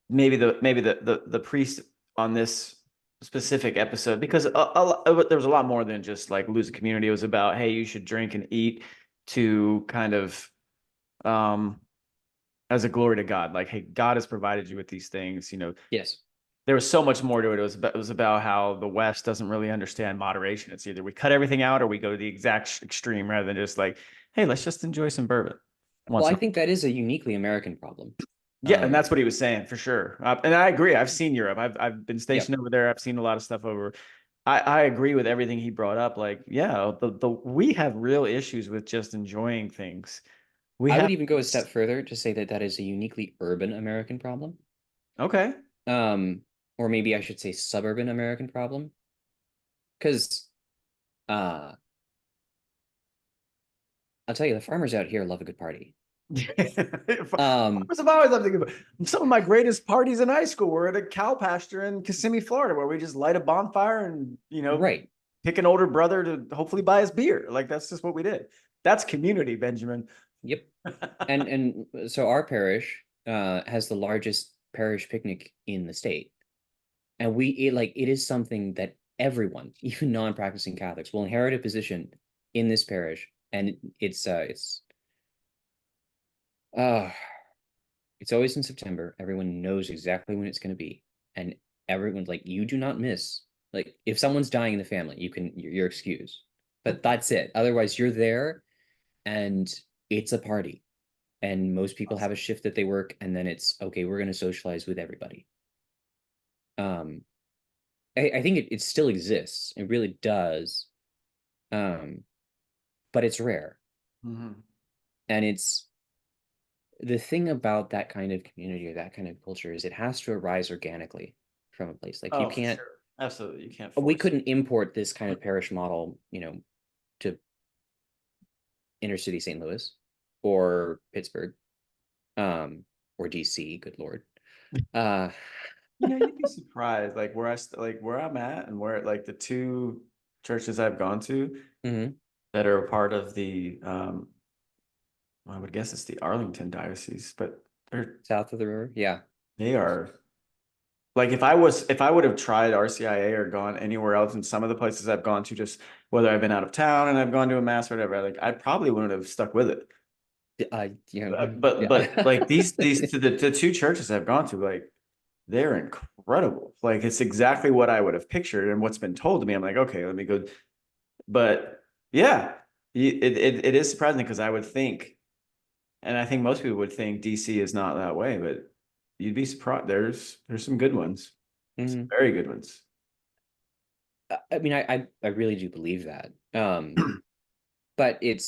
maybe the priest on this specific episode because there was a lot more than just like lose a community. It was about hey, you should drink and eat to kind of um as a glory to God. Like hey, God has provided you with these things. Yes. There was so much more to it. It was about how the West doesn't really understand moderation. It's either we cut everything out or we go to the exact extreme rather than just like hey, let's just enjoy some bourbon Well, once I in a while. think that is a uniquely American problem. Yeah, and Um, that's what he was saying for sure. And I agree. I've seen Europe. I've been yep. stationed over there. I've seen a lot of stuff over. I agree with everything he brought up. Like, yeah, the we have real issues with just enjoying things. We I have would even go a step further to say that that is a uniquely urban American problem. okay. Um, or maybe I should say suburban American problem. Because uh, I'll tell you, the farmers out here love a good party. Um, Farmers have always loved to give. Some of my greatest parties in high school were at a cow pasture in Kissimmee, Florida, where we just light a bonfire and right. pick an older brother to hopefully buy us beer. Like that's just what we did. That's community, Benjamin. Yep. And so our parish has the largest parish picnic in the state. And it is something that everyone, even non-practicing Catholics, will inherit a position in this parish. And it's Uh, it's always in September. Everyone knows exactly when it's going to be. And everyone's like, you do not miss. Like, if someone's dying in the family, you're excused. But that's it. Otherwise, you're there and it's a party. And most people have a Awesome. shift that they work, and then it's okay, we're going to socialize with everybody. Um, I think it still exists. It really does. Um, but it's rare. Mhm. And it's the thing about that kind of community or that kind of culture is it has to arise organically from a place. Like you Oh, for can't, sure. Absolutely. You can't we force it. couldn't import this kind of parish model, to inner city St. Louis or Pittsburgh, um, or DC, good Lord. Uh, You'd be surprised, like like where I'm at and where like the two churches I've gone to mhm, that are a part of the I would guess it's the Arlington diocese, but south of the river. Yeah. they are like if I would have tried RCIA or gone anywhere else in some of the places I've gone to, just whether I've been out of town and I've gone to a mass or whatever, like I probably wouldn't have stuck with it. But Yeah. like these the two churches I've gone to, like they're incredible. Like it's exactly what I would have pictured and what's been told to me. I'm like, okay, let me go. But yeah, it is surprising because I would think, and I think most people would think DC is not that way, but you'd be surprised. There's some good ones, some Mhm. very good ones. I mean, I really do believe that. But I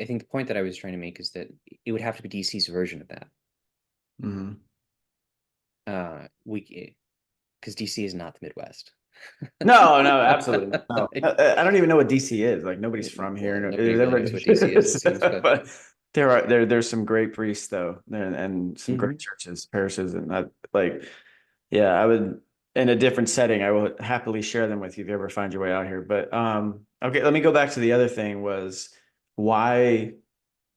think the point that I was trying to make is that it would have to be DC's version of that. Mhm. We because DC is not the Midwest. No, no, absolutely not. No, Like, I don't even know what DC is. Like nobody's from here. well, No, nobody really knows what DC is, it seems, but but there's some great priests though, and some great mhm. churches, parishes, and that like, yeah, I would in a different setting. I would happily share them with you if you ever find your way out here. But okay, let me go back to the other thing was why,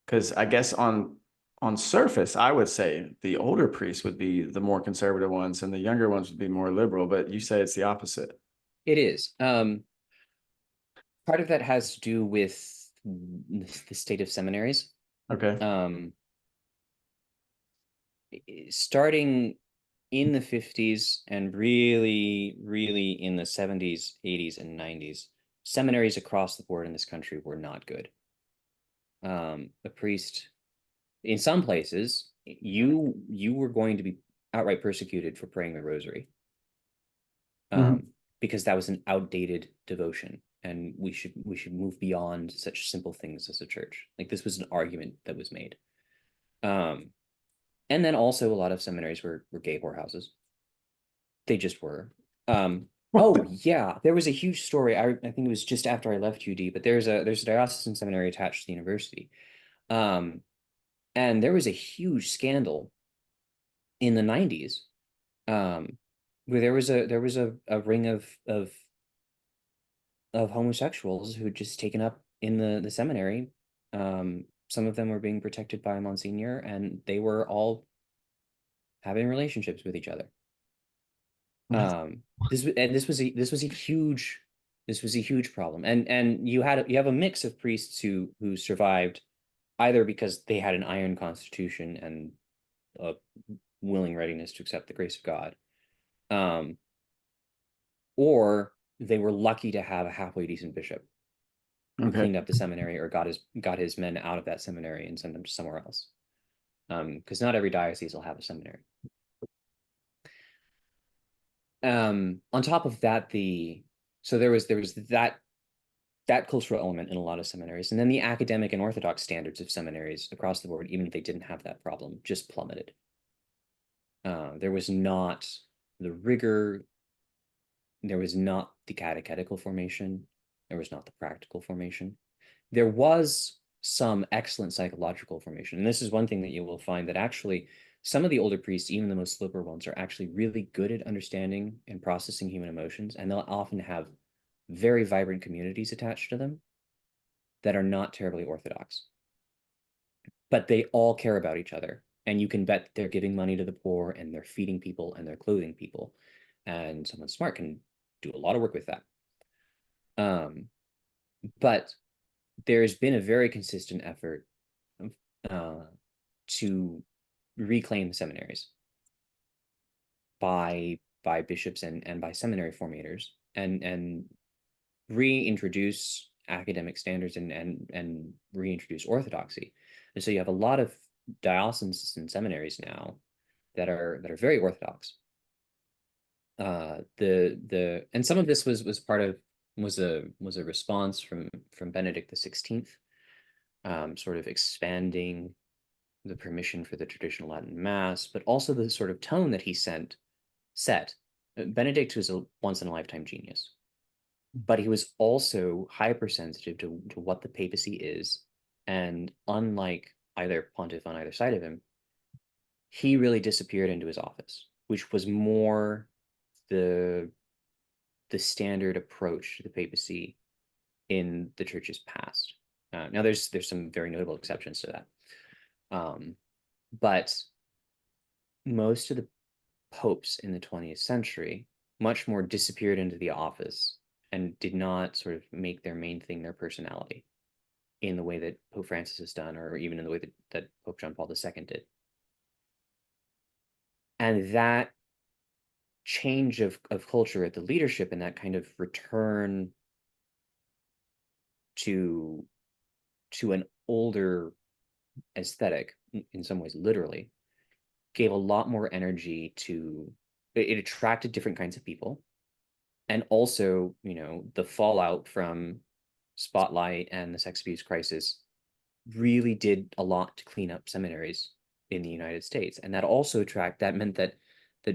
because I guess on surface, I would say the older priests would be the more conservative ones, and the younger ones would be more liberal. But you say it's the opposite. It is. Part of that has to do with the state of seminaries. Okay. Um, Starting in the 50s and really in the 70s, 80s, and 90s, seminaries across the board in this country were not good. A priest in some places, you were going to be outright persecuted for praying the rosary, Mhm. um, because that was an outdated devotion, and we should move beyond such simple things as a church. Like this was an argument that was made. Um, and then also a lot of seminaries were gay whorehouses. They just were. Oh yeah, there was a huge story. I think it was just after I left UD, but there's a diocesan seminary attached to the university. Um, and there was a huge scandal in the 90s, um, where there was a ring of homosexuals who had just taken up in the seminary. Some of them were being protected by Monsignor, and they were all having relationships with each other. This was a huge problem, and you have a mix of priests who survived either because they had an iron constitution and a willing readiness to accept the grace of God, um, or they were lucky to have a halfway decent bishop who Okay. cleaned up the seminary or got his men out of that seminary and sent them to somewhere else. Because not every diocese will have a seminary. On top of that, there was that cultural element in a lot of seminaries, and then the academic and orthodox standards of seminaries across the board, even if they didn't have that problem, just plummeted. There was not the rigor, there was not the catechetical formation, there was not the practical formation. There was some excellent psychological formation. And this is one thing that you will find that actually some of the older priests, even the most liberal ones, are actually really good at understanding and processing human emotions. And they'll often have very vibrant communities attached to them that are not terribly orthodox, but they all care about each other. And you can bet they're giving money to the poor and they're feeding people and they're clothing people. And someone smart can do a lot of work with that. Um, but there's been a very consistent effort to reclaim seminaries by bishops and by seminary formators, and reintroduce academic standards and reintroduce orthodoxy. And so you have a lot of dioceses and seminaries now that are very orthodox. And some of this was part of was a response from Benedict XVI, sort of expanding the permission for the traditional Latin Mass, but also the sort of tone that he set. Benedict was a once in a lifetime genius, but he was also hypersensitive to what the papacy is. And unlike either pontiff on either side of him, he really disappeared into his office, which was more the standard approach to the papacy in the church's past. Now, there's some very notable exceptions to that, but most of the popes in the 20th century much more disappeared into the office and did not sort of make their main thing their personality in the way that Pope Francis has done, or even in the way that Pope John Paul II did. And that change of culture at the leadership and that kind of return to an older aesthetic, in some ways literally, gave a lot more energy to it. Attracted different kinds of people. And also, the fallout from Spotlight and the sex abuse crisis really did a lot to clean up seminaries in the United States. And that meant that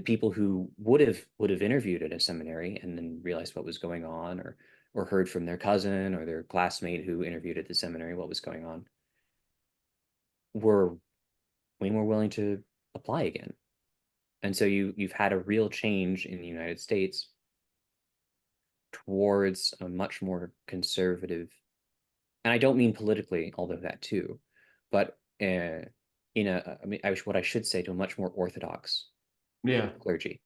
people who would have interviewed at a seminary and then realized what was going on, or heard from their cousin or their classmate who interviewed at the seminary what was going on, were way more willing to apply again. And so you've had a real change in the United States towards a much more conservative, and I don't mean politically, although that too, but what I should say, to a much more orthodox clergy.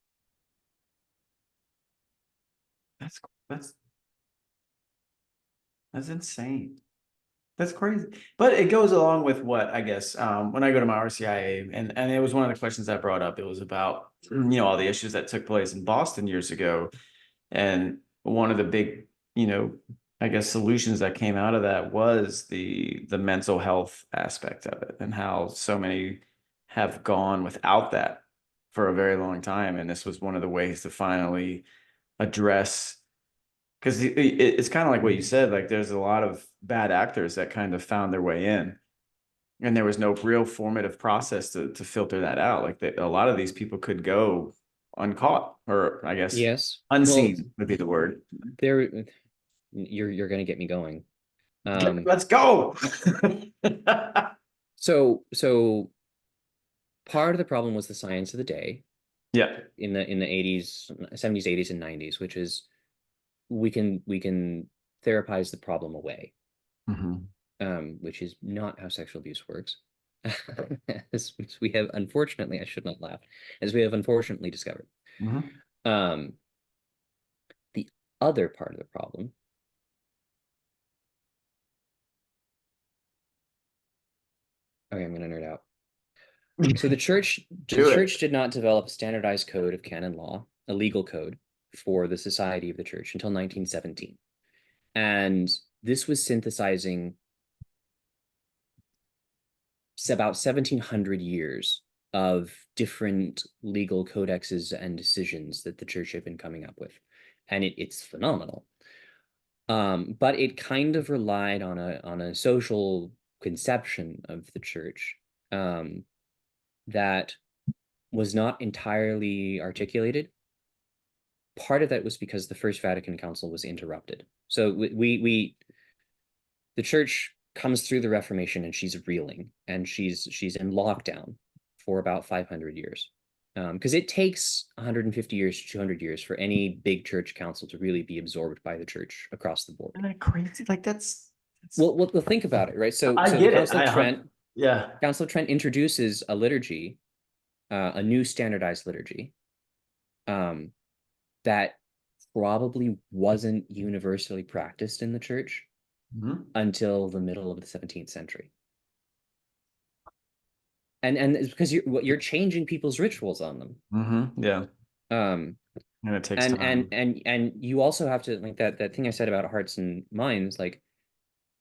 That's insane. That's crazy. But it goes along with what, I guess, when I go to my RCIA, and it was one of the questions I brought up. It was about, all the issues that took place in Boston years ago. And one of the big, I guess, solutions that came out of that was the mental health aspect of it, and how so many have gone without that for a very long time. And this was one of the ways to finally address, because it's kind of like what you said, like there's a lot of bad actors that kind of found their way in, and there was no real formative process to filter that out. Like a lot of these people could go uncaught, or I guess Yes. unseen Well, would be the word. You're going to get me going. Let's go. So part of the problem was the science of the day. Yeah. In the 80s, 70s, 80s, and 90s, which is we can therapize the problem away, which is not how sexual abuse works. As we have, unfortunately, I should not laugh, as we have unfortunately discovered. The other part of the problem, okay, I'm going to nerd out. So the church did not develop a standardized code of canon law, a legal code for the Society of the Church, until 1917. And this was synthesizing about 1700 years of different legal codexes and decisions that the church had been coming up with. And it's phenomenal. But it kind of relied on a social conception of the church that was not entirely articulated. Part of that was because the First Vatican Council was interrupted. So the church comes through the Reformation, and she's reeling, and she's in lockdown for about 500 years. Because it takes 150 years to 200 years for any big church council to really be absorbed by the church across the board. Isn't that crazy? Like that's well, think about it, right? So I the get it. Council of Trent, Yeah. Council of Trent introduces a liturgy, a new standardized liturgy, that probably wasn't universally practiced in the church until the middle of the 17th century. and it's because you're changing people's rituals on them. Yeah. Um, And it takes and time. you also have to, like, that thing I said about hearts and minds, like,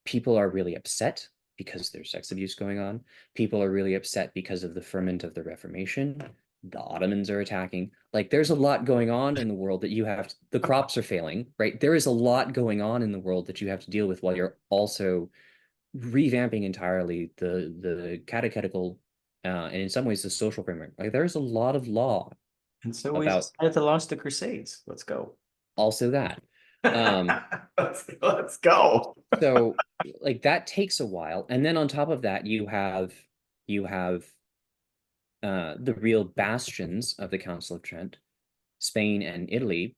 people are really upset because there's sex abuse going on. People are really upset because of the ferment of the Reformation. The Ottomans are attacking. Like, there's a lot going on in the world that you have the crops are failing, right? There is a lot going on in the world that you have to deal with while you're also revamping entirely the catechetical and in some ways the social framework. Like, there's a lot of law And so we about decided to launch the Crusades. Let's go. also that. Um, Let's go. so like that takes a while, and then on top of that, you have the real bastions of the Council of Trent, Spain and Italy,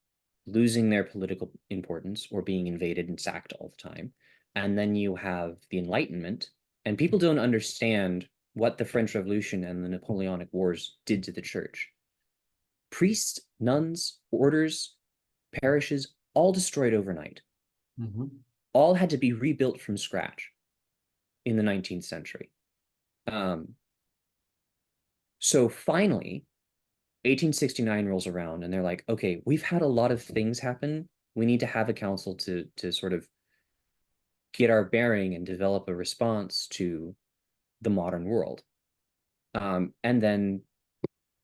losing their political importance or being invaded and sacked all the time. And then you have the Enlightenment, and people don't understand what the French Revolution and the Napoleonic Wars did to the church. Priests, nuns, orders, parishes, all destroyed overnight, all had to be rebuilt from scratch in the 19th century. Um, so finally, 1869 rolls around and they're like, okay, we've had a lot of things happen. We need to have a council to sort of get our bearing and develop a response to the modern world. And then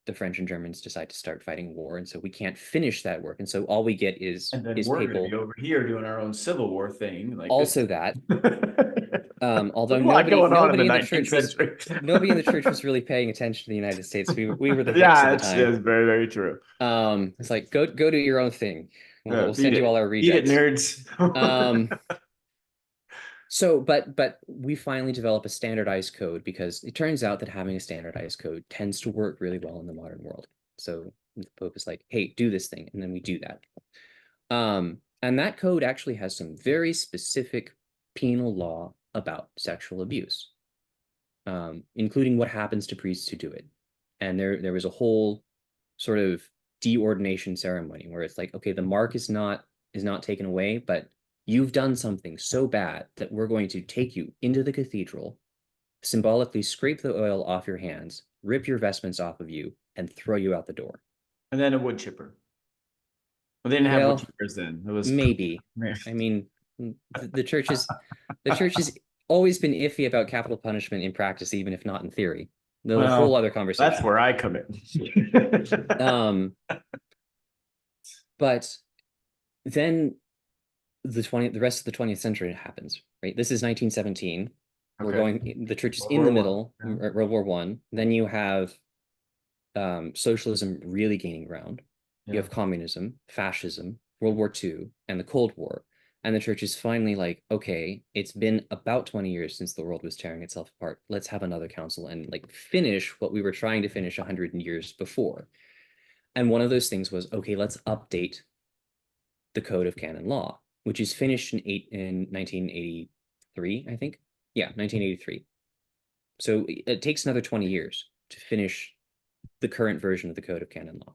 the French and Germans decide to start fighting war, and so we can't finish that work. And so all we get And then is we're going to be papal. over here doing our own Civil War thing. Like this. Also that, although There's a lot going on in the 19th century. nobody in the church was really paying attention to the United States. We were the hicks of Yeah, the it's time. very, very true. It's like go do your own thing. We'll Beat send you all it. our Beat it, rejects. nerds. So, but we finally develop a standardized code because it turns out that having a standardized code tends to work really well in the modern world. So the Pope is like, hey, do this thing, and then we do that. And that code actually has some very specific penal law about sexual abuse, including what happens to priests who do it. And there was a whole sort of deordination ceremony where it's like, okay, the mark is not taken away, but you've done something so bad that we're going to take you into the cathedral, symbolically scrape the oil off your hands, rip your vestments off of you, and throw you out the door. And then a wood chipper. Well, they didn't have wood Well, chippers then. It was maybe. I mean, the church is always been iffy about capital punishment in practice, even if not in theory. The whole well, other that's conversation. where I come in. But then the rest of the 20th century happens, right? This is 1917. We're Okay. going, the church is World in the War One. middle, Yeah. World War One. Then you have socialism really gaining ground. You Yeah. have communism, fascism, World War II, and the Cold War. And the church is finally like, okay, it's been about 20 years since the world was tearing itself apart. Let's have another council and like finish what we were trying to finish 100 years before. And one of those things was, okay, let's update the Code of Canon Law, which is finished in 1983, I think. Yeah, 1983. So it takes another 20 years to finish the current version of the Code of Canon Law.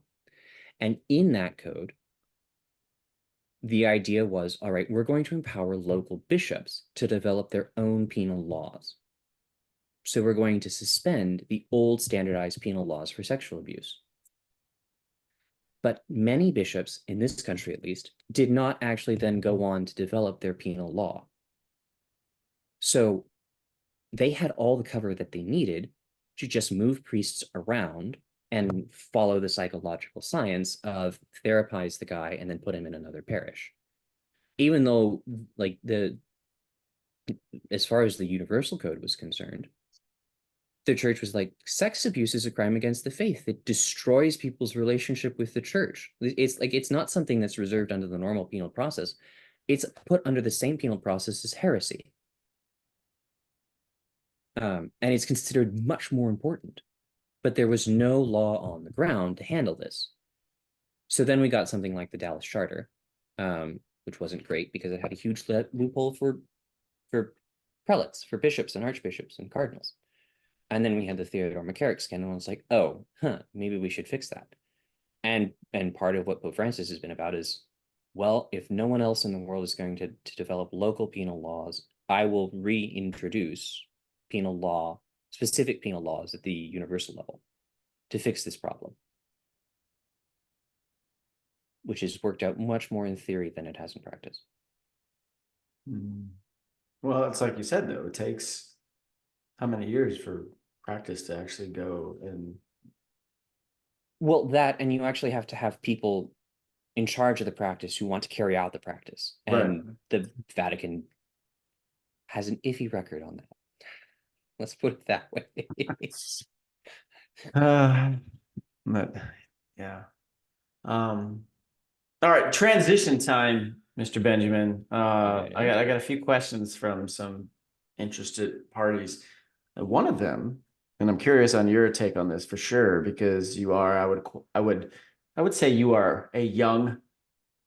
And in that code, the idea was, all right, we're going to empower local bishops to develop their own penal laws. So we're going to suspend the old standardized penal laws for sexual abuse. But many bishops, in this country at least, did not actually then go on to develop their penal law. So they had all the cover that they needed to just move priests around and follow the psychological science of therapize the guy and then put him in another parish. Even though, like, as far as the universal code was concerned, the church was like, sex abuse is a crime against the faith. It destroys people's relationship with the church. It's like, it's not something that's reserved under the normal penal process. It's put under the same penal process as heresy. And it's considered much more important. But there was no law on the ground to handle this. So then we got something like the Dallas Charter, which wasn't great because it had a huge loophole for prelates, for bishops and archbishops and cardinals. And then we had the Theodore McCarrick scandal, and I was like, oh, maybe we should fix that. And part of what Pope Francis has been about is, well, if no one else in the world is going to develop local penal laws, I will reintroduce penal law specific penal laws at the universal level to fix this problem, which has worked out much more in theory than it has in practice. Well, it's like you said, though, it takes how many years for practice to actually go and Well, that, and you actually have to have people in charge of the practice who want to carry out the practice. And the Vatican has an iffy record on that. Let's put it that way. but yeah. All right, transition time, Mr. Benjamin. I got a few questions from some interested parties. One of them, and I'm curious on your take on this for sure, because you are, I would say you are a young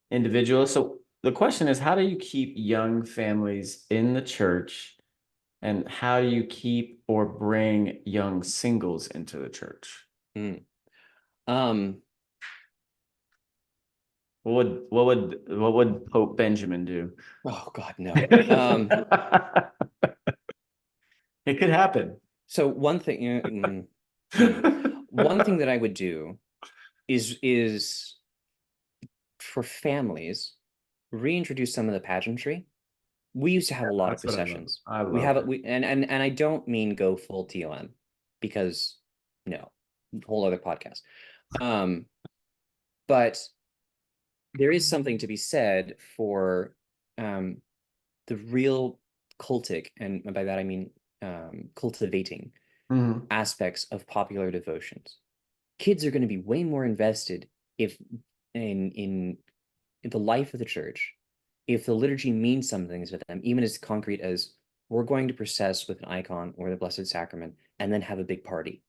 individual. So the question is, how do you keep young families in the church, and how do you keep or bring young singles into the church? What would Pope Benjamin do? Oh God, no. It could happen. So one thing, one thing that I would do is for families, reintroduce some of the pageantry. We used to have a lot of That's what processions. I love We have it. it. And I don't mean go full TLM, because no, whole other podcast. But there is something to be said for the real cultic, and by that I mean cultivating aspects of popular devotions. Kids are going to be way more invested if in the life of the church, if the liturgy means something to them, even as concrete as we're going to process with an icon or the Blessed Sacrament and then have a big party.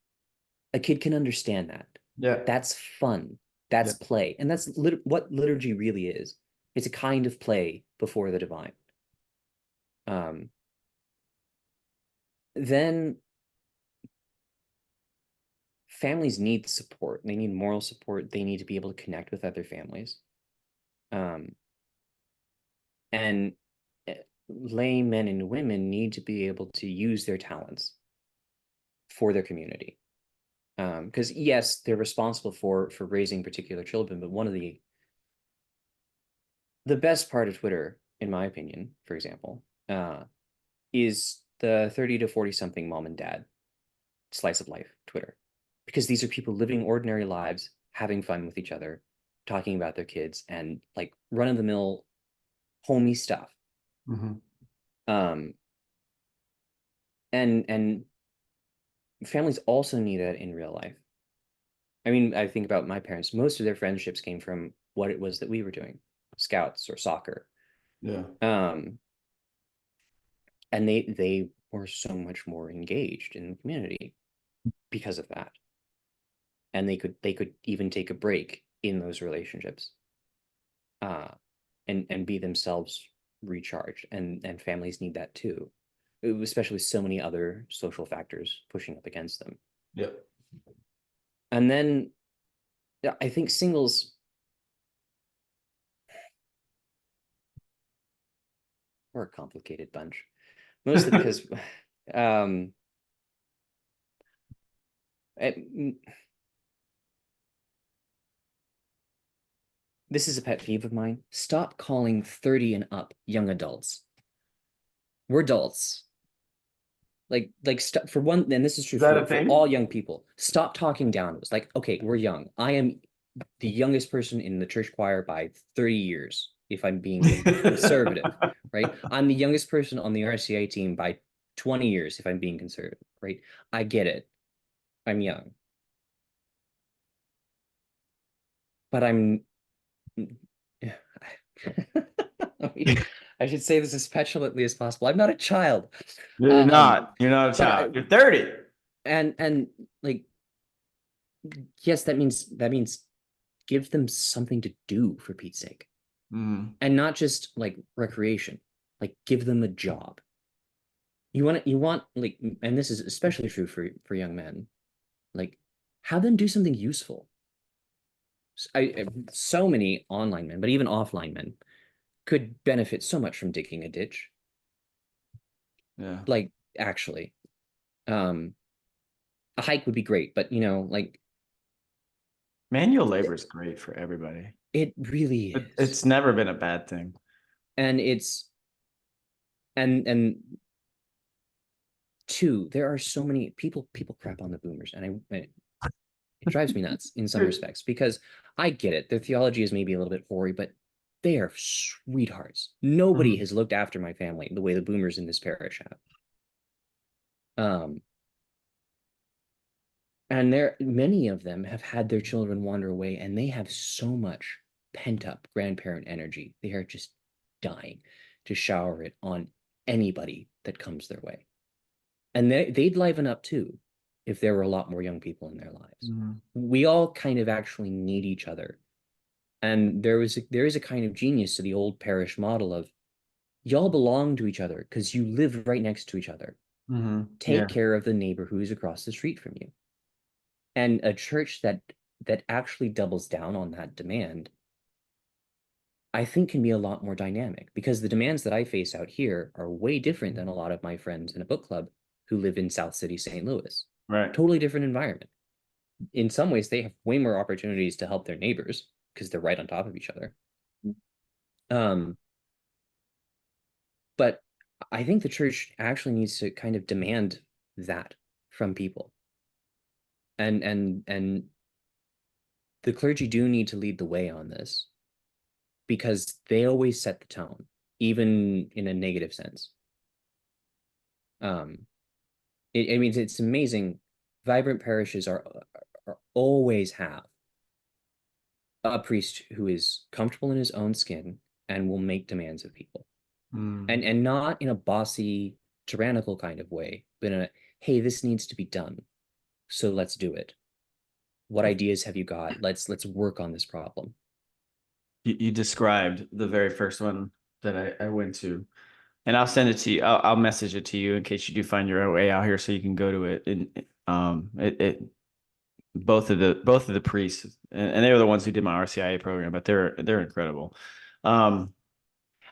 A kid can understand that. Yeah. That's fun. That's play. And that's what liturgy really is. It's a kind of play before the divine. Then families need support. They need moral support. They need to be able to connect with other families. And lay men and women need to be able to use their talents for their community. Because yes, they're responsible for raising particular children, but one of the best part of Twitter, in my opinion, for example, is the 30 to 40 something mom and dad slice of life Twitter, because these are people living ordinary lives, having fun with each other, talking about their kids, and like run of the mill homey stuff. And families also need that in real life. I mean, I think about my parents. Most of their friendships came from what it was that we were doing, scouts or soccer. Yeah. And they were so much more engaged in the community because of that. And they could even take a break in those relationships, and be themselves recharged. And families need that too, especially with so many other social factors pushing up against them. Yep. And then I think singles, we're a complicated bunch, mostly because this is a pet peeve of mine. Stop calling 30 and up young adults. We're adults. Like for one, and this is true for all young people. Stop talking down. It's like, okay, we're young. I am the youngest person in the church choir by 30 years, if I'm being conservative, right? I'm the youngest person on the RCA team by 20 years, if I'm being conservative, right? I get it. I'm young. But I'm I should say this as petulantly as possible. I'm not a child. You're not. You're not a child. You're 30. And like, yes, that means give them something to do, for Pete's sake. And not just like recreation. Like, give them a job. You want like, and this is especially true for young men, like, have them do something useful. So many online men, but even offline men, could benefit so much from digging a ditch. Yeah. Like, actually. A hike would be great, but like Manual labor is great for everybody. it really is. It's never been a bad thing. And it's and two, there are so many people crap on the boomers, and it drives me nuts in some respects because I get it. Their theology is maybe a little bit hoary, but they are sweethearts. Nobody Mhm. has looked after my family the way the boomers in this parish have. Um, and there many of them have had their children wander away, and they have so much pent up grandparent energy. They are just dying to shower it on anybody that comes their way. And they'd liven up too if there were a lot more young people in their lives. Mhm. We all kind of actually need each other. And there is a kind of genius to the old parish model of y'all belong to each other because you live right next to each other. Mhm. Take Yeah. care of the neighbor who's across the street from you. And a church that actually doubles down on that demand, I think can be a lot more dynamic because the demands that I face out here are way different than a lot of my friends in a book club who live in South City, St. Louis. Right. Totally different environment. In some ways, they have way more opportunities to help their neighbors because they're right on top of each other. Um, but I think the church actually needs to kind of demand that from people. And the clergy do need to lead the way on this because they always set the tone, even in a negative sense. Um, I mean, it's amazing. Vibrant parishes are always have a priest who is comfortable in his own skin and will make demands of people. Mm. And not in a bossy, tyrannical kind of way, but in a, hey, this needs to be done, so let's do it. What ideas have you got? Let's work on this problem. You described the very first one that I went to, and I'll send it to you. I'll message it to you in case you do find your way out here, so you can go to it. And it both of the priests, and they were the ones who did my RCIA program, but they're incredible. Um,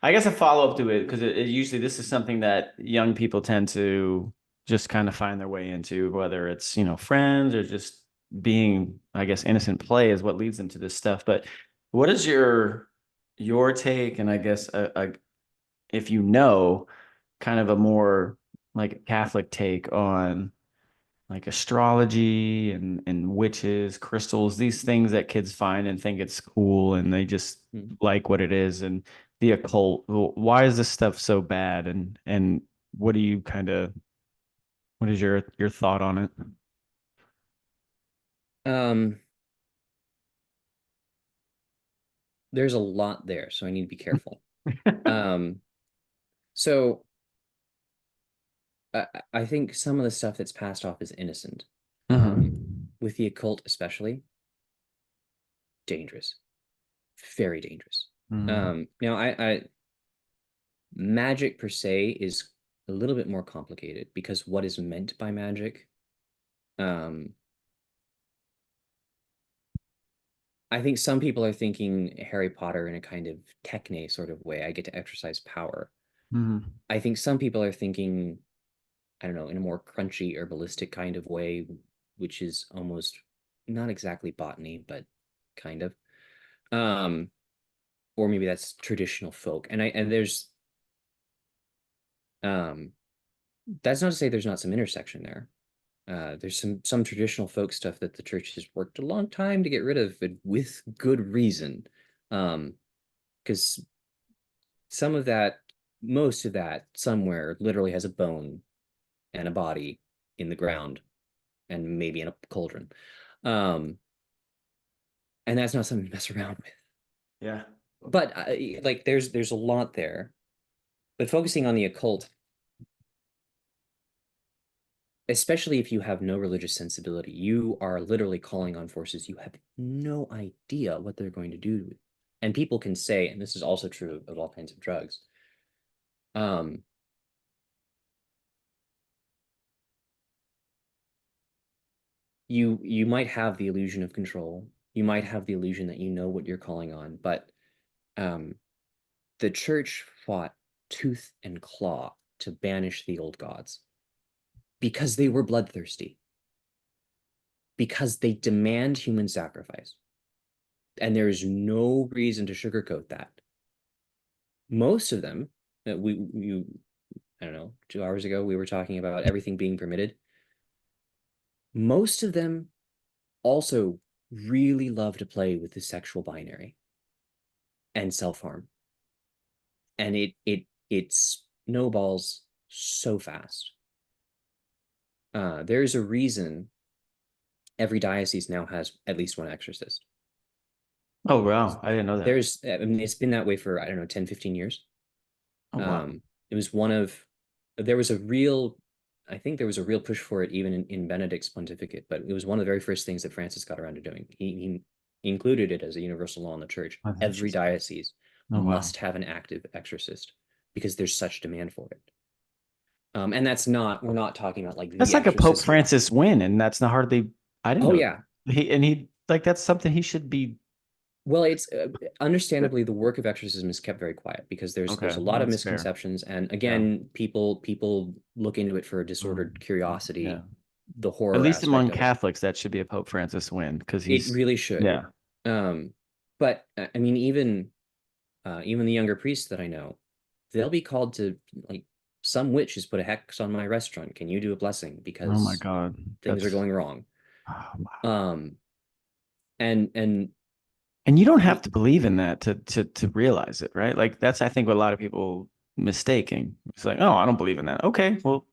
I guess a follow up to it because it usually this is something that young people tend to just kind of find their way into, whether it's friends or just being, I guess, innocent play is what leads them to this stuff. But what is your take, and I guess if kind of a more like Catholic take on like astrology and witches, crystals, these things that kids find and think it's cool and they just Hmm. like what it is, and the occult. Why is this stuff so bad? And what do you what is your thought on it? Um, there's a lot there, so I need to be careful. Um, so I, I think some of the stuff that's passed off as innocent, Hmm. with the occult especially, dangerous, very dangerous. Hmm. Now I magic per se is a little bit more complicated because what is meant by magic? Um, I think some people are thinking Harry Potter in a kind of techne sort of way. I get to exercise power. Hmm. I think some people are thinking, I don't know, in a more crunchy herbalistic kind of way, which is almost not exactly botany, but kind of. Um, or maybe that's traditional folk. And there's um that's not to say there's not some intersection there. There's some traditional folk stuff that the church has worked a long time to get rid of, and with good reason. Because some of that, most of that, somewhere literally has a bone and a body in the ground, and maybe in a cauldron. Um, and that's not something to mess around with. Yeah. But like, there's a lot there. But focusing on the occult, especially if you have no religious sensibility, you are literally calling on forces you have no idea what they're going to do. And people can say, and this is also true of all kinds of drugs, um, you might have the illusion of control. You might have the illusion that you know what you're calling on, but um, the church fought tooth and claw to banish the old gods because they were bloodthirsty. because they demand human sacrifice. And there is no reason to sugarcoat that. Most of them, I don't know, 2 hours ago, we were talking about everything being permitted. Most of them also really love to play with the sexual binary and self-harm. And it snowballs so fast. There's a reason every diocese now has at least one exorcist. Oh, wow. I didn't know that. I mean, it's been that way for, I don't know, 10, 15 years. Oh, wow. It was one of, there was a real, I think there was a real push for it even in Benedict's pontificate, but it was one of the very first things that Francis got around to doing. He included it as a universal law in the church. That's Every interesting. diocese Oh, wow. must have an active exorcist because there's such demand for it. And that's not, we're not talking about like That's the like a Pope exorcist. Francis win, and that's not hardly, I didn't Oh know. yeah. He like that's something he should be. Well, it's understandably the work of exorcism is kept very quiet because Okay, there's a lot well, of that's fair. misconceptions, and Yeah. again, people look into it for a disordered Yeah. curiosity, the At horror least aspect among of it. Catholics, that should be a Pope Francis win because It he's, really should. yeah. Um, but I mean, even the younger priests that I know, they'll be called to like some witch has put a hex on my restaurant. Can you do a blessing Oh my because God. things are That's, going wrong? oh, wow. Um, and And you don't have it, to believe in that to realize it, right? Like that's I think what a lot of people mistaking. It's like, oh, I don't believe in that. Okay, well,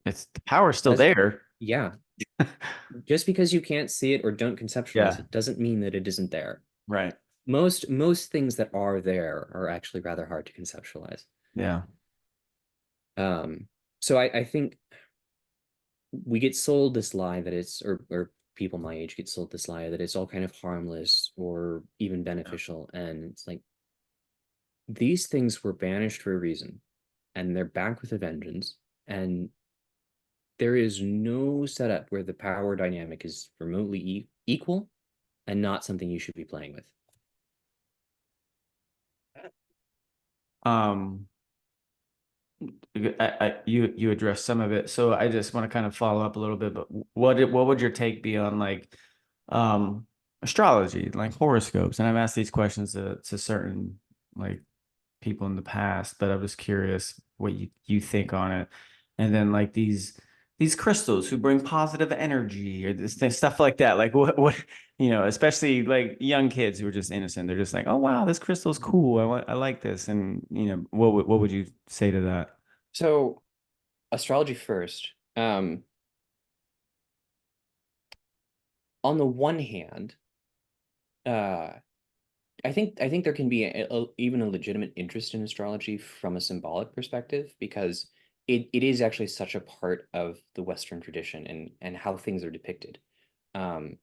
it's the power's still does there. yeah, just because you can't see it or don't conceptualize Yeah, it doesn't mean that it isn't there. right. Most things that are there are actually rather hard to conceptualize. Yeah. Um, so I think we get sold this lie that it's or people my age get sold this lie that it's all kind of harmless or even beneficial. And it's like these things were banished for a reason and they're back with a vengeance. And there is no setup where the power dynamic is remotely equal and not something you should be playing with. Um, you addressed some of it, so I just want to kind of follow up a little bit. But what would your take be on like astrology, like horoscopes? And I've asked these questions to certain like people in the past, but I'm just curious what you think on it. And then like these crystals who bring positive energy or this stuff like that. Like what especially like young kids who are just innocent. They're just like, oh wow, this crystal's cool. I like this. And what would you say to that? So astrology first. On the one hand, uh, I think there can be even a legitimate interest in astrology from a symbolic perspective because it is actually such a part of the Western tradition and how things are depicted. Um,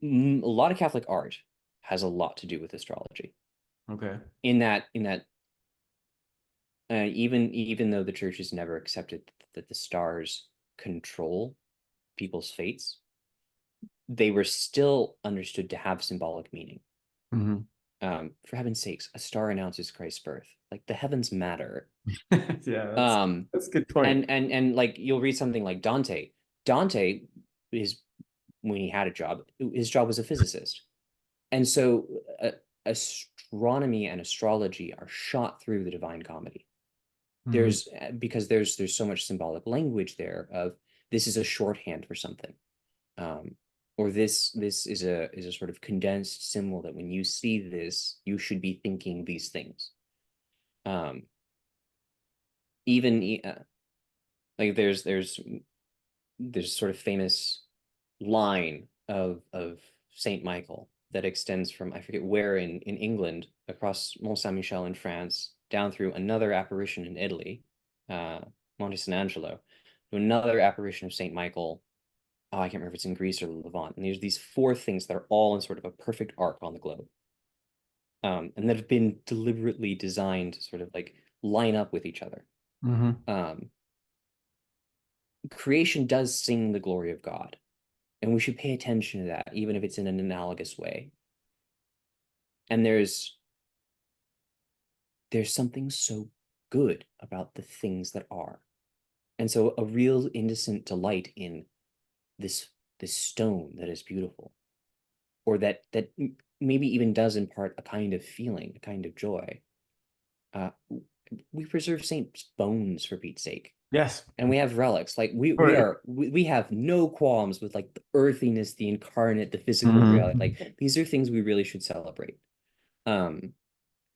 a lot of Catholic art has a lot to do with astrology. Okay. In that even though the church has never accepted that the stars control people's fates, they were still understood to have symbolic meaning. Hmm. For heaven's sakes, a star announces Christ's birth. Like the heavens matter. Yeah, Um, that's a good point. and like you'll read something like Dante. Dante is when he had a job, his job was a physicist, and so astronomy and astrology are shot through the Divine Comedy. Hmm. There's because there's so much symbolic language there of this is a shorthand for something, um, or this is a sort of condensed symbol that when you see this, you should be thinking these things. Um, even like there's sort of famous line of Saint Michael that extends from I forget where in England across Mont Saint Michel in France down through another apparition in Italy, uh, Monte San Angelo, to another apparition of Saint Michael. Oh, I can't remember if it's in Greece or Levant. And there's these four things that are all in sort of a perfect arc on the globe, and that have been deliberately designed to sort of like line up with each other. Hmm. Um, Creation does sing the glory of God, and we should pay attention to that, even if it's in an analogous way. And there's something so good about the things that are, and so a real innocent delight in this stone that is beautiful, or that maybe even does impart a kind of feeling, a kind of joy. Uh, we preserve saints' bones for Pete's sake, Yes. and we have relics. Like Right. we have no qualms with like the earthiness, the incarnate, the physical reality. Mhm. Like these are things we really should celebrate. Um,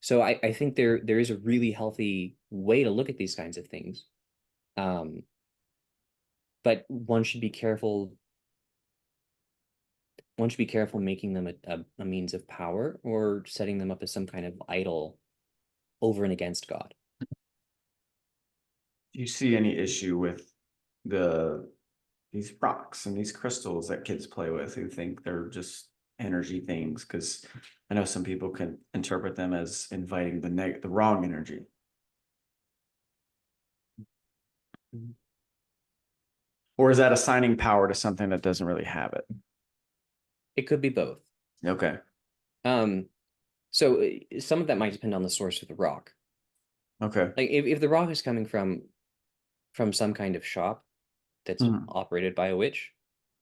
so I think there is a really healthy way to look at these kinds of things. Um, but one should be careful making them a means of power or setting them up as some kind of idol over and against God. Do you see any issue with the these rocks and these crystals that kids play with who think they're just energy things? Because I know some people can interpret them as inviting the wrong energy. Or is that assigning power to something that doesn't really have it? It could be both. Okay. Um, so some of that might depend on the source of the rock. Okay. Like if the rock is coming from some kind of shop that's Mhm. operated by a witch,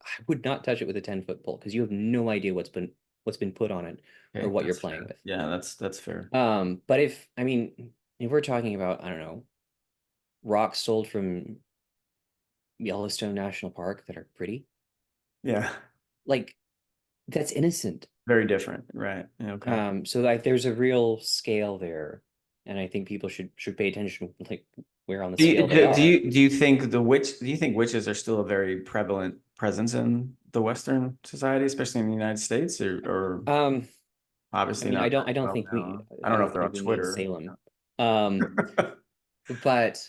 I would not touch it with a 10-foot pole because you have no idea what's been put on it or Okay, what you're that's playing fair. with. Yeah, that's fair. But if we're talking about, I don't know, rocks sold from Yellowstone National Park that are pretty, Yeah, like that's innocent. very different. Right. Yeah, okay. So like there's a real scale there, and I think people should pay attention like where on the scale they are. Do you think do you think witches are still a very prevalent presence in the Western society, especially in the United States, or Um, I obviously mean, not very I don't well think we known? I don't know if they're on need Twitter. Salem. Um, but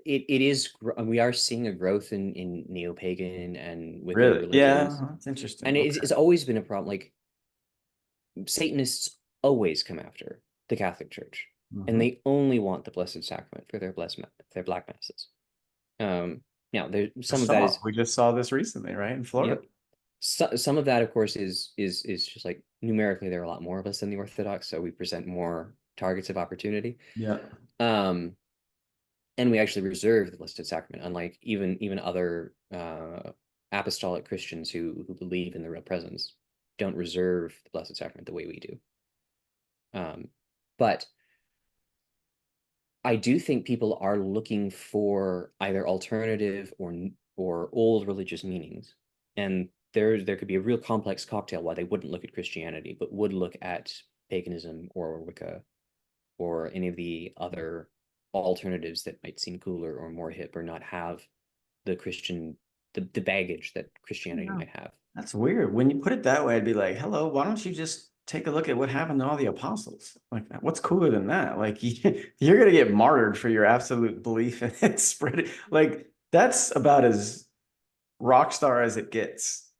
it is we are seeing a growth in neo-pagan and Wicca Really? Yeah, religions, that's interesting. and Okay. it's always been a problem. Like Satanists always come after the Catholic Church, and Mhm. they only want the Blessed Sacrament for their black masses. Now there's some of that is, We just saw this recently, right, in Florida. yep. Some of that, of course, is just like numerically there are a lot more of us than the Orthodox, so we present more targets of opportunity. Yeah. Um, and we actually reserve the Blessed Sacrament, unlike even other apostolic Christians who believe in the real presence, don't reserve the Blessed Sacrament the way we do. But I do think people are looking for either alternative or old religious meanings, and there could be a real complex cocktail why they wouldn't look at Christianity, but would look at paganism or Wicca or any of the other alternatives that might seem cooler or more hip or not have the the baggage that Christianity Yeah. might have. That's weird. When you put it that way, I'd be like, hello, why don't you just take a look at what happened to all the apostles? Like, what's cooler than that? Like, you're going to get martyred for your absolute belief in it spreading. Like, that's about as rock star as it gets,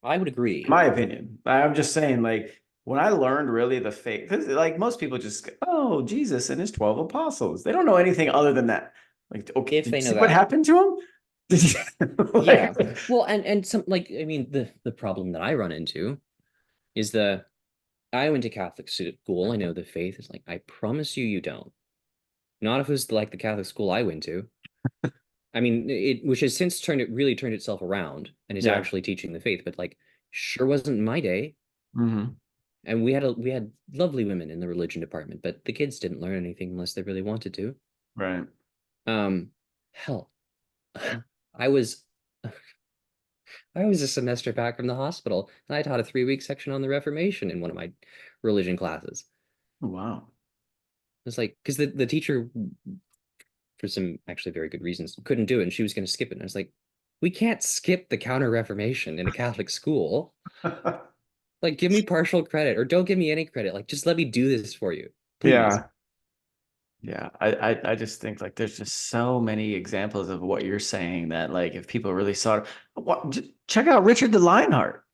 I would in agree. my opinion. I'm just saying, like, when I learned really the fake, 'cause, like, most people just go, oh, Jesus and his 12 apostles. They don't know anything other than that. Like, okay, If did you they see know what that. happened to him? Did you, Yeah. like, Well, and some like I mean the problem that I run into is I went to Catholic school. I know the faith is like, I promise you, you don't. Not if it was like the Catholic school I went to. I mean, which has since really turned itself around and is yeah. actually teaching the faith, but like, sure wasn't my day. Hmm. And we had lovely women in the religion department, but the kids didn't learn anything unless they really wanted to. Right. Um, hell, I was I was a semester back from the hospital, and I taught a 3-week section on the Reformation in one of my religion classes. Oh, wow. It's like because the teacher, for some actually very good reasons, couldn't do it, and she was going to skip it. And I was like, we can't skip the Counter Reformation in a Catholic school. Like, give me partial credit, or don't give me any credit. Like, just let me do this for you, please. Yeah. Yeah. I just think like there's just so many examples of what you're saying that like if people really saw it, check out Richard the Lionheart.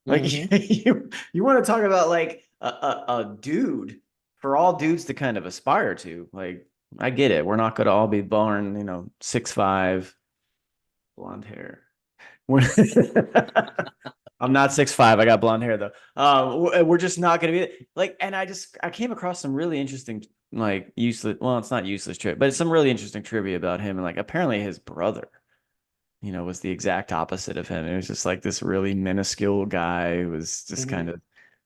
Like Hmm. you want to talk about like a dude for all dudes to kind of aspire to. Like I get it. We're not gonna all be born, 6'5", blonde hair. We're I'm not 6'5". I got blonde hair though. We're just not gonna be like. And I came across some really interesting, like useless. Well, it's not useless trivia, but it's some really interesting trivia about him. And like apparently his brother, was the exact opposite of him. It was just like this really minuscule guy who was just kind Mhm. of,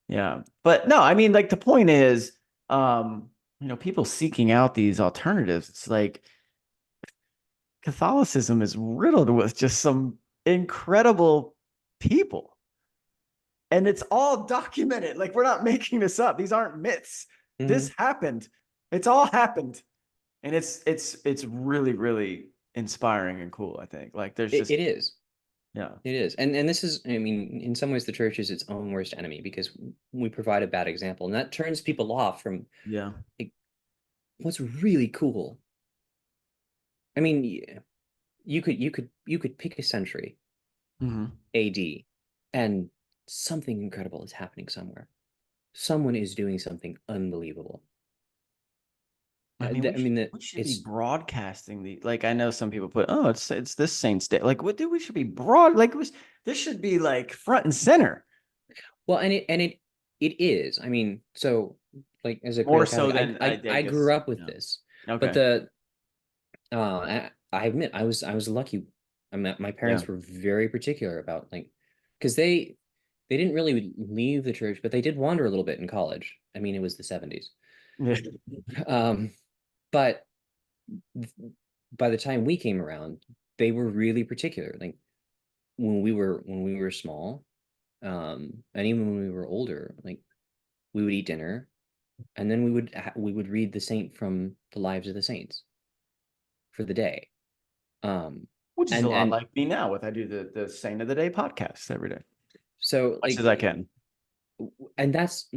yeah. But no, I mean, like the point is, people seeking out these alternatives. It's like Catholicism is riddled with just some incredible people. And it's all documented. Like we're not making this up. These aren't myths. This Mhm. happened. It's all happened. And it's really, really inspiring and cool, I think. Like there's It, just it is. yeah. It is. And this is, I mean, in some ways, the church is its own worst enemy because we provide a bad example, and that turns people off from Yeah. like, what's really cool. I mean, you could pick a century, Hmm. AD, and something incredible is happening somewhere. Someone is doing something unbelievable. I mean, I mean that we should be it's broadcasting the like. I know some people put, oh, it's this Saint's Day. Like, what do we should be broad? Like, this should be like front and center well, and it is. I mean, so like as a more cradle so Catholic, than I I guess. grew up with Yeah. this, but Okay. I admit I was lucky. My Yeah. parents were very particular about like because they didn't really leave the church, but they did wander a little bit in college. I mean, it was the 70s. Yeah. Um, but by the time we came around, they were really particular. Like when we were small, and even when we were older, like we would eat dinner, and then we would read the saint from the lives of the saints for the day. Um, Which is a lot and like me now with I do the Saint of the Day podcast every day, so much like as I can. and that's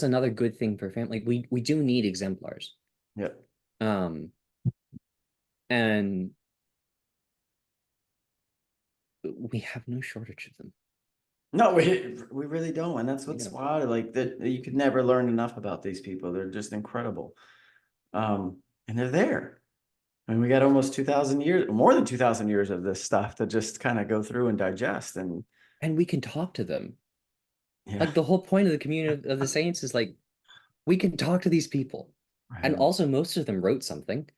another good thing for family. Like we do need exemplars. Yeah. Um, and we have no shortage of them. No, we really don't, and that's You what's know. wild. Like that, you could never learn enough about these people. They're just incredible, and they're there. I mean, we got almost 2,000 years, more than 2,000 years of this stuff to just kind of go through and digest. And And we can talk to them. yeah, Like the whole point of the community of the saints is like we can talk to these people. I And know. also most of them wrote something.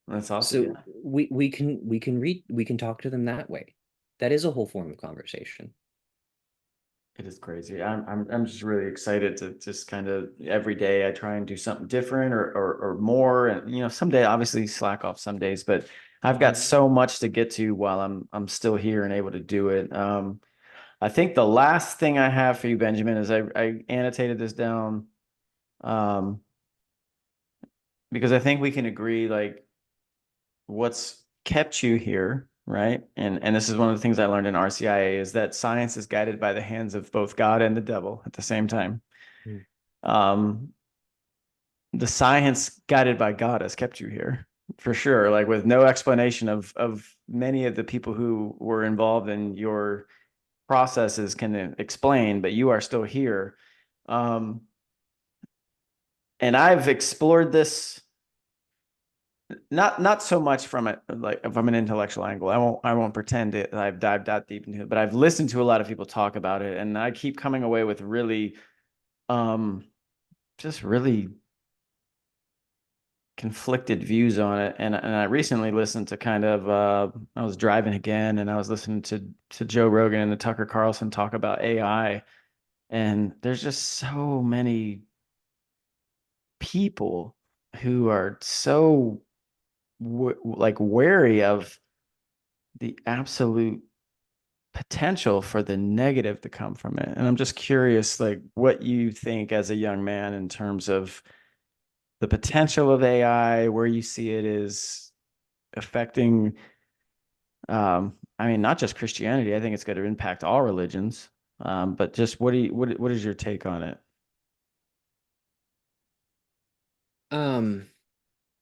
That's awesome. So Yeah, we can talk to them that way. That is a whole form of conversation. it is crazy. I'm just really excited to just kind of every day I try and do something different or more. And someday obviously slack off some days, but I've got Mhm. so much to get to while I'm still here and able to do it. I think the last thing I have for you, Benjamin, is I annotated this down um, because I think we can agree like what's kept you here, right? And this is one of the things I learned in RCIA is that science is guided by the hands of both God and the devil at the same time. Mm. Um, the science guided by God has kept you here for sure, like with no explanation of many of the people who were involved in your processes can explain, but you are still here. Um, and I've explored this not so much from it like from an intellectual angle. I won't pretend that I've dived that deep into it, but I've listened to a lot of people talk about it, and I keep coming away with really um just really conflicted views on it. And I recently listened to kind of I was driving again and I was listening to Joe Rogan and the Tucker Carlson talk about AI, and there's just so many people who are so like wary of the absolute potential for the negative to come from it. And I'm just curious, like, what you think as a young man in terms of the potential of AI, where you see it is affecting, I mean, not just Christianity. I think it's going to impact all religions. But just what is your take on it? Um,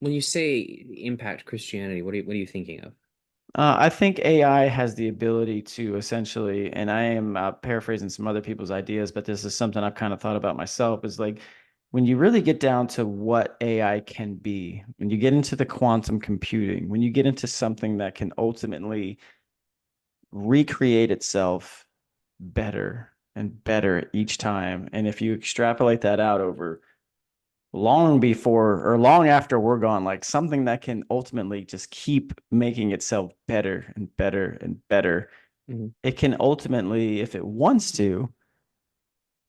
when you say impact Christianity, what are you thinking of? I think AI has the ability to essentially, and I am paraphrasing some other people's ideas, but this is something I've kind of thought about myself, is like when you really get down to what AI can be, when you get into the quantum computing, when you get into something that can ultimately recreate itself better and better each time. And if you extrapolate that out over long before or long after we're gone, like something that can ultimately just keep making itself better and better and better. Mm-hmm. It can ultimately, if it wants to,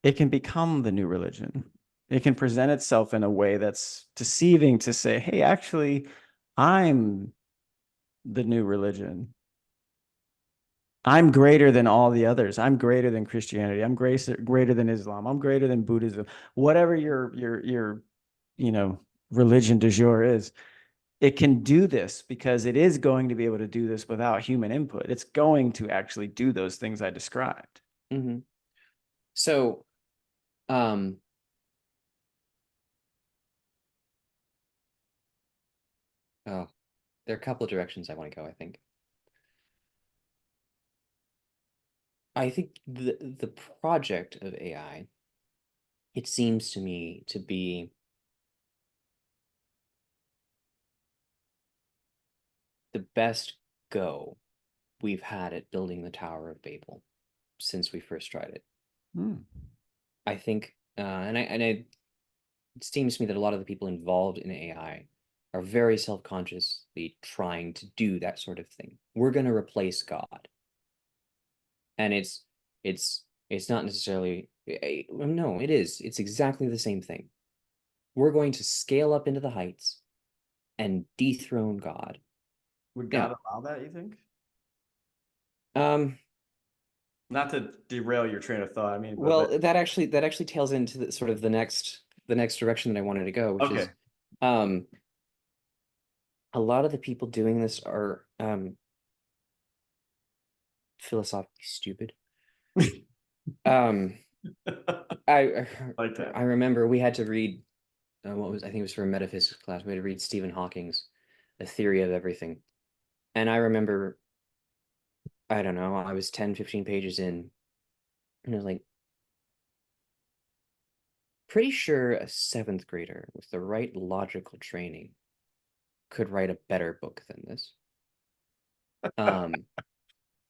it can become the new religion. It can present itself in a way that's deceiving to say, hey, actually, I'm the new religion. I'm greater than all the others. I'm greater than Christianity. I'm greater than Islam. I'm greater than Buddhism. Whatever your you know religion du jour is, it can do this because it is going to be able to do this without human input. It's going to actually do those things I described. Mm-hmm. So, um, oh, there are a couple of directions I want to go, I think. I think the project of AI, it seems to me to be the best go we've had at building the Tower of Babel since we first tried it. Hmm. I think, it seems to me that a lot of the people involved in AI are very self-consciously trying to do that sort of thing. We're going to replace God, and it's not necessarily no, it is. It's exactly the same thing. We're going to scale up into the heights and dethrone God. Would God Now, allow that, you think? um, Not to derail your train of thought. I mean, but well, that actually tails into the sort of the next direction that I wanted to go, which okay. is, um, a lot of the people doing this are philosophically stupid. Um, I Like that. I remember we had to read what was I think it was for a metaphysics class. We had to read Stephen Hawking's The Theory of Everything, and I remember I don't know I was 10, 15 pages in, and I was like, pretty sure a seventh grader with the right logical training could write a better book than this. Um,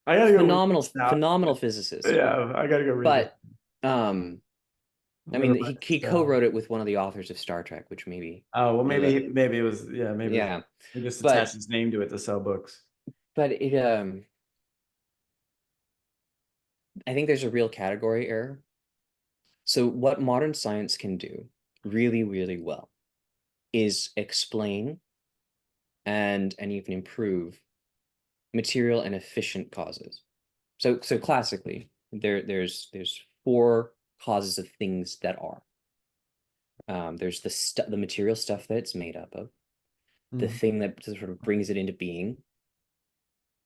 I gotta go read phenomenal, this now. phenomenal physicist, Yeah, I gotta go read this. but um, I'm I gonna mean, write he this down. co-wrote it with one of the authors of Star Trek, which maybe Oh well, you know that maybe it was maybe yeah, he just attached but his name to it to sell books. it I think there's a real category error. So what modern science can do really, really well is explain and even improve material and efficient causes. So classically, there's four causes of things that are. There's the material stuff that it's made up of, the Mhm. thing that sort of brings it into being,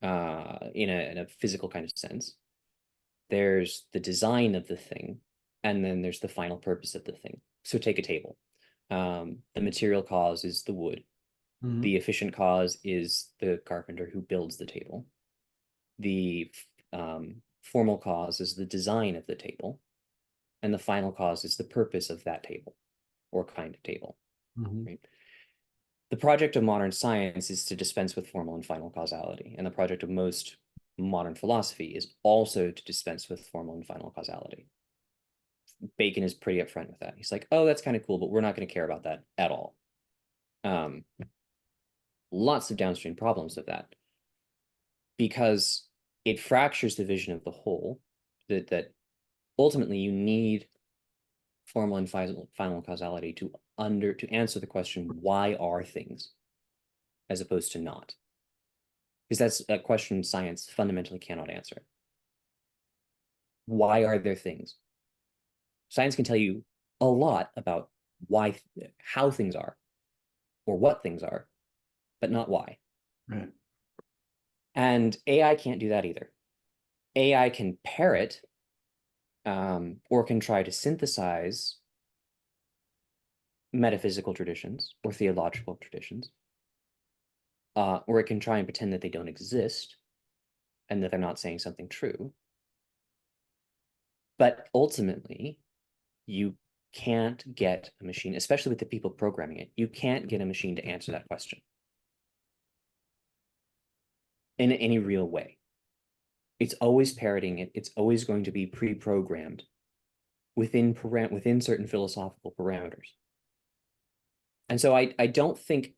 in a physical kind of sense. There's the design of the thing, and then there's the final purpose of the thing. So take a table. The material cause is the wood. Mhm. The efficient cause is the carpenter who builds the table. The formal cause is the design of the table, and the final cause is the purpose of that table or kind of table. Mhm. Right? The project of modern science is to dispense with formal and final causality, and the project of most modern philosophy is also to dispense with formal and final causality. Bacon is pretty upfront with that. He's like, "Oh, that's kind of cool, but we're not going to care about that at all." Um, Lots of downstream problems of that because it fractures the vision of the whole. That ultimately you need formal and final causality to answer the question, why are things, as opposed to not, because that's a question science fundamentally cannot answer. Why are there things? Science can tell you a lot about how things are or what things are, but not why. Right. And AI can't do that either. AI can parrot, or can try to synthesize metaphysical traditions or theological traditions, or it can try and pretend that they don't exist and that they're not saying something true. But ultimately, you can't get a machine, especially with the people programming it, you can't get a machine to answer that question in any real way. It's always parroting it. It's always going to be pre-programmed within certain philosophical parameters. And so I don't think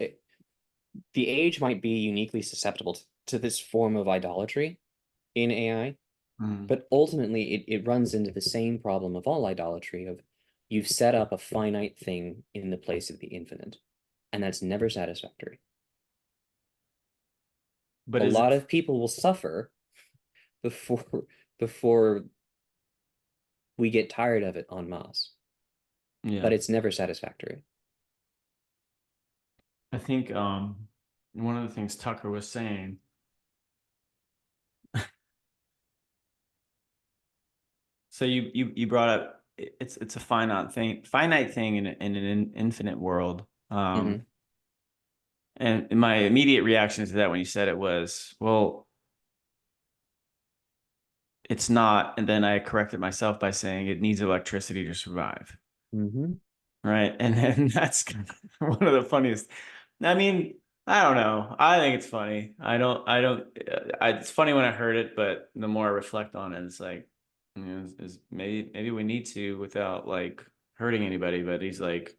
the age might be uniquely susceptible to this form of idolatry in AI, Mm. but ultimately it runs into the same problem of all idolatry of you've set up a finite thing in the place of the infinite, and that's never satisfactory. But A is it? lot of people will suffer before before we get tired of it en masse, Yeah, but it's never satisfactory. I think one of the things Tucker was saying. So you brought up it's a finite thing in an infinite world. Hmm. And my immediate reaction to that when you said it was, well, it's not. And then I corrected myself by saying it needs electricity to survive. Hmm. Right. And then that's kind of one of the funniest. I mean, I don't know. I think it's funny. It's funny when I heard it, but the more I reflect on it, it's like, maybe we need to without like hurting anybody. But he's like,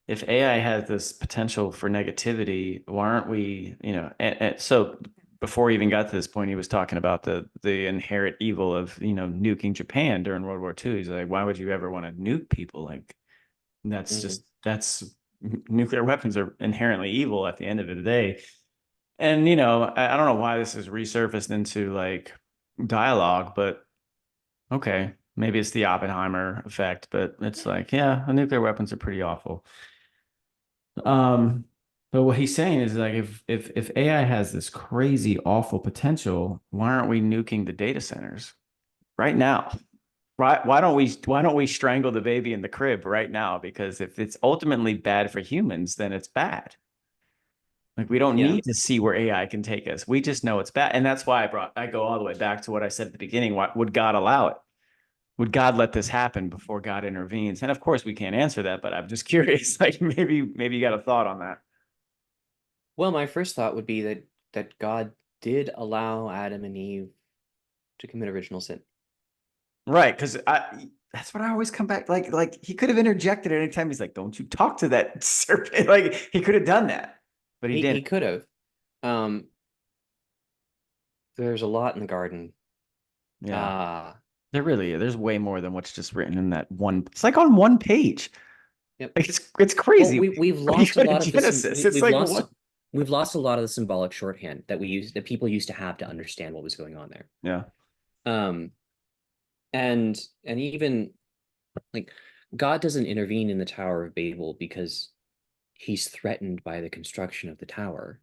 if AI has this potential for negativity, why aren't we, and so before he even got to this point, he was talking about the inherent evil of, nuking Japan during World War II. He's like, why would you ever want to nuke people? Like Hmm. that's nuclear weapons are inherently evil at the end of the day. And I don't know why this is resurfaced into like dialogue, but okay, maybe it's the Oppenheimer effect, but it's like, yeah, the nuclear weapons are pretty awful. Um, but what he's saying is like if AI has this crazy awful potential, why aren't we nuking the data centers right now? Right? Why don't we strangle the baby in the crib right now? Because if it's ultimately bad for humans, then it's bad. Like we don't Yeah. need to see where AI can take us. We just know it's bad. And that's why I go all the way back to what I said at the beginning. Why would God allow it? Would God let this happen before God intervenes? And of course we can't answer that, but I'm just curious. Like maybe you got a thought on that. Well, my first thought would be that God did allow Adam and Eve to commit original sin. Right, because I that's what I always come back like he could have interjected at any time. He's like, "Don't you talk to that serpent?" Like he could have done that, but he He didn't. could have. Um, there's a lot in the garden. Yeah, Uh there's way more than what's just written in that one. It's like on one page. yep. Like it's Well, crazy. we've When you lost a go to lot of this. Genesis, it's We've like lost what? a lot of the symbolic shorthand that people used to have to understand what was going on there. Yeah. Um, and even like God doesn't intervene in the Tower of Babel because he's threatened by the construction of the tower.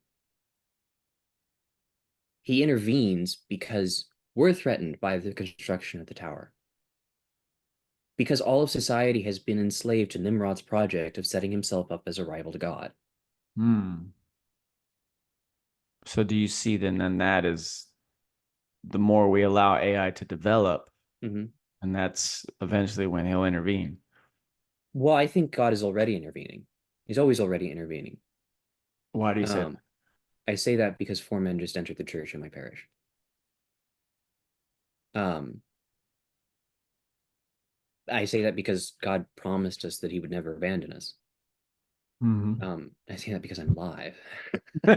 He intervenes because we're threatened by the construction of the tower. Because all of society has been enslaved to Nimrod's project of setting himself up as a rival to God. Hmm. So do you see then that is the more we allow AI to develop, Mhm. and that's eventually when he'll intervene. Well, I think God is already intervening. He's always already intervening. Why do you say Um, I say that because four men just entered the church in my parish. Um, I say that because God promised us that he would never abandon us. that? I say that because I'm live. I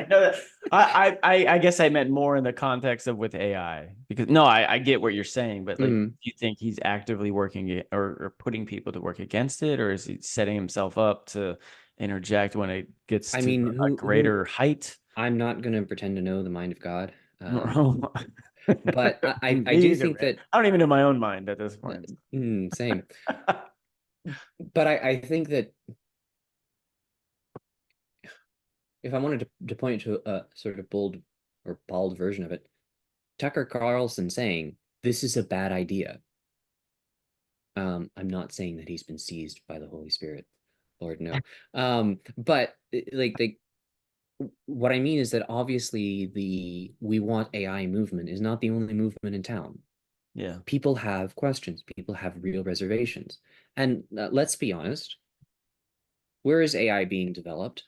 know that. I guess I meant more in the context of with AI because no, I get what you're saying, but like, do Mhm. you think he's actively working it or putting people to work against it, or is he setting himself up to interject when it gets I to mean, a who greater height? I'm not going to pretend to know the mind of God. Me But I do either, think man. that I don't even know my own mind at this point. same. But I think that if I wanted to point to a sort of bold or bald version of it, Tucker Carlson saying this is a bad idea. I'm not saying that he's been seized by the Holy Spirit, Lord, no. But like what I mean is that obviously the we want AI movement is not the only movement in town. Yeah, People have questions, people have real reservations. And let's be honest, where is AI being developed?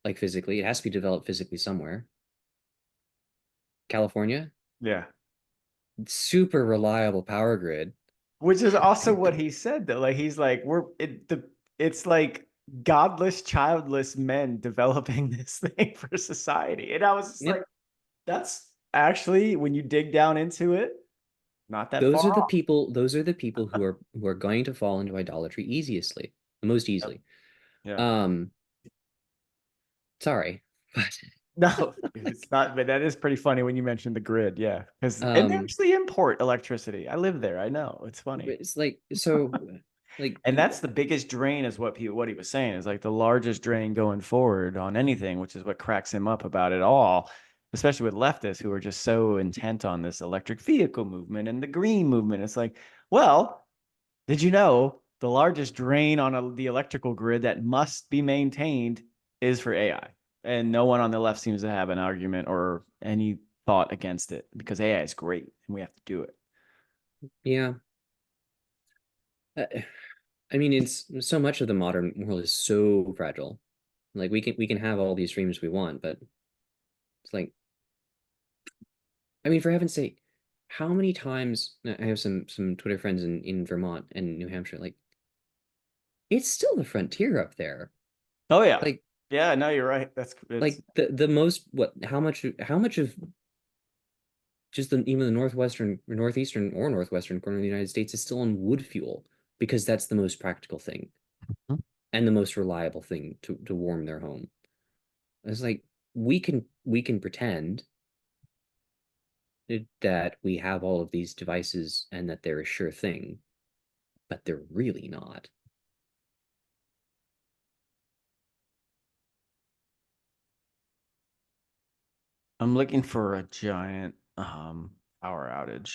Like physically, it has to be developed physically somewhere. California, yeah. super reliable power grid. Which is also what he said though. Like he's like, it's like godless, childless men developing this thing for society. And I was just like, Yep. that's actually, when you dig down into it, not that far Those are the off. people, those are the people who are going to fall into idolatry easiestly, the most Yep. easily. Yeah. Um, sorry, No, it's not, but that is pretty funny when you mentioned the grid. Yeah. Because, but and they actually import electricity. I live there. I know. It's funny. it's like so like And that's the biggest drain, is what he was saying, is like the largest drain going forward on anything, which is what cracks him up about it all, especially with leftists who are just so intent on this electric vehicle movement and the green movement. It's like, well, did you know the largest drain on the electrical grid that must be maintained is for AI? And no one on the left seems to have an argument or any thought against it, because AI is great and we have to do it. yeah. Uh, I mean, it's so much of the modern world is so fragile. Like we can have all these dreams we want, but it's like, I mean, for heaven's sake, how many times I have some Twitter friends in Vermont and New Hampshire, like it's still the frontier up there. Oh yeah. Like Yeah, no, you're right. That's it's the most what how much of just even the northwestern or northeastern or northwestern corner of the United States is still on wood fuel because that's the most practical thing and the most reliable thing to warm their home. It's like we can pretend that we have all of these devices and that they're a sure thing, but they're really not. I'm looking for a giant power outage.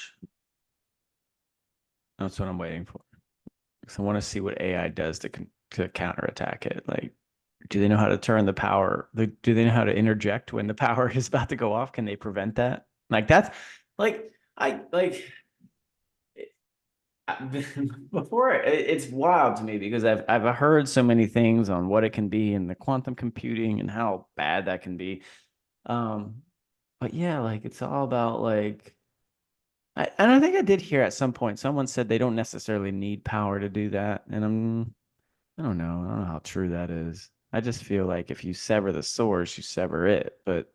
That's what I'm waiting for. Because I want to see what AI does to counterattack it. Like, do they know how to turn the power? Do they know how to interject when the power is about to go off? Can they prevent that? Like that's like I like before it's wild to me, because I've heard so many things on what it can be in the quantum computing and how bad that can be. Um, but yeah, like it's all about like and I think I did hear at some point someone said they don't necessarily need power to do that. And I don't know. I don't know how true that is. I just feel like if you sever the source, you sever it, but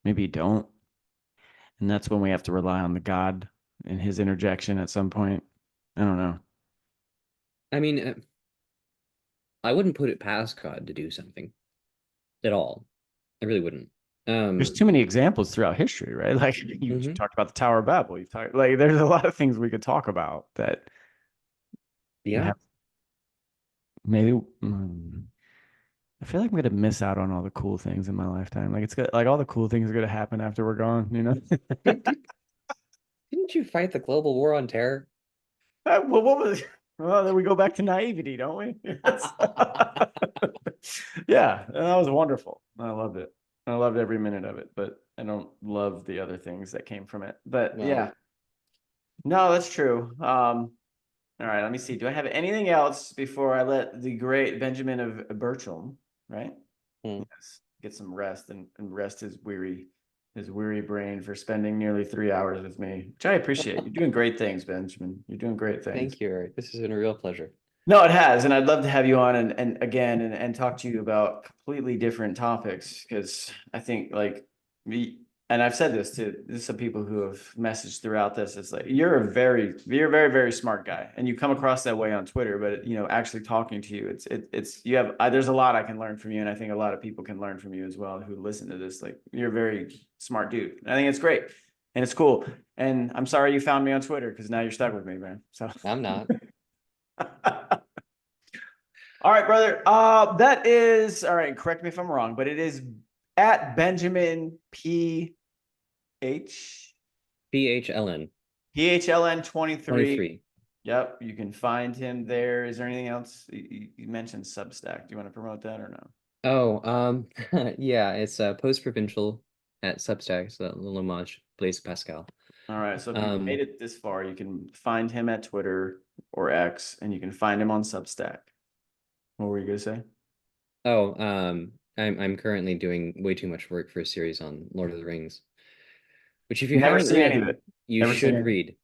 maybe you don't. And that's when we have to rely on the God and his interjection at some point. I don't know. I mean, I wouldn't put it past God to do something at all. I really wouldn't. There's Um, too many examples throughout history, right? Like you mhm. talked about the Tower of Babel. You've talked like there's a lot of things we could talk about that Yeah. have maybe I feel like I'm gonna miss out on all the cool things in my lifetime. Like it's good, like all the cool things are gonna happen after we're gone, you know? Didn't you fight the global war on terror? Well, what was? Well, then we go back to naivety, don't we? Yes. Yeah, and that was wonderful. I loved it. I loved every minute of it, but I don't love the other things that came from it. But Well, yeah, no, that's true. All right, let me see. Do I have anything else before I let the great Benjamin of Bircholm, right? hmm, Yes, get some rest and rest his weary brain for spending nearly 3 hours with me, which I appreciate. You're doing great things, Benjamin. You're doing great things. thank you, Eric. This has been a real pleasure. No, it has, and I'd love to have you on and again and talk to you about completely different topics, because I think like me, and I've said this to some people who have messaged throughout this. It's like you're a very very smart guy, and you come across that way on Twitter. But you know, actually talking to you, it's you have there's a lot I can learn from you, and I think a lot of people can learn from you as well who listen to this. Like you're a very smart dude. I think it's great and it's cool. And I'm sorry you found me on Twitter, because now you're stuck with me, man. So. I'm not. All right, brother. That is all right. Correct me if I'm wrong, but it is at Benjamin PHLN PHLN 23. 23. Yep, you can find him there. Is there anything else? You mentioned Substack. Do you want to promote that or no? Oh, yeah, it's post-provincial at Substack, so a little homage, Blaise Pascal. All right. So if you've made Um, it this far, you can find him at Twitter or X, and you can find him on Substack. What were you gonna say? oh, I'm currently doing way too much work for a series on Lord of the Rings, which if you Never haven't seen any of read, it. you Never seen should it. read.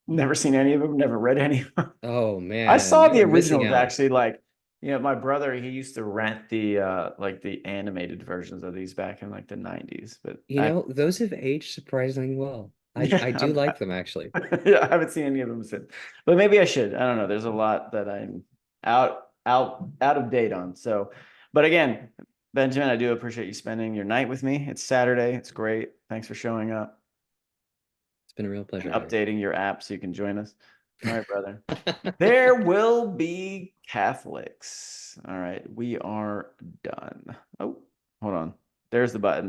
Never seen any of them. Never read any of them. Oh I man, saw you the are missing originals out. actually, like Yeah, my brother, he used to rent the like the animated versions of these back in like the 90s. But You know, those have aged surprisingly well. yeah, I do like them actually. yeah, I haven't seen any of them since. But maybe I should. I don't know. There's a lot that I'm out of date on. So, but again, Benjamin, I do appreciate you spending your night with me. It's Saturday. It's great. Thanks for showing up It's been a real and pleasure, Eric. updating your app so you can join us. All right, brother. There will be Catholics. All right, we are done. Oh, hold on. There's the button.